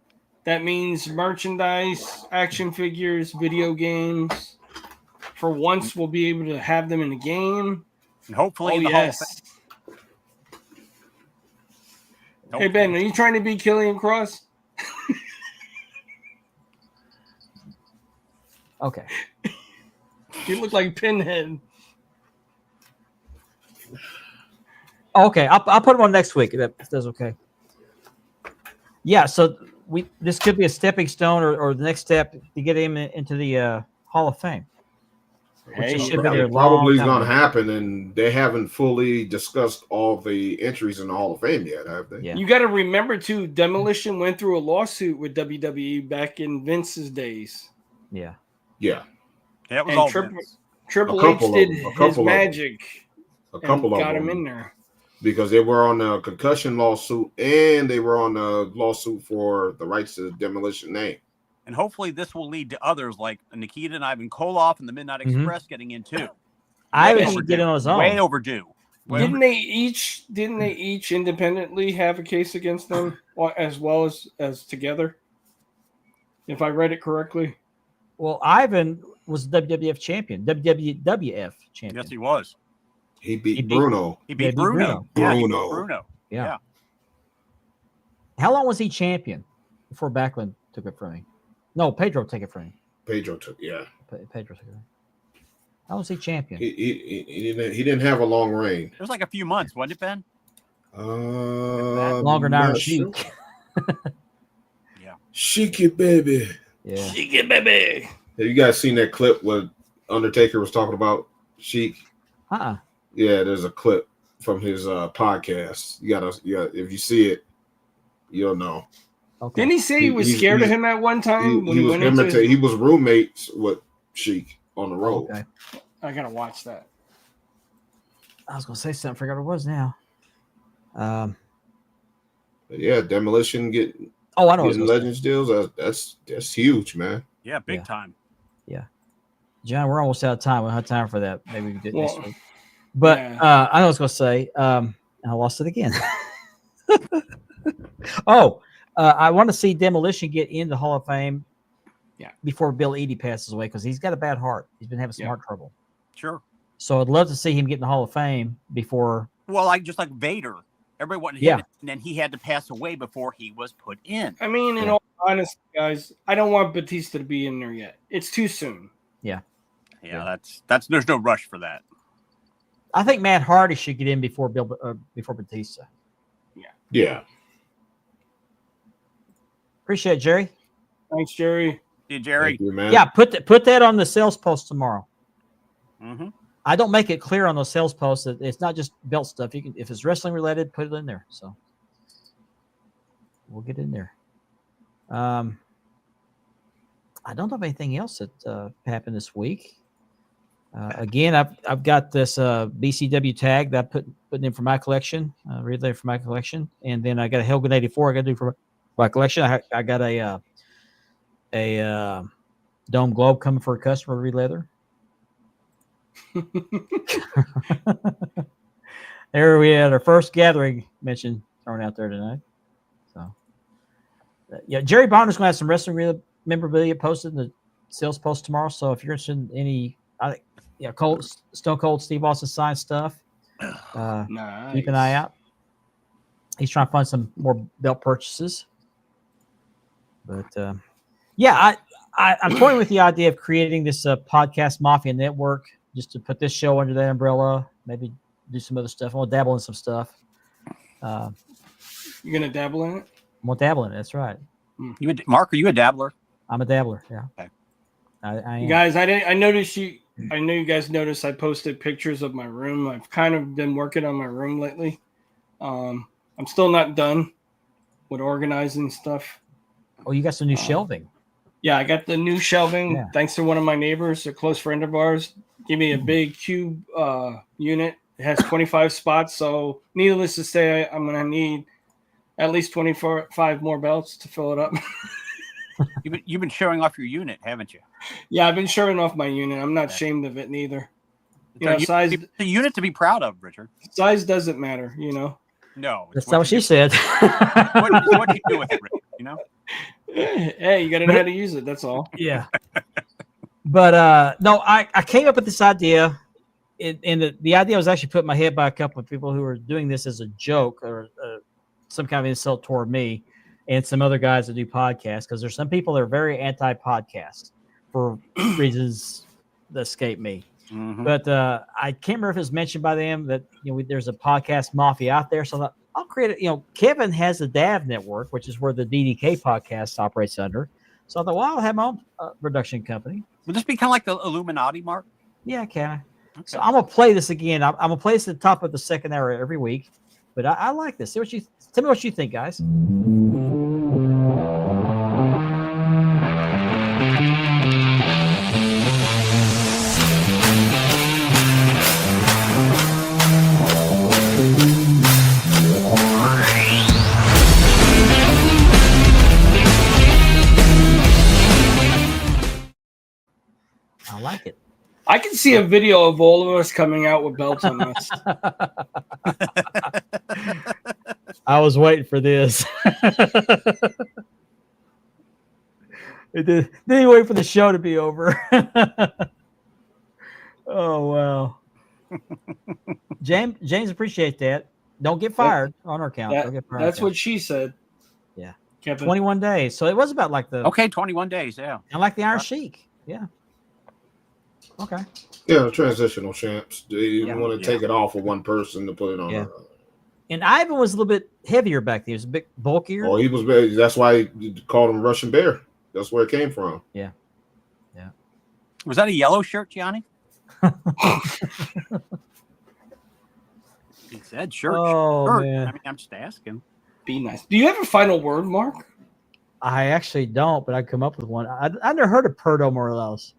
That means merchandise, action figures, video games. For once, we'll be able to have them in the game. And hopefully Oh, in the yes. Hall of Fame. Hey, Ben, are you trying to be Killian Cross? Okay. You look like Pinhead. Okay, I'll put them on next week. If that's okay. Yeah, so this could be a stepping stone or the next step to get him into the Hall of Fame. Hey, Which should be there a It long probably is time going to ago. happen, and they haven't fully discussed all the entries in the Hall of Fame yet, have they? Yeah. You got to remember, too, Demolition went through a lawsuit with WWE back in Vince's days. Yeah. Yeah. That was And all Triple Vince. A H couple of did them, a his couple of them. magic A and couple of got them him in there. because they were on a concussion lawsuit and they were on a lawsuit for the rights to the Demolition name. And hopefully this will lead to others like Nikita and Ivan Koloff and the Midnight Mhm. Express getting in too. I Way should get it on his own. Way overdue. Way Didn't overdue. they each independently have a case against them as well as together? If I read it correctly. Well, Ivan was the WWF champion, WWF champion. Yes, he was. He beat He beat- Bruno. He Yeah, beat he beat Bruno. Yeah, he beat Bruno. Bruno. Yeah. Yeah. How long was he champion before Backlund took it from him? No, Pedro took it from him. Pedro took, yeah. Pedro took it from him. How was he champion? He didn't have a long reign. It was like a few months, wasn't it, Ben? Longer than Iron not sure. Sheik. Sheik it, baby. Yeah. Shake it, baby. Have you guys seen that clip where Undertaker was talking about Sheik? Uh-uh. Yeah, there's a clip from his podcast. You gotta, if you see it, you'll know. Okay. Didn't he say he was He's- scared of he's- him at one time when He he was went into he was roommates with Sheik on the road. Okay. I gotta watch that. I was gonna say something. I forgot what it was now. But yeah, Demolition getting Oh, I know. What I was gonna say. Legends deals. That's huge, man. Yeah, big Yeah. time. John, we're almost out of time. We'll have time for that. Maybe we can do it next Well, week. But yeah. I know what I was going to say. I lost it again. I want to see Demolition get in the Hall of Fame before Bill Eadie passes away because he's got a bad heart. He's been having some heart trouble. Sure. So I'd love to see him get in the Hall of Fame before. Well, just like Vader. Everybody wanted Yeah. him, and then he had to pass away before he was put in. I mean, in Yeah. all honesty, guys, I don't want Batista to be in there yet. It's too soon. Yeah, that's there's no rush for that. I think Matt Hardy should get in before before Batista. Yeah. Appreciate it, Jerry. Thanks, Jerry. Yeah, Jerry. Thank you, man. Yeah, put that on the sales post tomorrow. Mm-hmm. I don't make it clear on those sales posts that it's not just belt stuff. You can, if it's wrestling related, put it in there. So we'll get in there. I don't have anything else that happened this week. Again, I've got this BCW tag that I put in for my collection, relay for my collection, and then I got a Helgen 84 I got to do for my collection. I got a Dome Globe coming for a customer re-leather. There we had our first gathering mention thrown out there tonight. So, yeah, Jerry Bonner's going to have some wrestling memorabilia posted in the sales post tomorrow. So if you're interested in any, Stone Cold Steve Austin signed stuff, Nice. keep an eye out. He's trying to find some more belt purchases. But yeah, I'm toying with the idea of creating this podcast mafia network, just to put this show under that umbrella. Maybe do some other stuff. I want to dabble in some stuff. You're gonna dabble in it? I'm going to dabble in it. That's right. Mark, are you a dabbler? I'm a dabbler. Yeah. Okay. I am. You guys, I noticed you. I know you guys noticed I posted pictures of my room. I've kind of been working on my room lately. I'm still not done with organizing stuff. Oh, you got some new shelving. Yeah, I got the new shelving. Yeah. Thanks to one of my neighbors, a close friend of ours. Give me a big cube unit. It has 25 spots. So needless to say, I'm going to need at least 5 more belts to fill it up. You've been showing off your unit, haven't you? Yeah, I've been showing off my unit. I'm not ashamed of it neither. You know, size It's a unit to be proud of, Richard. size doesn't matter, you know. No, That's not what she said. What you do with it, Richard, you know? Hey, you got to know how to use it. That's all. Yeah. But no, I came up with this idea, and the idea was actually put in my head by a couple of people who were doing this as a joke or some kind of insult toward me and some other guys that do podcasts, because there's some people that are very anti-podcast for reasons that escape me. Mhm. But I can't remember if it was mentioned by them that there's a podcast mafia out there. So I thought, I'll create it. Kevin has the DAV network, which is where the DDK podcast operates under. So I thought, well, I'll have my own production company. Would this be kind of like the Illuminati, Mark? Yeah, can I? Okay. So I'm gonna play this again. I'm gonna play this at the top of the second hour every week. But I like this. Tell me what you think, guys. I like it. I can see a video of all of us coming out with belts on us. I was waiting for this. Didn't wait for the show to be over. Oh wow. James, appreciate that. Don't get fired on our count. Don't get fired. That's what she said. Yeah. Kevin. 21 days. So it was about like the Okay, 21 days, yeah. and like the Iron Sheik. Yeah. Okay. Yeah, transitional champs. You Yeah. want to take it off of one person to put it on. Yeah. And Ivan was a little bit heavier back then. He was a bit bulkier. Oh, he was very. That's why you called him Russian Bear. That's where it came from. Was that a yellow shirt, Gianni? He said shirt. Oh, shirt. man. I mean, I'm just asking. Be nice. Do you have a final word, Mark? I actually don't, but I come up with one. I never heard of Perdo Morales.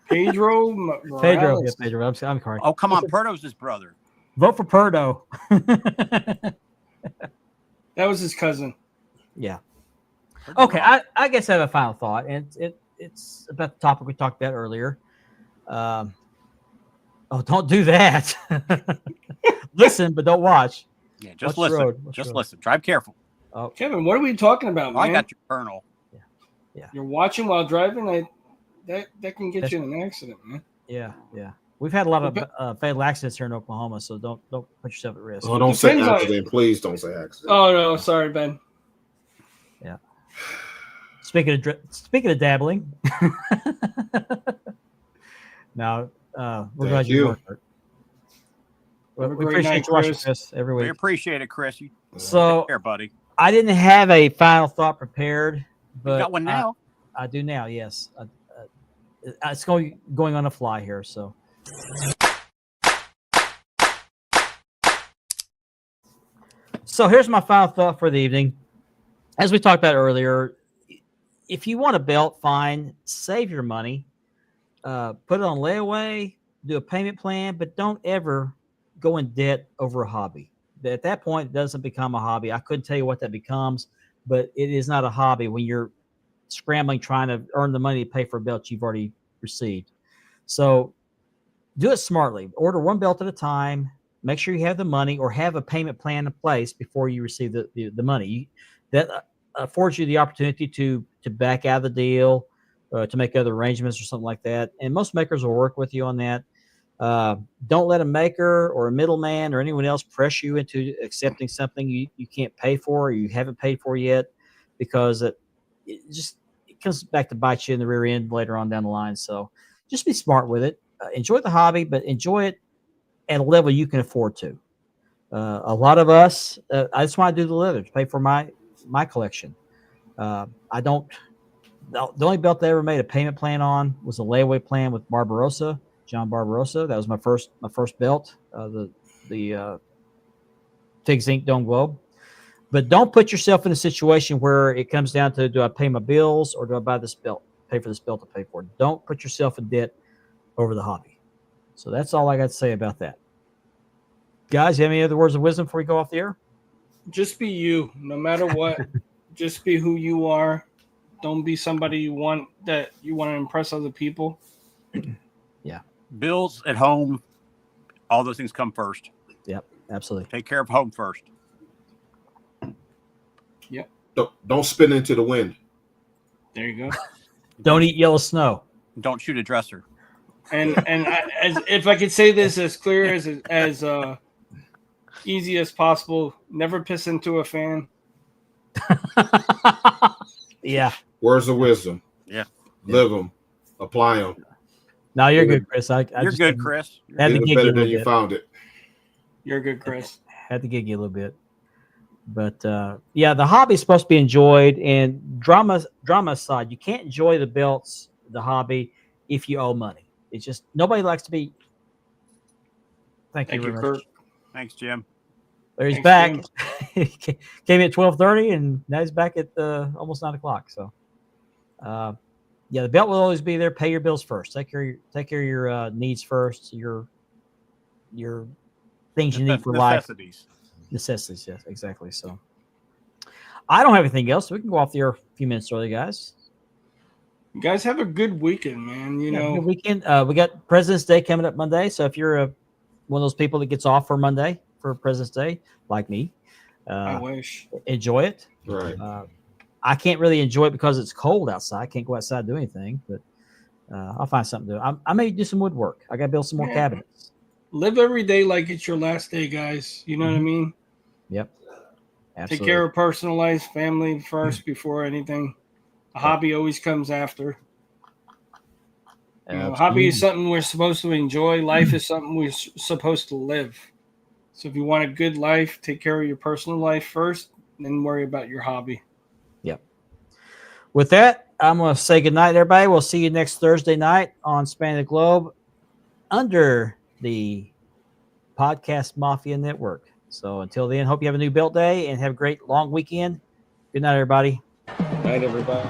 Pedro Pedro. Morales. Yeah, Pedro. I'm correct. Oh, come on. Perdo's his brother. Vote for Perdo. That was his cousin. Yeah. Okay. I guess I have a final thought, and it's about the topic we talked about earlier. Oh, don't do that. Listen, but don't watch. Yeah, just Watch the listen. road. Watch Just the road. listen. Drive careful. Oh, Kevin, what are we talking about, Oh, I man? got your colonel. You're watching while driving. That can get you in an accident, man. yeah, yeah. We've had a lot of fatal accidents here in Oklahoma, so don't put yourself at risk. Oh, don't say Depends on- accident. Please don't say accident. Oh no, sorry, Ben. Speaking of dabbling, now we're glad you you. worked it. Have a We great appreciate night, you watching Chris. this every We week. appreciate it, Chris. You So take care, buddy. I didn't have a final thought prepared, You but got one now. I do now. Yes, it's going on the fly here. So, here's my final thought for the evening. As we talked about earlier, if you want a belt, fine, save your money, put it on layaway, do a payment plan, but don't ever go in debt over a hobby. At that point, it doesn't become a hobby. I couldn't tell you what that becomes, but it is not a hobby when you're scrambling trying to earn the money to pay for a belt you've already received. So do it smartly. Order one belt at a time. Make sure you have the money or have a payment plan in place before you receive the money. That affords you the opportunity to back out of the deal, to make other arrangements or something like that. And most makers will work with you on that. Don't let a maker or a middleman or anyone else press you into accepting something you can't pay for or you haven't paid for yet, because it comes back to bite you in the rear end later on down the line. So just be smart with it. Enjoy the hobby, but enjoy it at a level you can afford to. A lot of us, I just want to do the leather to pay for my collection. I don't. The only belt I ever made a payment plan on was a layaway plan with Barbarossa, John Barbarossa. That was my first belt, the Figs Inc. Dome Globe. But don't put yourself in a situation where it comes down to, do I pay my bills or do I buy this belt, pay for this belt to pay for it? Don't put yourself in debt over the hobby. So that's all I got to say about that. Guys, you have any other words of wisdom before we go off the air? Just be you, no matter what. Just be who you are. Don't be somebody you want to impress other people. Bills at home, all those things come first. Yep, absolutely. Take care of home first. Don't spin into the wind. There you go. Don't eat yellow snow. Don't shoot a dresser. And if I could say this as clear as easy as possible, never piss into a fan. Yeah. Words of wisdom. Yeah. Live them. Apply them. No, you're good, Chris. You're good, Chris. Had to Leave it gig you a better little than you bit. found it. You're good, Chris. Had to gig you a little bit. But yeah, the hobby is supposed to be enjoyed. And drama aside, you can't enjoy the belts, the hobby, if you owe money. It's just nobody likes to be. Thank you Thank you, very Kurt. much. Thanks, Jim. There he's Thanks, back. He came in at 12:30, and now he's back at almost 9 o'clock. So, yeah, the belt will always be there. Pay your bills first. Take care of your needs first. Your things you need for life. Necessities. Yes, exactly. So, I don't have anything else. So we can go off the air a few minutes early, guys. You guys have a good weekend, man. You know, good weekend. We got President's Day coming up Monday. So if you're one of those people that gets off for Monday for President's Day, like me, I wish. enjoy it. Right. I can't really enjoy it because it's cold outside. I can't go outside and do anything, but I'll find something to do. I may do some woodwork. I got to build some more cabinets. Live every day like it's your last day, guys. You know what I mean? Yep. Absolutely. Take care of personal life, family first before anything. A hobby always comes after. You know, hobby is something we're supposed to enjoy. Life is something we're supposed to live. So if you want a good life, take care of your personal life first, then worry about your hobby. Yep. With that, I'm going to say goodnight, everybody. We'll see you next Thursday night on Spanning the Globe under the Podcast Mafia Network. So until then, hope you have a new belt day and have a great long weekend. Good night, everybody. Night, everybody.